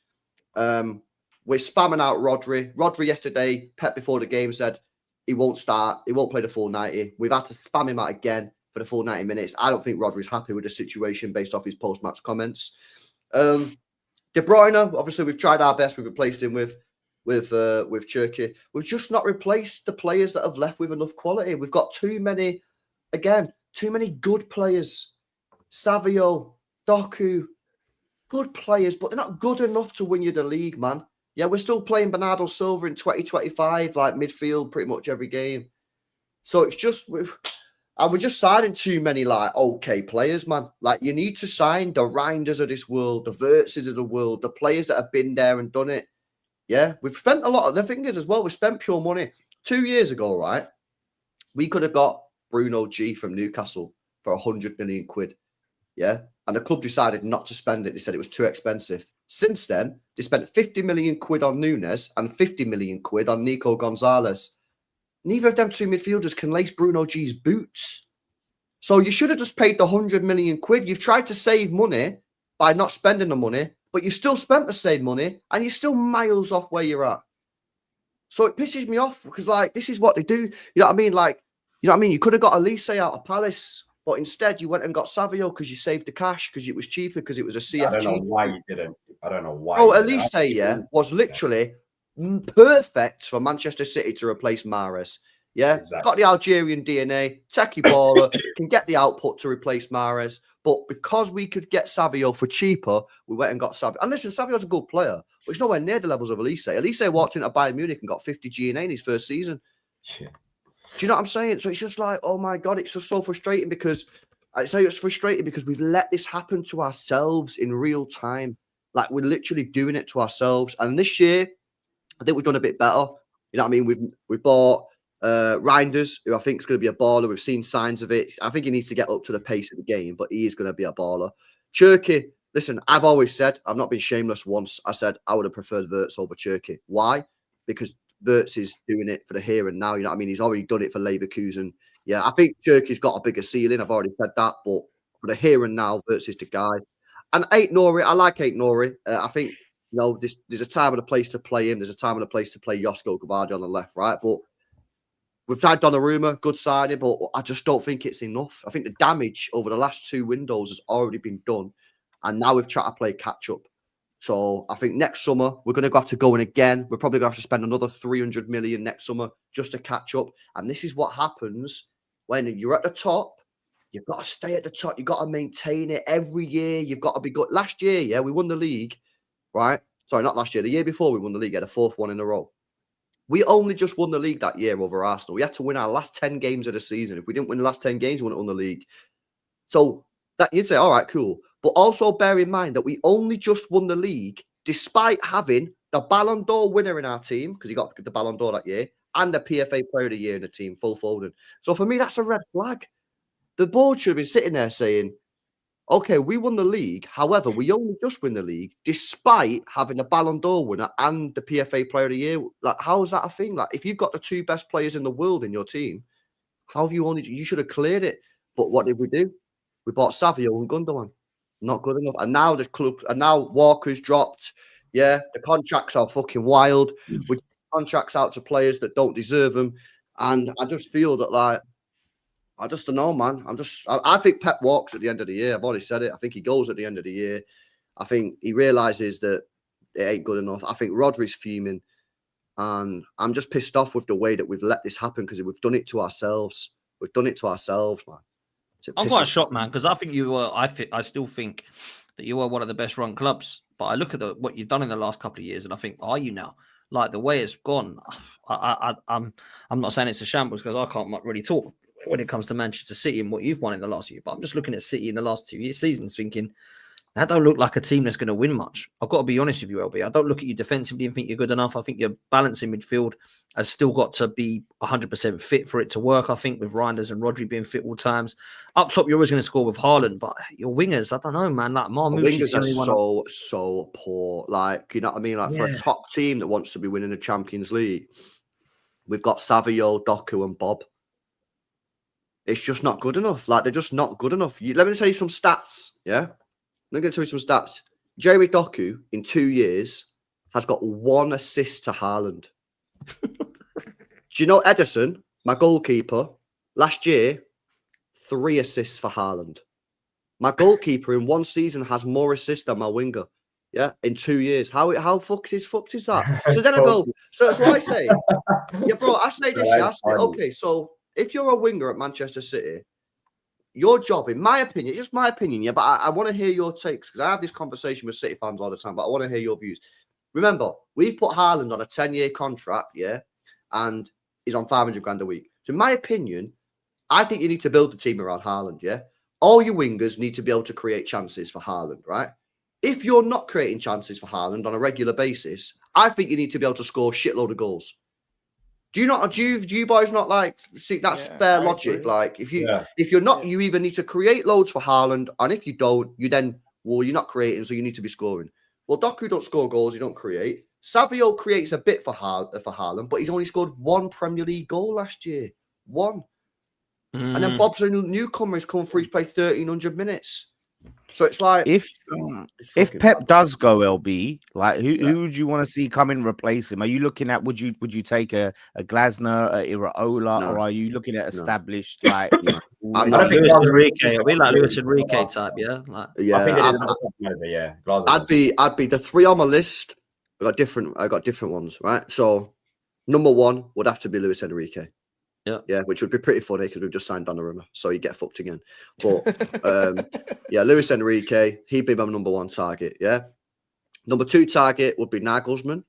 [SPEAKER 5] We're spamming out Rodri. Rodri yesterday, Pep before the game said he won't start. He won't play the full 90. We've had to spam him out again for the full 90 minutes. I don't think Rodri's happy with the situation based off his post-match comments. De Bruyne, obviously, we've tried our best. We've replaced him with Turkey. We've just not replaced the players that have left with enough quality. We've got too many good players. Savio, Doku, good players, but they're not good enough to win you the league, man. Yeah, we're still playing Bernardo Silva in 2025, like midfield, pretty much every game. So it's just, we're just signing too many like okay players, man. Like you need to sign the Reinders of this world, the Wirtzes of the world, the players that have been there and done it. Yeah, we've spent a lot of the fingers as well. We spent pure money 2 years ago, right? We could have got Bruno G from Newcastle for 100 million quid. Yeah, and the club decided not to spend it. They said it was too expensive. Since then, they spent 50 million quid on Nunes and 50 million quid on Nico Gonzalez. Neither of them two midfielders can lace Bruno G's boots. So you should have just paid the 100 million quid. You've tried to save money by not spending the money, but you still spent the same money and you're still miles off where you're at. So it pisses me off because, like, this is what they do. You know what I mean? Like, you know what I mean? You could have got Elise out of Palace, but instead you went and got Savio because you saved the cash because it was cheaper because it was a CFG.
[SPEAKER 11] I don't know why you didn't. I don't know why.
[SPEAKER 5] Oh, Elise, yeah, was literally perfect for Manchester City to replace Mahrez. Yeah,
[SPEAKER 11] Exactly.
[SPEAKER 5] got the Algerian DNA, techie baller, can get the output to replace Mahrez. But because we could get Savio for cheaper, we went and got Savio. And listen, Savio's a good player, but he's nowhere near the levels of Elise. Elise walked into Bayern Munich and got 50 G&A in his first season.
[SPEAKER 11] Yeah.
[SPEAKER 5] Do you know what I'm saying? So it's just like, oh my God, it's just so frustrating because I say it's frustrating because we've let this happen to ourselves in real time. Like, we're literally doing it to ourselves. And this year, I think we've done a bit better. You know what I mean? We've bought Reinders, who I think is going to be a baller. We've seen signs of it. I think he needs to get up to the pace of the game, but he is going to be a baller. Cherky, listen, I've always said, I've not been shameless once. I said I would have preferred Wirtz over Cherky. Why? Because Wirtz is doing it for the here and now. You know what I mean? He's already done it for Leverkusen. Yeah, I think Cherky's got a bigger ceiling. I've already said that, but for the here and now, Wirtz is the guy. And Aït-Nouri, I like Aït-Nouri. I think, you know, there's a time and a place to play him. There's a time and a place to play Josko Gvardiol on the left, right? But we've tried Donnarumma, good signing, but I just don't think it's enough. I think the damage over the last 2 windows has already been done, and now we've tried to play catch-up. So I think next summer, we're going to have to go in again. We're probably going to have to spend another 300 million next summer just to catch up. And this is what happens when you're at the top. You've got to stay at the top. You've got to maintain it every year. You've got to be good. Last year, yeah, we won the league, right? Sorry, not last year. The year before we won the league, had a 4th one in a row. We only just won the league that year over Arsenal. We had to win our last 10 games of the season. If we didn't win the last 10 games, we wouldn't win the league. So that you'd say, all right, cool. But also bear in mind that we only just won the league despite having the Ballon d'Or winner in our team, because he got the Ballon d'Or that year, and the PFA Player of the Year in the team, Phil Foden. So for me, that's a red flag. The board should have been sitting there saying, okay, we won the league. However, we only just win the league despite having the Ballon d'Or winner and the PFA Player of the Year. Like, how is that a thing? Like, if you've got the 2 best players in the world in your team, how have you should have cleared it. But what did we do? We bought Savio and Gundogan. Not good enough. And now the club, and now Walker's dropped. Yeah, the contracts are fucking wild. We take contracts out to players that don't deserve them. And I just feel that, like, I just don't know, man. I think Pep walks at the end of the year. I've already said it. I think he goes at the end of the year. I think he realizes that it ain't good enough. I think Rodri's fuming. And I'm just pissed off with the way that we've let this happen because we've done it to ourselves. We've done it to ourselves, man.
[SPEAKER 1] I'm quite shocked, man, because I think you were. I still think that you are one of the best run clubs. But I look at what you've done in the last couple of years, and I think, are you now? Like the way it's gone, I'm not saying it's a shambles because I can't really talk when it comes to Manchester City and what you've won in the last year. But I'm just looking at City in the last 2 seasons, thinking that don't look like a team that's going to win much. I've got to be honest with you, LB. I don't look at you defensively and think you're good enough. I think your balance in midfield has still got to be 100% fit for it to work. I think with Reinders and Rodri being fit all times. Up top, you're always going to score with Haaland, but your wingers, I don't know, man. Like
[SPEAKER 5] wingers are so poor. Like, you know what I mean? Like, for a top team that wants to be winning the Champions League, we've got Savio, Doku, and Bob. It's just not good enough. Like, they're just not good enough. Let me tell you some stats, yeah? I'm going to tell you some stats. Jeremy Doku, in 2 years, has got 1 assist to Haaland. Do you know Edison, my goalkeeper, last year, 3 assists for Haaland. My goalkeeper in 1 season has more assists than my winger. Yeah, in 2 years. How fucked is that? So then I go, so that's what I say. Yeah, bro, I say this, yeah, I say, okay, so if you're a winger at Manchester City, your job, in my opinion, just my opinion, yeah, but I want to hear your takes because I have this conversation with City fans all the time, but I want to hear your views. Remember, we've put Haaland on a 10-year contract, yeah, and he's on 500 grand a week. So in my opinion, I think you need to build the team around Haaland, yeah? All your wingers need to be able to create chances for Haaland, right? If you're not creating chances for Haaland on a regular basis, I think you need to be able to score a shitload of goals. Do you boys not like see that's fair logic? Like if you're not, you either need to create loads for Haaland, and if you don't, you're not creating, so you need to be scoring. Well, Doku don't score goals, you don't create. Savio creates a bit for Haaland, but he's only scored 1 Premier League goal last year. 1. And then Bob's a newcomer, he's come through, he's played 1,300 minutes. So it's like
[SPEAKER 8] If Pep does go, LB, like who would you want to see come in replace him? Are you looking at would you take a Glasner, a Iraola, or are you looking at established like?
[SPEAKER 5] I'm
[SPEAKER 1] not
[SPEAKER 5] not
[SPEAKER 1] Lewis Enrique. Are we like Lewis Enrique type? Yeah, like
[SPEAKER 5] yeah.
[SPEAKER 11] I think
[SPEAKER 5] I'd be the three on my list. I got different ones, right? So number one would have to be Lewis Enrique. Yeah, which would be pretty funny because we've just signed Donnarumma, so you get fucked again. But yeah, Lewis Enrique, he'd be my number one target. Yeah, number two target would be Nagelsmann.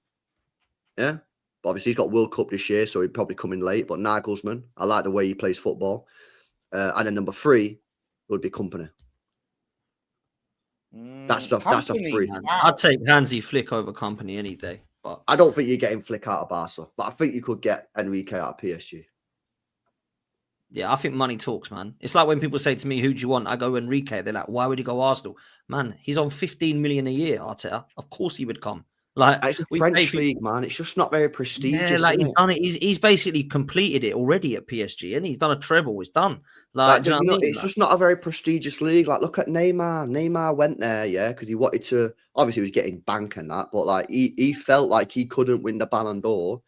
[SPEAKER 5] Yeah, but obviously he's got World Cup this year, so he'd probably come in late. But Nagelsmann, I like the way he plays football. And then number three would be Company. That's the three.
[SPEAKER 1] Man. I'd take Hansi Flick over Company any day. But
[SPEAKER 5] I don't think you're getting Flick out of Barca, but I think you could get Enrique out of PSG.
[SPEAKER 1] yeah, I think money talks, man. It's like when people say to me, "Who do you want?" I go Enrique. They're like, "Why would he go Arsenal?" Man, he's on 15 million a year. Arteta, of course he would come. Like
[SPEAKER 5] it's a French league, man. It's just not very prestigious.
[SPEAKER 1] Yeah, like he's done it. He's basically completed it already at PSG, and he's done a treble. It's done. Like, do you know what I mean?
[SPEAKER 5] It's just not a very prestigious league. Like, look at Neymar. Neymar went there, yeah, because he wanted to. Obviously, he was getting bank and that, but like he felt like he couldn't win the Ballon d'Or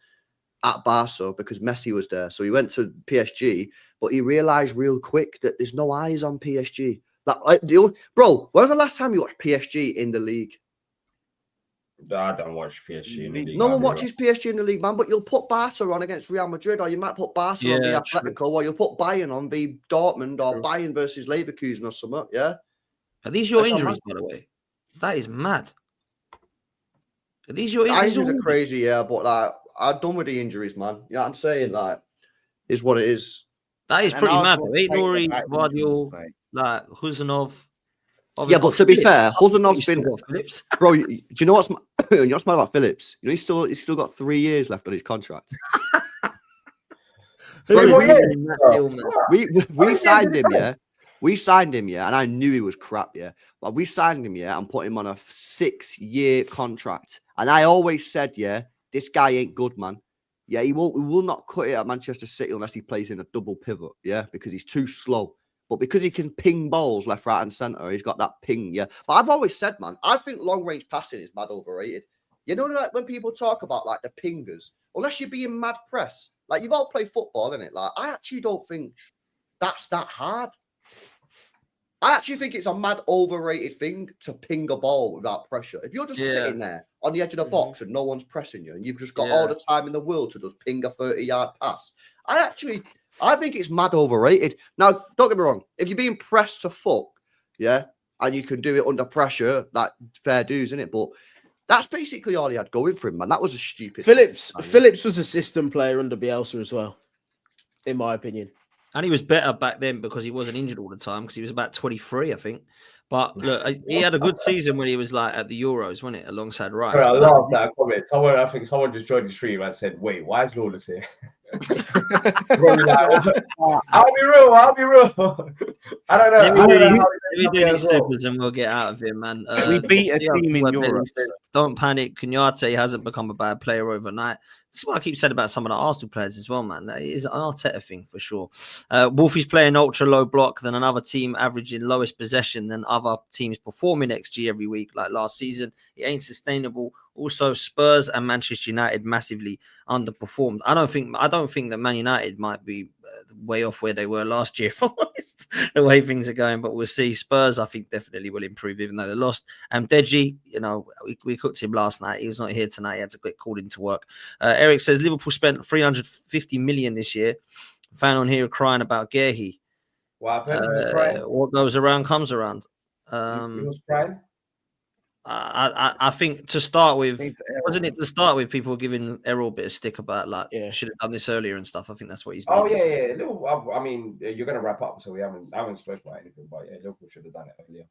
[SPEAKER 5] at Barca because Messi was there. So he went to PSG, but he realized real quick that there's no eyes on PSG. Like, bro, when was the last time you watched PSG in the league?
[SPEAKER 11] I don't watch PSG in the league.
[SPEAKER 5] No one watches PSG in the league, man. But you'll put Barca on against Real Madrid, or you might put Barca on the Atletico, or you'll put Bayern on the Dortmund, or Bayern versus Leverkusen or something. Yeah.
[SPEAKER 1] Are these your injuries, by the way? That is mad. Are these your injuries?
[SPEAKER 5] Injuries are crazy, yeah. But like, I'm done with the injuries, man. You know what I'm saying? Like, is what it is.
[SPEAKER 1] That is pretty mad. Ain't Nori, Guardiola, like Huzanov.
[SPEAKER 5] Yeah, but to be fair, Huzanov's been
[SPEAKER 1] Phillips.
[SPEAKER 5] Bro, do you know what's you know what's mad about Phillips? You know he's still got 3 years left on his contract.
[SPEAKER 1] We
[SPEAKER 5] signed him, yeah. We signed him, yeah, and I knew he was crap, yeah. But we signed him, yeah, and put him on a 6-year contract. And I always said, yeah, this guy ain't good, man. Yeah, we will not cut it at Manchester City unless he plays in a double pivot, yeah, because he's too slow. But because he can ping balls left, right, and centre, he's got that ping, yeah. But I've always said, man, I think long-range passing is mad overrated. You know, like when people talk about like the pingers, unless you're being mad press, like you've all played football, innit? Like I actually don't think that's that hard. I actually think it's a mad overrated thing to ping a ball without pressure. If you're just sitting there on the edge of the box and no one's pressing you, and you've just got all the time in the world to just ping a 30-yard pass, I think it's mad overrated. Now, don't get me wrong. If you're being pressed to fuck, yeah, and you can do it under pressure, that fair dues, isn't it? But that's basically all he had going for him, man. That was a stupid.
[SPEAKER 6] Phillips was a system player under Bielsa as well, in my opinion.
[SPEAKER 1] And he was better back then because he wasn't injured all the time because he was about 23, I think. But look, he had a good season when he was like at the Euros, wasn't it? Alongside Rice.
[SPEAKER 11] Sorry, I love that comment. I think someone just joined the stream and said, "Wait, why is Lawless here?" I'll be real. I don't know.
[SPEAKER 1] Let me do these slippers and we'll get out of here, man.
[SPEAKER 8] We beat a team in Europe.
[SPEAKER 1] Don't panic. Kenyatte hasn't become a bad player overnight. This is what I keep saying about some of the Arsenal players as well, man. That is an Arteta thing for sure. Wolfie's playing ultra low block than another team averaging lowest possession than other teams performing XG every week like last season. It ain't sustainable. Also, Spurs and Manchester United massively underperformed. I don't think that Man United might be way off where they were last year, if I'm honest, the way things are going. But we'll see. Spurs, I think, definitely will improve, even though they lost. Deji, you know, we cooked him last night. He was not here tonight. He had to get called into work. Eric says Liverpool spent 350 million this year. Fan on here crying about Guehi.
[SPEAKER 7] What happened?
[SPEAKER 1] What goes around comes around.
[SPEAKER 7] He was crying.
[SPEAKER 1] I think to start with, wasn't it to start with people giving Errol a bit of stick about like should have done this earlier and stuff. I think that's what he's.
[SPEAKER 7] Oh yeah. I mean, you're gonna wrap up, so I haven't spoken about anything, but yeah, Liverpool should have done it earlier.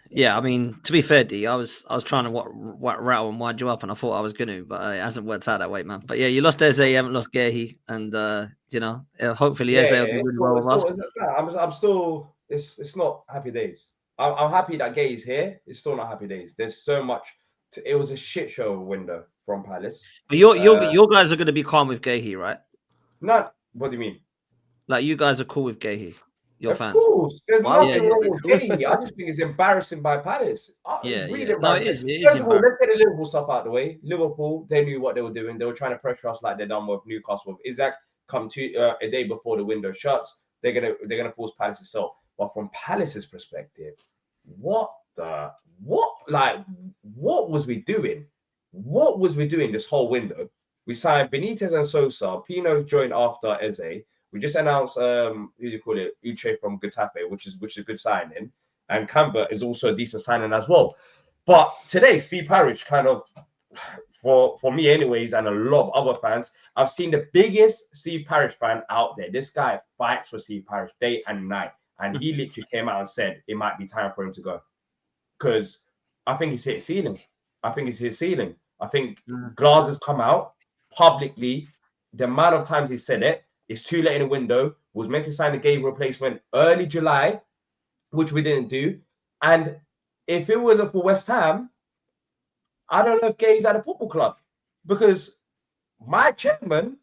[SPEAKER 1] Yeah, I mean, to be fair, D, I was trying to rattle and wind you up, and I thought I was going to, but it hasn't worked out that way, man. But yeah, you lost Eze, you haven't lost Guehi, and you know, hopefully Eze will do really well with us.
[SPEAKER 7] I'm still. It's not happy days. I'm happy that Guehi is here. It's still not happy days. There's so much. It was a shit show window from Palace.
[SPEAKER 1] But your guys are going to be calm with Guehi, right?
[SPEAKER 7] No, what do you mean?
[SPEAKER 1] Like you guys are cool with Guehi? your
[SPEAKER 7] Of
[SPEAKER 1] fans?
[SPEAKER 7] course, there's
[SPEAKER 3] Why
[SPEAKER 7] nothing
[SPEAKER 3] would
[SPEAKER 7] wrong
[SPEAKER 3] they?
[SPEAKER 7] with Guehi. I just think it's embarrassing by Palace.
[SPEAKER 1] Yeah,
[SPEAKER 7] Read
[SPEAKER 1] yeah.
[SPEAKER 7] it,
[SPEAKER 1] No,
[SPEAKER 7] man.
[SPEAKER 1] it is. It is
[SPEAKER 7] First of all,
[SPEAKER 1] embarrassing.
[SPEAKER 7] let's get the Liverpool stuff out of the way. Liverpool, they knew what they were doing. They were trying to pressure us like they done with Newcastle. With Isak come to a day before the window shuts, they're gonna force Palace to sell. But from Palace's perspective, what was we doing? What was we doing this whole window? We signed Benitez and Sosa. Pino's joined after Eze. We just announced who do you call it? Uche from Getafe, which is a good signing. And Camber is also a decent signing as well. But today, Steve Parish kind of, for me anyways, and a lot of other fans, I've seen the biggest Steve Parish fan out there. This guy fights for Steve Parish day and night. And he literally came out and said it might be time for him to go. Because I think he's hit ceiling. I think Glasner's come out publicly. The amount of times he said it, it's too late in the window. Was meant to sign a Guehi replacement early July, which we didn't do. And if it wasn't for West Ham, I don't know if Guehi's at a football club. Because my chairman,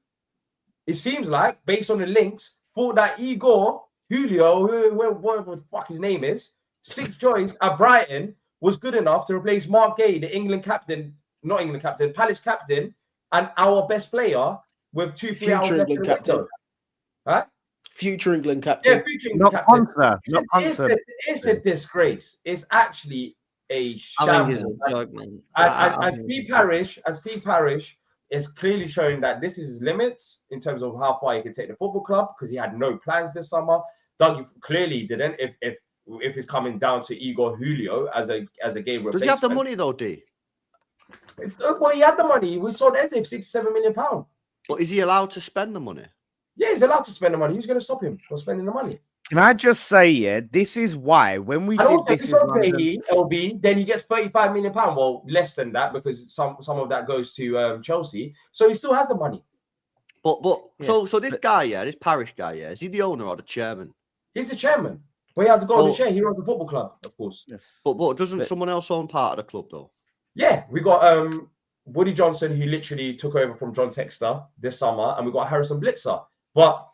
[SPEAKER 7] it seems like, based on the links, thought that Igor, Julio, whatever the fuck his name is, 6th choice at Brighton, was good enough to replace Mark Guehi, the Palace captain, and our best player with 2-3 hours left in the window. Huh?
[SPEAKER 6] Future England captain.
[SPEAKER 7] Yeah, future England captain. It's a
[SPEAKER 8] Not
[SPEAKER 7] disgrace. It's actually a shambles.
[SPEAKER 1] I think it's a joke, man.
[SPEAKER 7] And Steve Parish is clearly showing that this is his limits in terms of how far he can take the football club, because he had no plans this summer. Doug clearly didn't. If it's coming down to Igor Julio as a game replacement.
[SPEAKER 10] Does he have the money though, D?
[SPEAKER 7] Well, he had the money. We sold Eze for £67 million.
[SPEAKER 10] But is he allowed to spend the money?
[SPEAKER 7] Yeah, he's allowed to spend the money. Who's going to stop him from spending the money?
[SPEAKER 8] Can I just say, yeah, this is why when we
[SPEAKER 7] And
[SPEAKER 8] did
[SPEAKER 7] also,
[SPEAKER 8] this
[SPEAKER 7] if it's LB, then he gets £35 million. Well, less than that, because some of that goes to Chelsea. So he still has the money.
[SPEAKER 10] But so this guy, yeah, this Parish guy, yeah, is he the owner or the chairman?
[SPEAKER 7] He's the chairman. But he has to go on the chair. He runs the football club, of course.
[SPEAKER 8] Yes.
[SPEAKER 10] But doesn't someone else own part of the club though?
[SPEAKER 7] Yeah, we got Woody Johnson, who literally took over from John Textor this summer, and we got Harrison Blitzer. But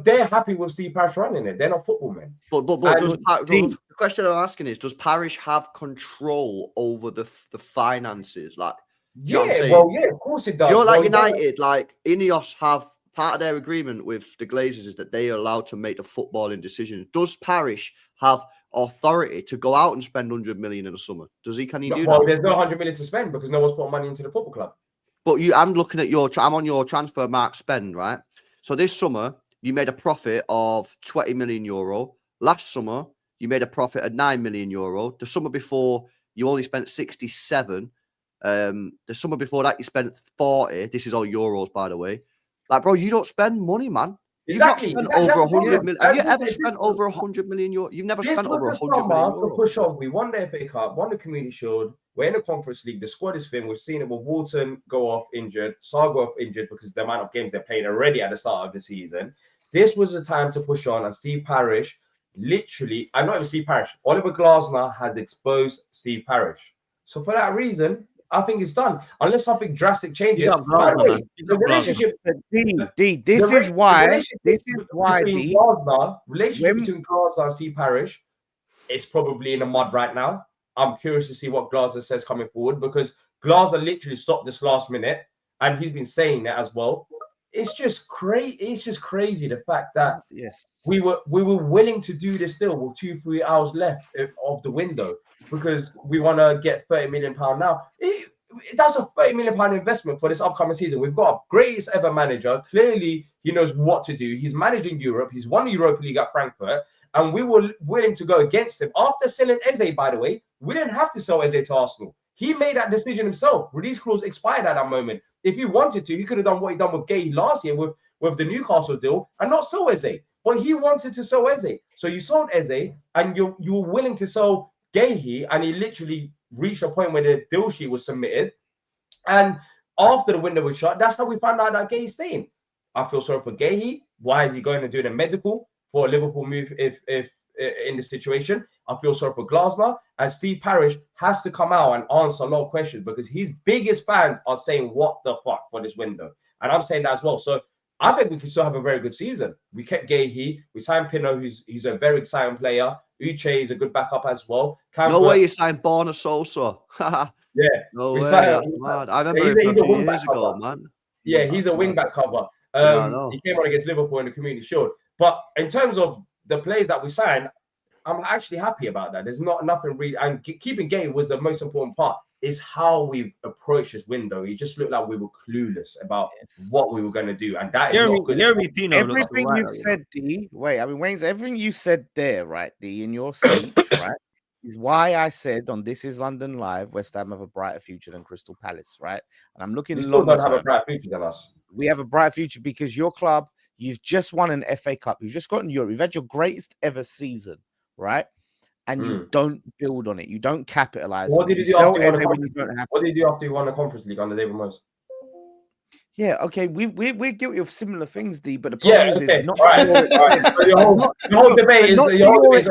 [SPEAKER 7] they're happy with Steve Parish running it. They're not football men.
[SPEAKER 10] But the question I'm asking is, does Parish have control over the finances? Like,
[SPEAKER 7] yeah, of course it does.
[SPEAKER 10] You know, like United, like Ineos have part of their agreement with the Glazers is that they are allowed to make the footballing decisions. Does Parish have authority to go out and spend 100 million in the summer? Can he do that?
[SPEAKER 7] Well, there's no 100 million to spend because no one's putting money into the football club.
[SPEAKER 10] But I'm looking at I'm on your transfer mark spend, right? So this summer you made a profit of 20 million euro. Last summer you made a profit of 9 million euro. The summer before you only spent 67. The summer before that you spent 40. This is all euros, by the way. Like, bro, you don't spend money, man.
[SPEAKER 7] Exactly.
[SPEAKER 10] You've not spent over 100 million. Have you ever spent over 100 million euros? You've never spent over 100 million euros.
[SPEAKER 7] To push on, we won the FA Cup, won the Community Shield. We're in the Conference League. The squad is thin. We've seen it with Walton go off injured, Saga off injured because of the amount of games they're playing already at the start of the season. This was the time to push on, and Steve Parish, literally, I'm not even Steve Parish. Oliver Glasner has exposed Steve Parish. So for that reason, I think it's done. Unless something drastic changes. By the way, the relationship.
[SPEAKER 8] This is why
[SPEAKER 7] between Glasner and Steve Parish is probably in the mud right now. I'm curious to see what Glasner says coming forward, because Glasner literally stopped this last minute, and he's been saying that as well. It's just crazy. It's just crazy the fact that we were willing to do this deal with 2-3 hours left of the window because we want to get £30 million now. That's a £30 million investment for this upcoming season. We've got a greatest ever manager. Clearly, he knows what to do. He's managing Europe. He's won the Europa League at Frankfurt, and we were willing to go against him after selling Eze. By the way, we didn't have to sell Eze to Arsenal. He made that decision himself. Release clause expired at that moment. If he wanted to, he could have done what he done with Guehi last year with the Newcastle deal and not sell Eze. But he wanted to sell Eze. So you sold Eze and you were willing to sell Guehi, and he literally reached a point where the deal sheet was submitted. And after the window was shut, that's how we found out that Guehi's staying. I feel sorry for Guehi. Why is he going to do the medical for a Liverpool move if in this situation? I feel sorry for Glasner, and Steve Parish has to come out and answer a lot of questions because his biggest fans are saying what the fuck for this window, and I'm saying that as well. So I think we can still have a very good season. We kept Guehi. We signed Pino, who's a very exciting player. Uche is a good backup as well.
[SPEAKER 10] No way you signed Borna Sosa.
[SPEAKER 7] Yeah.
[SPEAKER 10] No way. That's mad. I remember
[SPEAKER 7] he's
[SPEAKER 10] him
[SPEAKER 7] a
[SPEAKER 10] a few
[SPEAKER 7] wing back
[SPEAKER 10] years ago,
[SPEAKER 7] cover.
[SPEAKER 10] man.
[SPEAKER 7] Yeah, he's a wing back cover. He came on against Liverpool in the Community Shield. But in terms of the players that we signed, I'm actually happy about that. There's not nothing really, and keeping Guehi was the most important part. Is how we approached this window. It just looked like we were clueless about what we were going to do, and that is not good.
[SPEAKER 8] Everything you've said, D. Wait, I mean, Wayne's everything you said there, right, D, in your speech, right, is why I said on This Is London Live, West Ham have a brighter future than Crystal Palace, right? And I'm looking.
[SPEAKER 7] We still don't have a bright future than us.
[SPEAKER 8] We have a bright future because your club, you've just won an FA Cup, you've just gotten Europe, you've had your greatest ever season, right? And you don't build on it. You don't capitalize.
[SPEAKER 7] What did you do after you won the Conference League under David Moyes?
[SPEAKER 8] Yeah, okay. We're guilty of similar things, D. But the problem is not.
[SPEAKER 7] All right. So your whole debate is over. You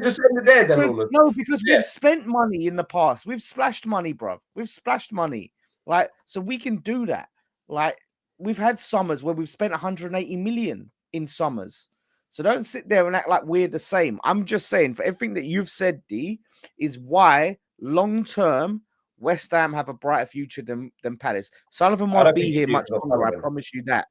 [SPEAKER 7] just end it there, then.
[SPEAKER 8] No, because we've spent money in the past. We've splashed money, bro. We've splashed money, right? So we can do that. Like we've had summers where we've spent 180 million in summers. So don't sit there and act like we're the same. I'm just saying for everything that you've said, D, is why long-term West Ham have a brighter future than Palace. Sullivan won't be here much longer, I promise you that.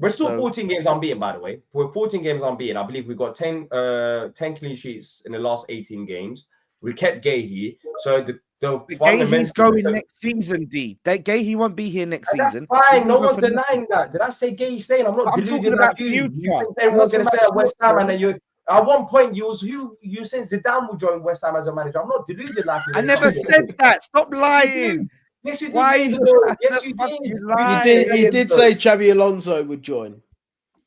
[SPEAKER 7] We're still 14 games unbeaten, by the way. We're 14 games unbeaten. I believe we've got 10 clean sheets in the last 18 games. We kept Guehi. So
[SPEAKER 8] Guehi's going next season, D. Guehi won't be here next season.
[SPEAKER 7] Fine, no one's denying that. Did I say Guehi staying? I'm not deluded about you. You think everyone's going to say at West Ham, and then you. At one point, you saying Zidane will join West Ham as a manager. I'm not deluded like you.
[SPEAKER 8] I never said that. Stop lying.
[SPEAKER 7] Yes, you did.
[SPEAKER 6] Why?
[SPEAKER 7] Yes, you did.
[SPEAKER 6] He did say Xabi Alonso would join.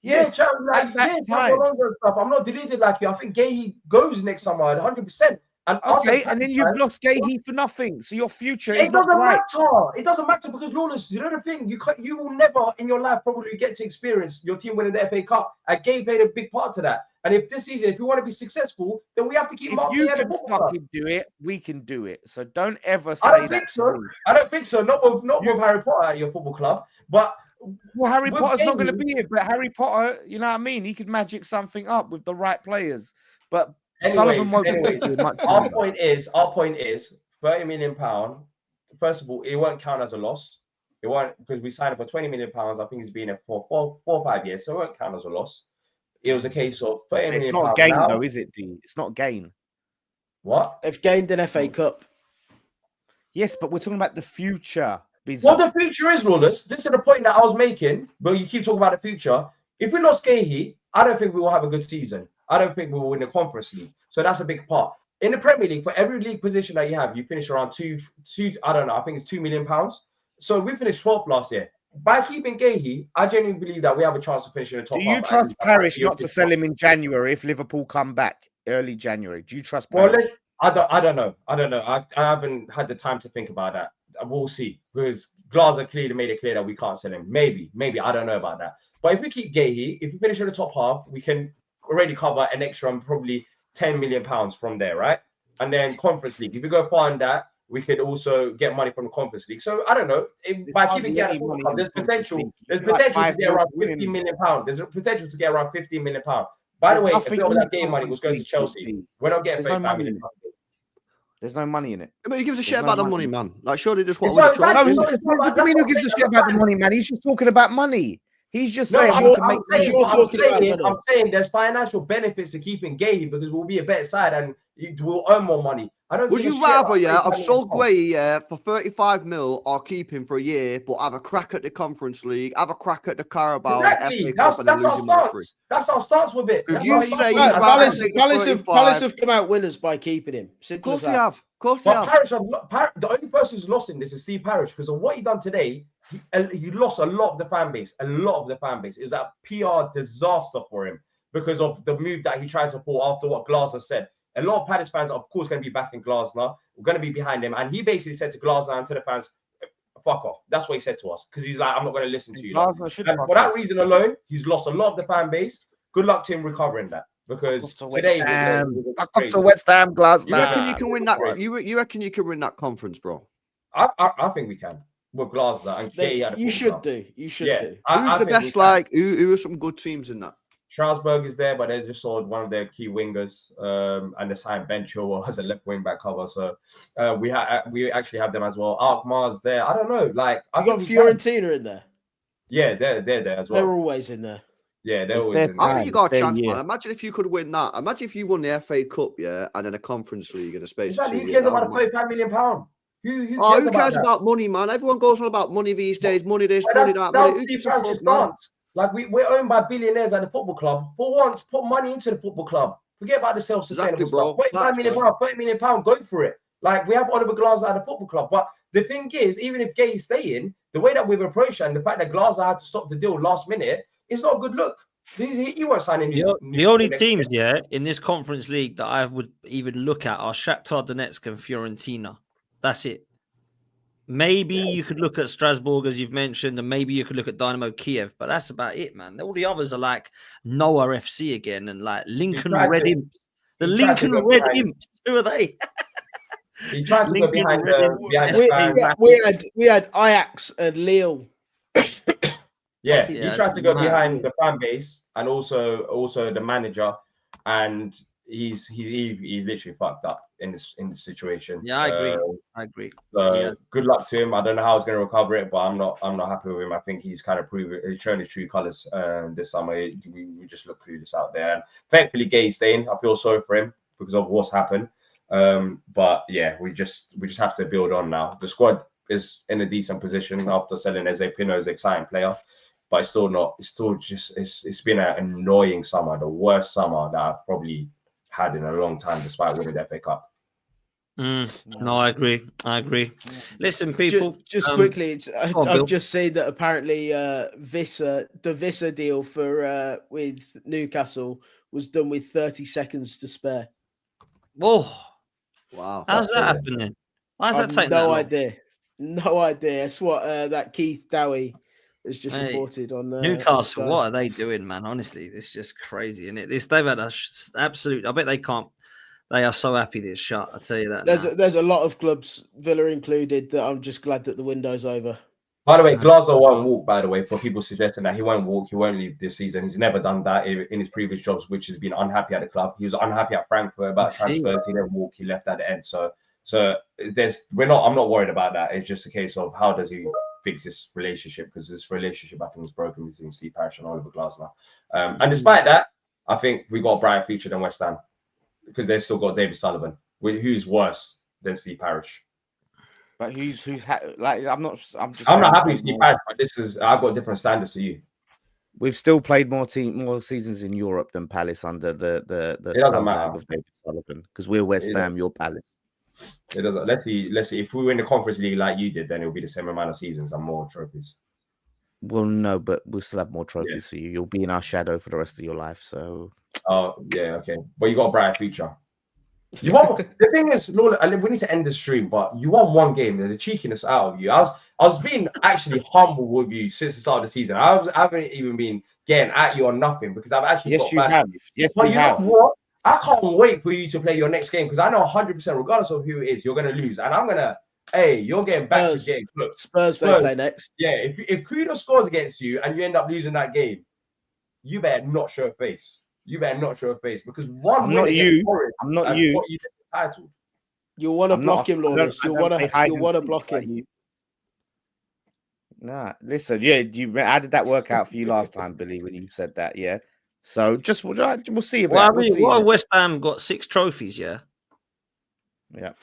[SPEAKER 7] Yes, Xabi Alonso stuff. I'm not deluded like you. I think Guehi goes next summer 100%.
[SPEAKER 8] And then you've lost Guehi for nothing. So your future is not
[SPEAKER 7] doesn't
[SPEAKER 8] right.
[SPEAKER 7] matter. It doesn't matter because Lawless, you know the thing, you will never in your life probably get to experience your team winning the FA Cup. And Guehi played a big part to that. And if this season, if we want to be successful, then we have to keep.
[SPEAKER 8] If you can fucking do it, we can do it. So don't ever say
[SPEAKER 7] I don't
[SPEAKER 8] that.
[SPEAKER 7] Think so. I don't think so. Not with Harry Potter at your football club, but.
[SPEAKER 8] Well, Harry Potter's not going to be here, but Harry Potter, you know what I mean? He could magic something up with the right players. But Sullivan won't be much.
[SPEAKER 7] Our point is, £30 million. First of all, it won't count as a loss. It won't, because we signed it for £20 million. I think he's been here for 4 or 5 years, so it won't count as a loss. It was a case of £30 million.
[SPEAKER 8] It's not gain, though, is it, D? It's not gain.
[SPEAKER 7] What?
[SPEAKER 6] They've gained an FA Cup.
[SPEAKER 8] Yes, but we're talking about the future.
[SPEAKER 7] What the future is, Lawless. This is the point that I was making, but you keep talking about the future. If we lost Guehi, I don't think we will have a good season. I don't think we will win the Conference League. So that's a big part. In the Premier League, for every league position that you have, you finish around two. I don't know. I think it's £2 million. So we finished 12th last year. By keeping Guehi, I genuinely believe that we have a chance of finishing the top.
[SPEAKER 8] Do you trust Parish not to sell him in January if Liverpool come back early January? Do you trust Parish?
[SPEAKER 7] Well, I don't know. I haven't had the time to think about that. We'll see, because Glasner clearly made it clear that we can't sell him. Maybe. I don't know about that. But if we keep Guehi, if we finish in the top half, we can already cover an extra probably £10 million from there, right? And then Conference League. If we go far on that, we could also get money from the Conference League. So I don't know. By keeping Guehi, there's potential. There's potential to get around £15 million. There's a potential to get around £15 million. By the way, if all that game money was going to Chelsea, we're not getting £35 million.
[SPEAKER 8] There's no money in it.
[SPEAKER 10] But he gives a shit about the money, man. Like, surely just what
[SPEAKER 8] what do you mean who gives a shit about the money, man? He's just talking about money. He's just saying
[SPEAKER 7] I'm saying there's financial benefits to keeping Guehi because we'll be a better side and we'll earn more money.
[SPEAKER 10] Would you rather, have sold Guehi for 35 mil or keep him for a year, but have a crack at the Conference League, have a crack at the Carabao,
[SPEAKER 7] exactly. That's our stance. That's our stance with it.
[SPEAKER 10] If you say
[SPEAKER 6] Palace have come out winners by keeping him.
[SPEAKER 10] Of course they have. Of course they have.
[SPEAKER 7] The only person who's lost in this is Steve Parish because of what he done today. He lost a lot of the fan base. A lot of the fan base. It was a PR disaster for him because of the move that he tried to pull after what Glasner said. A lot of Palace fans are, of course, going to be backing Glasner. We're going to be behind him. And he basically said to Glasner and to the fans, fuck off. That's what he said to us. Because he's like, I'm not going to listen to you. And for that reason alone, he's lost a lot of the fan base. Good luck to him recovering that. Because today...
[SPEAKER 8] Fuck off to West Ham, Glasner.
[SPEAKER 10] You reckon you can win that? You reckon you can win that conference, bro?
[SPEAKER 7] I think we can. with Glasner and Guehi at the
[SPEAKER 6] You
[SPEAKER 7] football
[SPEAKER 6] should
[SPEAKER 7] club.
[SPEAKER 6] do. You should
[SPEAKER 7] Yeah.
[SPEAKER 6] do.
[SPEAKER 10] Who's the
[SPEAKER 7] think we
[SPEAKER 10] best?
[SPEAKER 7] can.
[SPEAKER 10] Like, who are some good teams in that?
[SPEAKER 7] Strasbourg is there, but they just sold one of their key wingers, and they signed Ben Chilwell as a left wing back cover. So we actually have them as well. Alkmaar's there. I don't know. Like
[SPEAKER 6] You got Fiorentina in there.
[SPEAKER 7] Yeah, they're there as well.
[SPEAKER 6] They're always in there.
[SPEAKER 7] Yeah, they're
[SPEAKER 8] It's
[SPEAKER 7] always
[SPEAKER 8] their
[SPEAKER 7] in
[SPEAKER 10] I
[SPEAKER 7] there.
[SPEAKER 10] think you got a
[SPEAKER 8] Same
[SPEAKER 10] chance,
[SPEAKER 8] year.
[SPEAKER 10] man. Imagine if you could win that. Imagine if you won the FA Cup, yeah, and then a Conference League in a space of 2
[SPEAKER 7] Exactly. Who
[SPEAKER 10] years.
[SPEAKER 7] cares
[SPEAKER 10] That
[SPEAKER 7] about
[SPEAKER 10] would
[SPEAKER 7] a £35 million? Who
[SPEAKER 10] who cares
[SPEAKER 7] that?
[SPEAKER 10] about money, man? Everyone goes on about money these days. Money this,
[SPEAKER 7] But
[SPEAKER 10] money that.
[SPEAKER 7] that's
[SPEAKER 10] Money. Who gives a
[SPEAKER 7] Steve
[SPEAKER 10] fuck,
[SPEAKER 7] Parrish's
[SPEAKER 10] man?
[SPEAKER 7] stance. Like we're owned by billionaires at the football club. For once, put money into the football club. Forget about the self-sustainable
[SPEAKER 10] Exactly, bro.
[SPEAKER 7] stuff. £35 million, £30 million, go for it. Like we have Oliver Glasner at the football club. But the thing is, even if Guehi is staying, the way that we've approached it and the fact that Glasner had to stop the deal last minute, it's not a good look. He won't sign any.
[SPEAKER 1] The only teams, in this Conference League that I would even look at are Shakhtar Donetsk and Fiorentina. That's it. Maybe you could look at Strasbourg, as you've mentioned, and maybe you could look at Dynamo Kiev, but that's about it, man. All the others are like Noah FC again and like Lincoln Red Imps. The Lincoln Red Imps. Who are they?
[SPEAKER 7] He tried to go behind
[SPEAKER 6] we had Ajax and Lille.
[SPEAKER 7] Yeah, he tried to go behind the fan base and also the manager, and he's literally fucked up in this situation.
[SPEAKER 1] Yeah, I agree.
[SPEAKER 7] Good luck to him. I don't know how he's going to recover it, but I'm not happy with him. I think he's kind of he's shown his true colors this summer. We just look clueless out there. And thankfully, Guehi's staying. I feel sorry for him because of what's happened. But yeah, we just have to build on now. The squad is in a decent position after selling Eze Pino's exciting player. But it's still not. It's been an annoying summer, the worst summer that I've probably had in a long time, despite winning the FA Cup.
[SPEAKER 1] No, I agree. Listen, people.
[SPEAKER 6] Just quickly, I've just seen that apparently the Visser deal for with Newcastle was done with 30 seconds to spare.
[SPEAKER 1] Whoa!
[SPEAKER 10] Wow,
[SPEAKER 1] how's that happening? Why is that taking that long?
[SPEAKER 6] No idea. That's what that Keith Dowie has just reported on
[SPEAKER 1] Newcastle. What are they doing, man? Honestly, it's just crazy, isn't it? They've had a absolute. I bet they can't. They are so happy this shut. I tell you that.
[SPEAKER 6] There's a lot of clubs, Villa included, that I'm just glad that the window's over.
[SPEAKER 7] By the way, Glasner won't walk. By the way, for people suggesting that he won't walk, he won't leave this season. He's never done that in his previous jobs, which has been unhappy at the club. He was unhappy at Frankfurt about transfers. He didn't walk. He left at the end. So I'm not worried about that. It's just a case of how does he fix this relationship, because this relationship I think is broken between Steve Parish and Oliver Glasner. And despite that, I think we got a brighter future than West Ham because they've still got David Sullivan, who's worse than Steve Parish.
[SPEAKER 8] But I'm not
[SPEAKER 7] happy with Steve Parish, but I've got different standards to you.
[SPEAKER 8] We've still played more seasons in Europe than Palace under the
[SPEAKER 7] it doesn't matter
[SPEAKER 8] of David Sullivan, because we're West Ham, you're Palace.
[SPEAKER 7] It doesn't. Let's see. If we win the Conference League like you did, then it'll be the same amount of seasons and more trophies.
[SPEAKER 8] Well, no, but we'll still have more trophies for you. You'll be in our shadow for the rest of your life. So.
[SPEAKER 7] Oh yeah, okay. But you got a bright future. You want the thing is, Lola, we need to end the stream, but you won one game. The cheekiness out of you. I was being actually humble with you since the start of the season. I haven't even been getting at you on nothing because I've actually
[SPEAKER 8] Yes, you have. Yes,
[SPEAKER 7] but
[SPEAKER 8] you have.
[SPEAKER 7] know what? I can't wait for you to play your next game because I know 100%, regardless of who it is, you're going to lose. And I'm going to, you're getting back to getting close.
[SPEAKER 6] Spurs they play next.
[SPEAKER 7] Yeah, if Kudo scores against you and you end up losing that game, you better not show a face. Because
[SPEAKER 8] I'm not you. I'm not you.
[SPEAKER 6] You want to block him, Lawrence. You want to block him.
[SPEAKER 8] Nah, listen. Yeah, how did that work out for you last time, Billy, when you said that? Yeah. So we'll see about.
[SPEAKER 1] West Ham got 6 trophies. Yeah.
[SPEAKER 6] Don't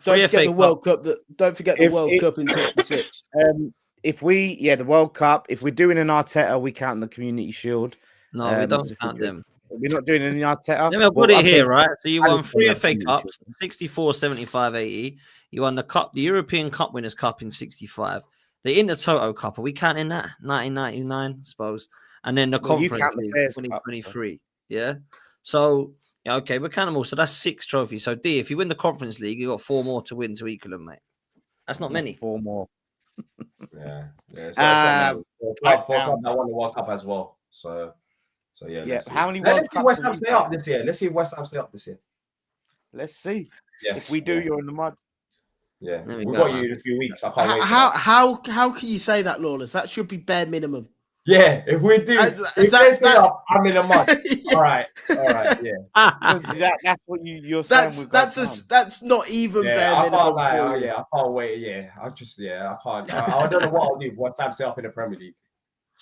[SPEAKER 6] forget the World Cup. Don't forget the World Cup in '66.
[SPEAKER 8] The World Cup. If we're doing an Arteta, we count the Community Shield.
[SPEAKER 1] No, we don't count them.
[SPEAKER 8] We're not doing any Arteta.
[SPEAKER 1] Let me put it here, right? So you won 3 FA Cups, 64, 75, 80. You won the Cup, the European Cup Winners' Cup in 65. The Intertoto Cup, are we counting that? 1999, I suppose. And then the Conference League, 2023. Yeah. So, okay, we're counting them all. So that's 6 trophies. So, D, if you win the Conference League, you got 4 more to win to equal them, mate. That's not many.
[SPEAKER 8] 4 more.
[SPEAKER 7] Yeah. I won the World Cup as well. So yeah.
[SPEAKER 8] How many
[SPEAKER 7] World Cups? Let's see West Ham stay up this year. Let's see if West Ham stay up this year.
[SPEAKER 8] Let's see.
[SPEAKER 7] Yeah.
[SPEAKER 8] If we do, you're in the mud.
[SPEAKER 11] Yeah,
[SPEAKER 1] There we
[SPEAKER 11] we've
[SPEAKER 1] go,
[SPEAKER 11] got
[SPEAKER 1] man.
[SPEAKER 11] you in a few weeks. I can't wait.
[SPEAKER 6] How can you say that, Lawless? That should be bare minimum.
[SPEAKER 11] Yeah, if we do, if this is up, I'm in a mud.
[SPEAKER 6] Yeah.
[SPEAKER 11] All right, yeah.
[SPEAKER 8] That's what you're saying.
[SPEAKER 6] That's not even
[SPEAKER 11] Yeah,
[SPEAKER 6] bare
[SPEAKER 11] I
[SPEAKER 6] minimum
[SPEAKER 11] can't lie.
[SPEAKER 6] for you.
[SPEAKER 11] Yeah, I can't wait. Yeah, I can't. I don't know what I'll do once I'm set up in the Premier League.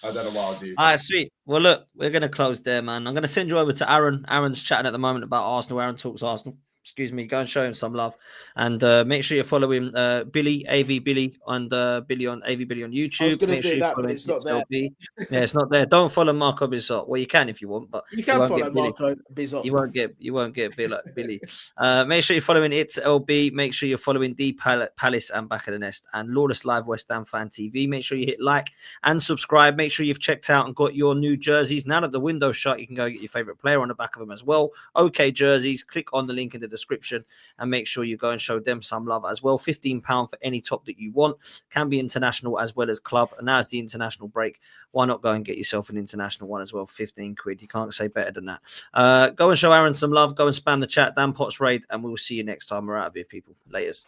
[SPEAKER 11] I don't know what I'll do.
[SPEAKER 1] All right, sweet. Well, look, we're going to close there, man. I'm going to send you over to Aaron. Aaron's chatting at the moment about Arsenal. Aaron talks Arsenal. Excuse me. Go and show him some love. And make sure you're following Billy, AV Billy, and Billy on AV Billy on YouTube.
[SPEAKER 6] I was going to
[SPEAKER 1] Make sure
[SPEAKER 6] do
[SPEAKER 1] you're
[SPEAKER 6] that, but
[SPEAKER 1] following
[SPEAKER 6] it's not there.
[SPEAKER 1] XLB. Yeah, it's not there. Don't follow Marco Bizot. Well, you can if you want, but
[SPEAKER 6] You can
[SPEAKER 1] won't
[SPEAKER 6] follow
[SPEAKER 1] get Billy.
[SPEAKER 6] Marco Bizot.
[SPEAKER 1] You won't get Billy. Make sure you're following It's LB. Make sure you're following D Palace and Back of the Nest and Lawless Live West Ham Fan TV. Make sure you hit like and subscribe. Make sure you've checked out and got your new jerseys. Now that the window's shut, you can go get your favorite player on the back of them as well. OK jerseys. Click on the link in the description and make sure you go and show them some love as well. £15 for any top that you want. Can be international as well as club. And now it's the international break. Why not go and get yourself an international one as well? 15 quid. You can't say better than that. Go and show Aaron some love. Go and spam the chat. Dan Potts Raid. And we'll see you next time. We're out of here, people. Laters.